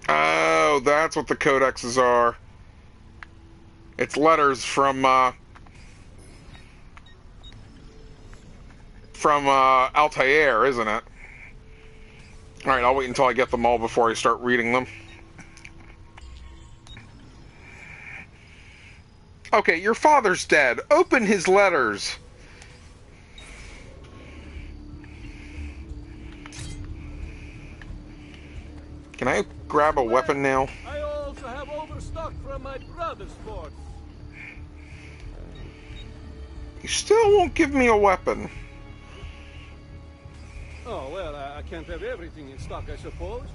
Oh, that's what the codexes are. It's letters from Altair, isn't it? Alright, I'll wait until I get them all before I start reading them. Okay, your father's dead. Open his letters. Can I grab a weapon now?
I also have overstock from my brother's force.
You still won't give me a weapon.
Oh, well, I can't have everything in stock, I suppose.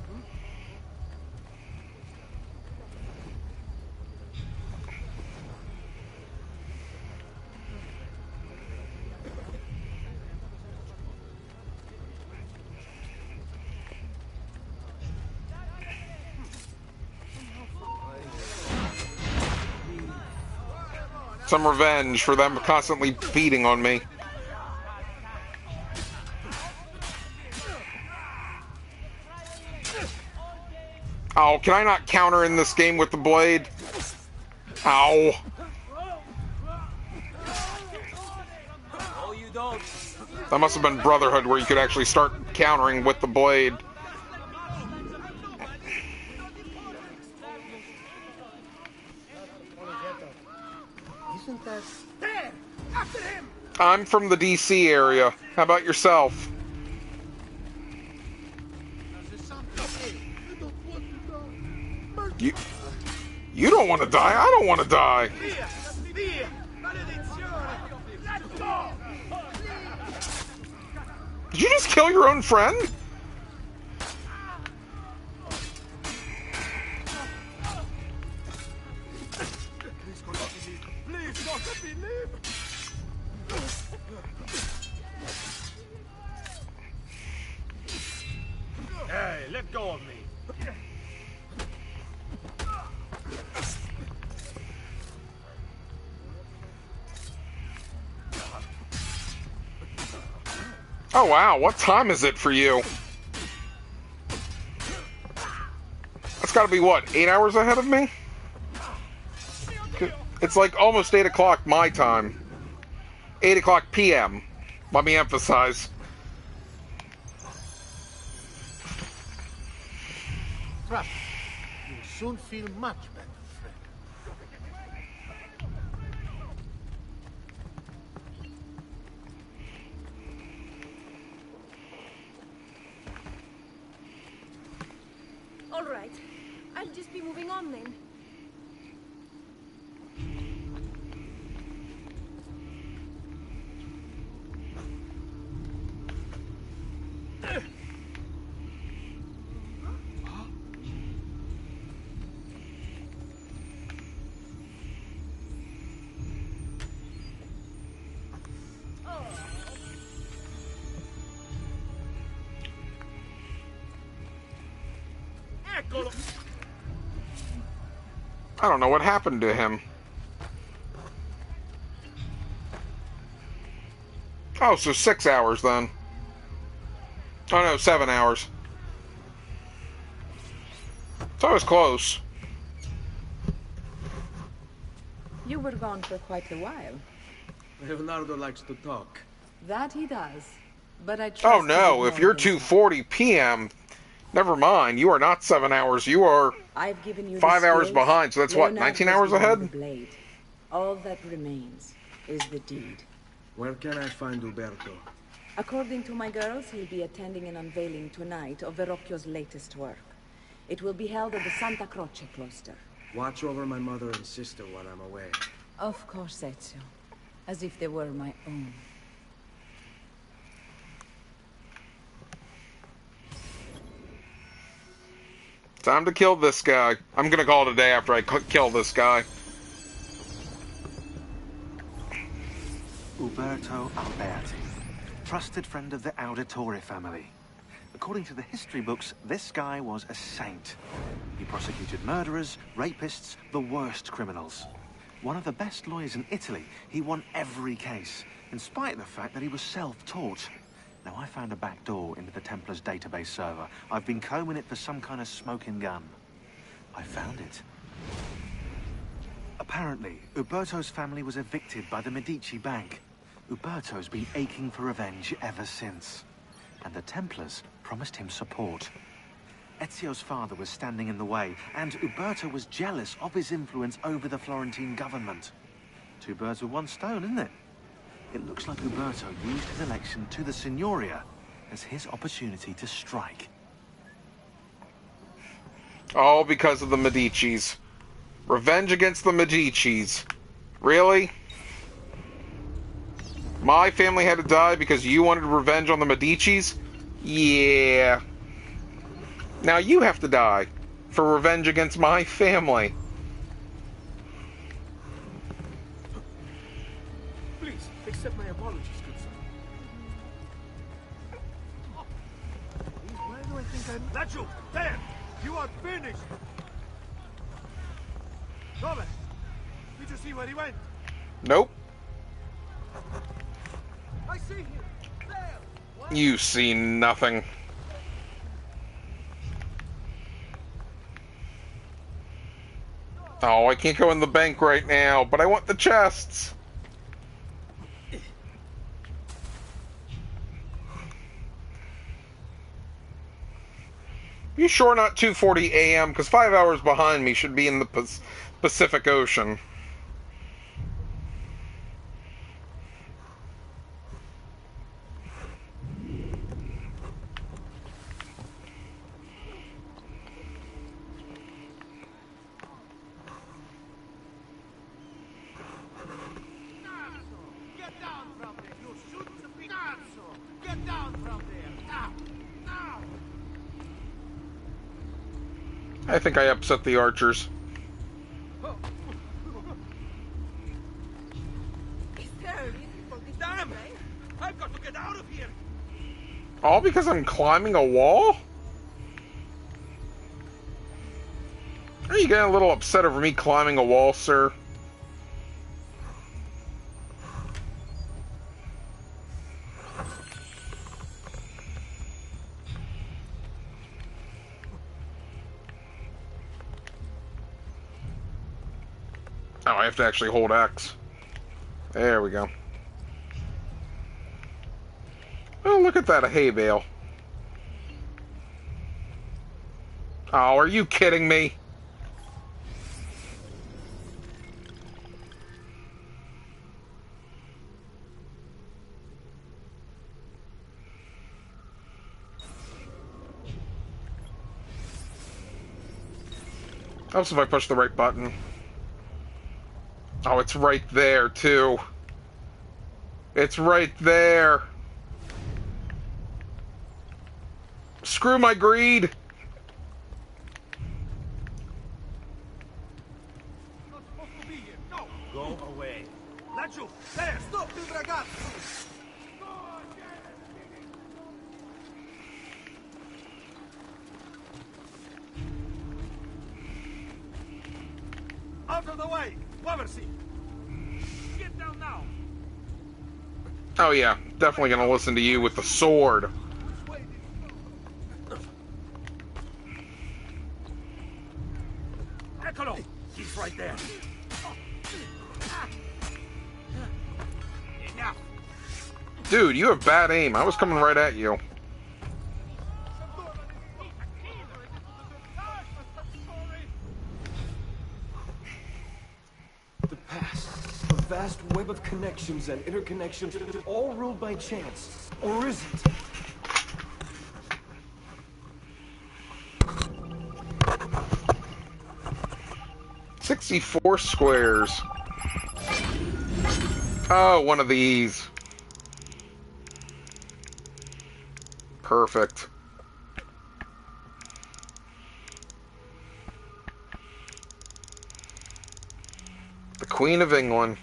Some revenge for them constantly beating on me. Oh, can I not counter in this game with the blade? Ow. That must have been Brotherhood, where you could actually start countering with the blade.
Isn't that... There! After him!
I'm from the DC area. How about yourself? You don't want to die. I don't want to die. Did you just kill your own friend?
Hey, let go of me.
Oh wow, what time is it for you? That's gotta be what, 8 hours ahead of me? It's like almost 8 o'clock my time. 8 o'clock PM. Let me emphasize.
Trust me, you'll soon feel much better, friend.
All right. I'll just be moving on then.
I don't know what happened to him. Oh, so 6 hours then. Oh no, 7 hours. So I was close.
You were gone for quite a while.
Leonardo likes to talk.
That he does. But I trust
Oh no,
you
if you're
know
2:40 p.m., never mind. You are not 7 hours. You are
I've given you
5
the
hours
skills.
behind. So that's what,
Leonardo
19
has
hours
given you
ahead?
the blade. All that remains is the deed.
Where can I find Uberto?
According to my girls, he'll be attending an unveiling tonight of Verrocchio's latest work. It will be held at the Santa Croce cloister.
Watch over my mother and sister while I'm away.
Of course, Ezio. As if they were my own.
Time to kill this guy. I'm gonna call it a day after I kill this guy.
Uberto Alberti, trusted friend of the Auditore family. According to the history books, this guy was a saint. He prosecuted murderers, rapists, the worst criminals. One of the best lawyers in Italy, he won every case, in spite of the fact that he was self-taught. Now, I found a back door into the Templars' database server. I've been combing it for some kind of smoking gun. I found it. Apparently, Uberto's family was evicted by the Medici Bank. Uberto's been aching for revenge ever since. And the Templars promised him support. Ezio's father was standing in the way, and Uberto was jealous of his influence over the Florentine government. Two birds with one stone, isn't it? It looks like Uberto used his election to the Signoria as his opportunity to strike.
All because of the Medicis. Revenge against the Medicis. Really? My family had to die because you wanted revenge on the Medicis? Yeah. Now you have to die for revenge against my family.
Please, accept my apologies, good sir. Why do I think I'm... That's you! There! You are finished! Robert, did you see where he went?
Nope.
I see him! There!
You see nothing. Oh, I can't go in the bank right now, but I want the chests. You sure not 2:40 a.m.? Because 5 hours behind me should be in the Pacific Ocean. I think I upset the archers.
Damn! I've got to get out of here!
All because I'm climbing a wall? Are you getting a little upset over me climbing a wall, sir? Oh, I have to actually hold X. There we go. Oh, look at that, a hay bale. Oh, are you kidding me? Helps if I push the right button. Oh, it's right there, too. It's right there. Screw my greed.
Go away. Laggiù! There! Stop il ragazzo! Out of the way! Muoversi! Get down now!
Oh yeah, definitely gonna listen to you with the sword.
Eccolo! He's right there. Enough!
Dude, you have bad aim. I was coming right at you.
The past. A vast web of connections and interconnections, all ruled by chance. Or is it?
$64 squares. Oh, one of these. Perfect. The Queen of England.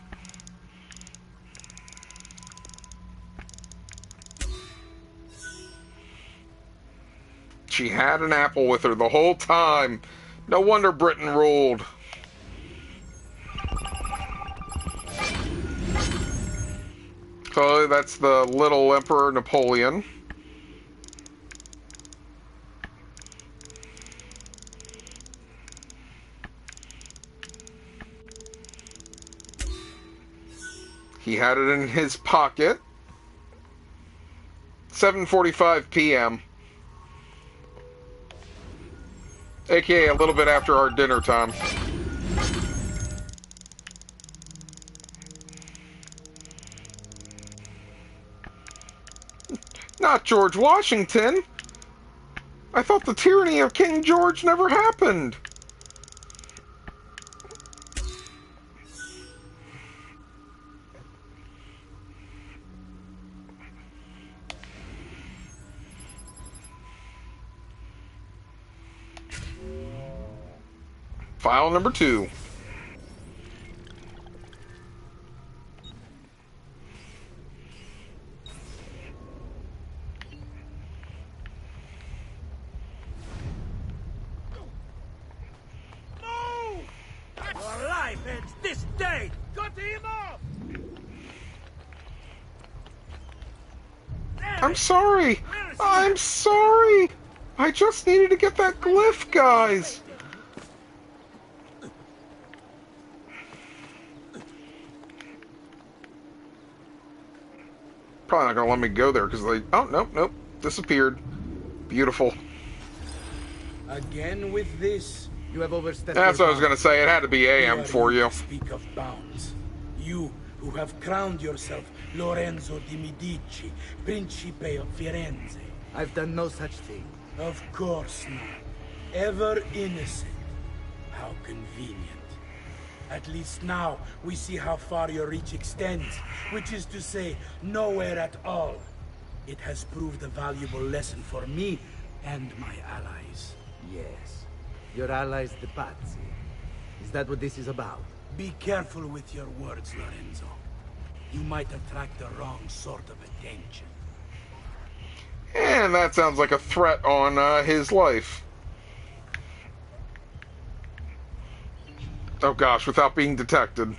She had an apple with her the whole time. No wonder Britain ruled. So that's the little Emperor Napoleon. He had it in his pocket. 7:45 p.m. AKA a little bit after our dinner time. Not George Washington. I thought the tyranny of King George never happened. File number 2.
Your life ends this day! Cut him off!
I'm sorry. I'm sorry. I just needed to get that glyph, guys. Probably not gonna let me go there because they... Oh, nope, nope. Disappeared. Beautiful.
Again with this.
You have overstepped.
That's what I was going to say. It had to be AM for you.
Speak of bounds. You who have crowned yourself Lorenzo di Medici, Principe of Firenze.
I've done no such thing.
Of course not. Ever innocent. How convenient. At least now we see how far your reach extends, which is to say, nowhere at all. It has proved a valuable lesson for me and my allies.
Yes. Your allies, the Pazzi. Is that what this is about?
Be careful with your words, Lorenzo. You might attract the wrong sort of attention.
And that sounds like a threat on his life. Oh gosh, without being detected.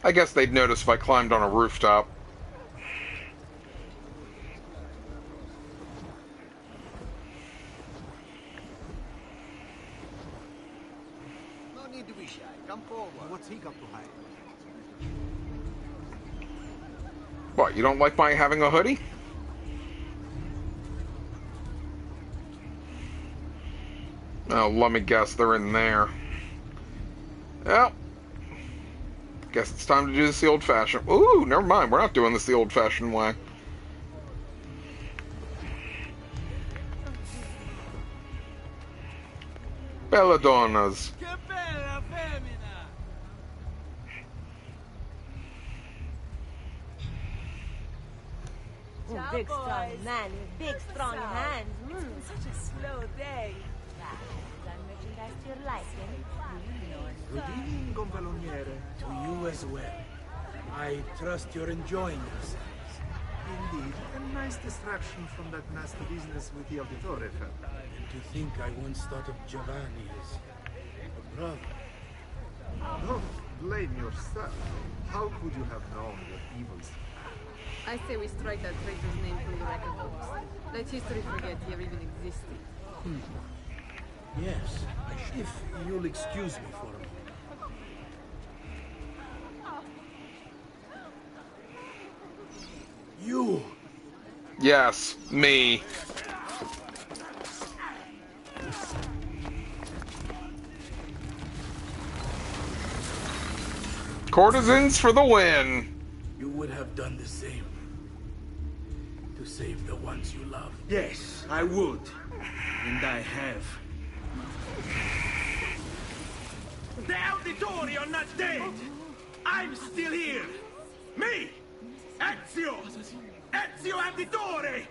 I guess they'd notice if I climbed on a rooftop.
No need to be shy. Come forward. What's he got to hide?
What, you don't like my having a hoodie? Oh, let me guess, they're in there. Well, guess it's time to do this the old-fashioned... Ooh, never mind, we're not doing this the old-fashioned way. Belladonnas.
Ooh, big strong man with big strong hands. Such a slow day. Done merchandise to your liking.
Good evening, Gonfaloniere. To you as well. I trust you're enjoying yourselves.
Indeed. A nice distraction from that nasty business with the Auditore family.
And to think I once thought of Giovanni as a brother.
Don't blame yourself. How could you have known what evils?
I say we strike that traitor's name from the record books. Let history forget he ever even existed.
Yes, if you'll excuse me for a moment. You!
Yes, me. Courtesans for the win!
You would have done the same. To save the ones you love.
Yes, I would. And I have. The Auditore are not dead! I'm still here! Me! Ezio! Ezio Auditore!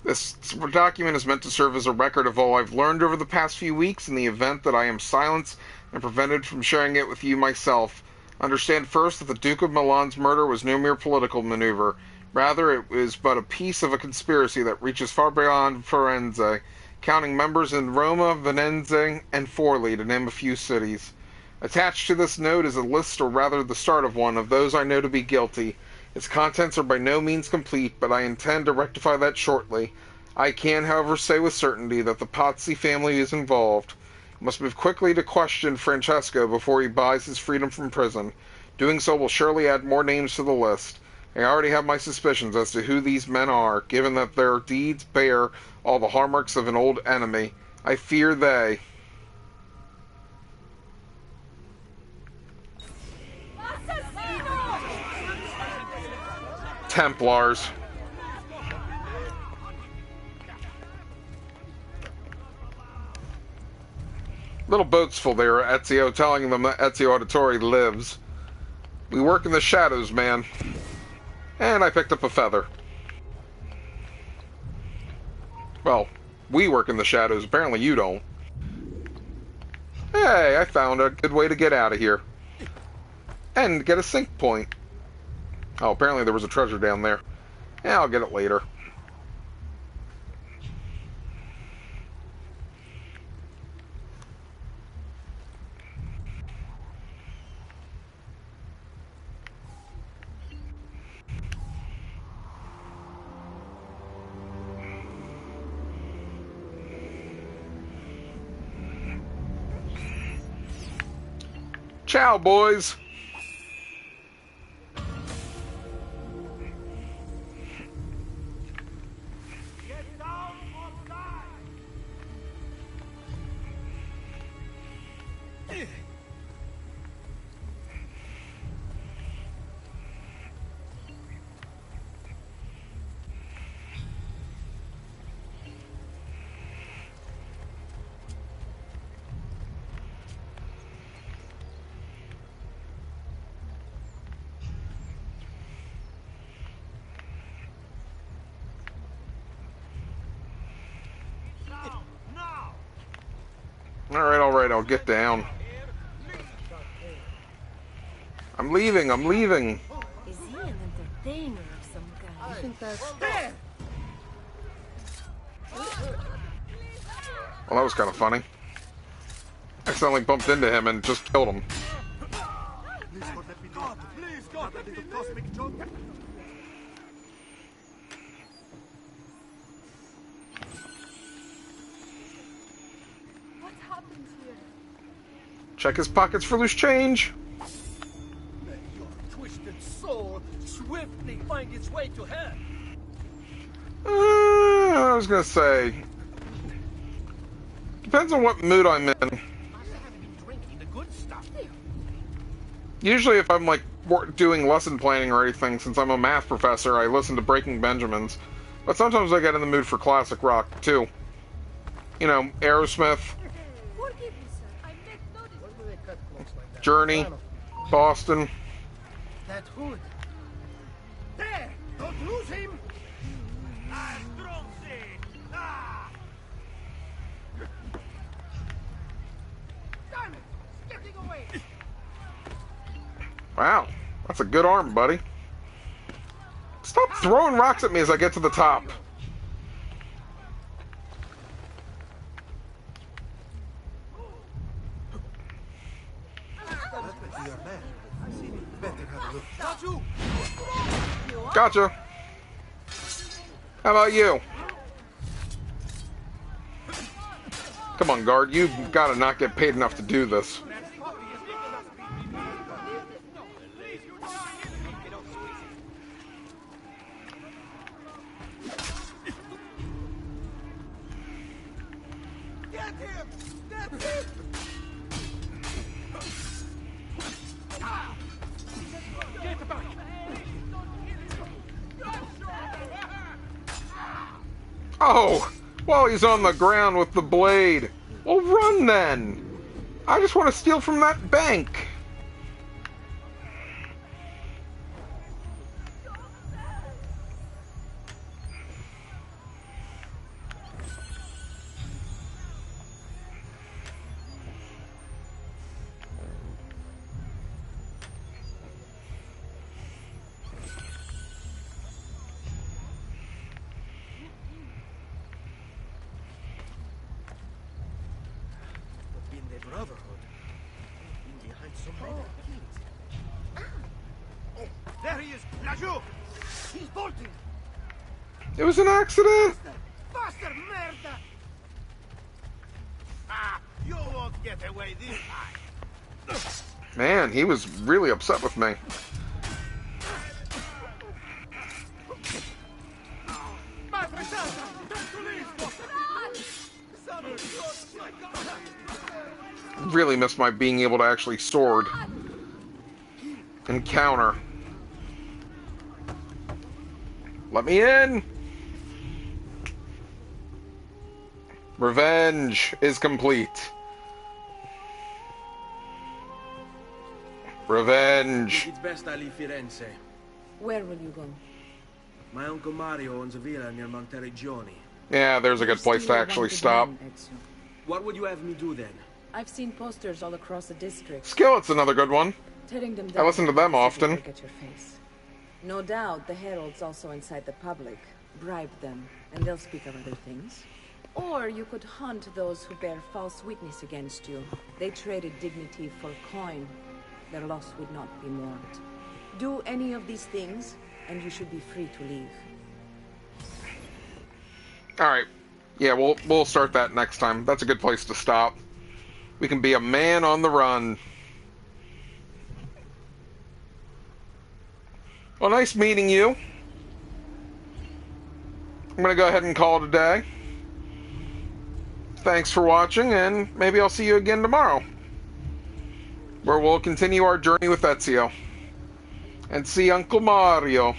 This document is meant to serve as a record of all I've learned over the past few weeks in the event that I am silenced and prevented from sharing it with you myself. Understand first that the Duke of Milan's murder was no mere political maneuver. Rather, it was but a piece of a conspiracy that reaches far beyond Firenze, counting members in Roma, Venezia, and Forli, to name a few cities. Attached to this note is a list, or rather the start of one, of those I know to be guilty. Its contents are by no means complete, but I intend to rectify that shortly. I can, however, say with certainty that the Pazzi family is involved. I must move quickly to question Francesco before he buys his freedom from prison. Doing so will surely add more names to the list. I already have my suspicions as to who these men are, given that their deeds bear all the hallmarks of an old enemy. I fear they... Templars. Little boats full there, Ezio, telling them that Ezio Auditore lives. We work in the shadows, man. And I picked up a feather. Well, we work in the shadows. Apparently you don't. Hey, I found a good way to get out of here. And get a sync point. Oh, apparently there was a treasure down there. Yeah, I'll get it later. Ciao, boys. Alright, I'll get down. I'm leaving.
Is he an entertainer of some kind? I think that's...
Well, that was kind of funny. Accidentally bumped into him and just killed him.
What happened here?
Check his pockets for loose change.
May your twisted soul swiftly find its way to hell.
I was gonna say, depends on what mood I'm in. Usually if I'm like doing lesson planning or anything, since I'm a math professor, I listen to Breaking Benjamins. But sometimes I get in the mood for classic rock too. You know, Aerosmith, Journey, Boston.
That hood. There! Don't lose him! Damn it! It's getting away!
Wow, that's a good arm, buddy. Stop throwing rocks at me as I get to the top. Gotcha. How about you? Come on, guard. You've got to not get paid enough to do this. Oh, while he's on the ground with the blade. Well, run then. I just want to steal from that bank.
There he is! Lajou! He's bolting!
It was an accident.
Faster, merda! Ah, you won't get away this time!
Man, he was really upset with me. Really miss my being able to actually sword and counter. Let me in! Revenge is complete. Revenge.
It's best I leave Firenze.
Where will you go?
My uncle Mario owns a villa near Monteriggioni.
Yeah, there's a good place to actually stop.
What would you have me do then?
I've seen posters all across the district.
Skillet's another good one.
Tearing them
I
down.
listen to them often.
Forget your face. No doubt the heralds also incite the public. Bribe them, and they'll speak of other things. Or you could hunt those who bear false witness against you. They traded dignity for coin. Their loss would not be mourned. Do any of these things, and you should be free to leave.
Alright. Yeah, we'll start that next time. That's a good place to stop. We can be a man on the run. Well, nice meeting you. I'm going to go ahead and call it a day. Thanks for watching, and maybe I'll see you again tomorrow, where we'll continue our journey with Ezio and see Uncle Mario.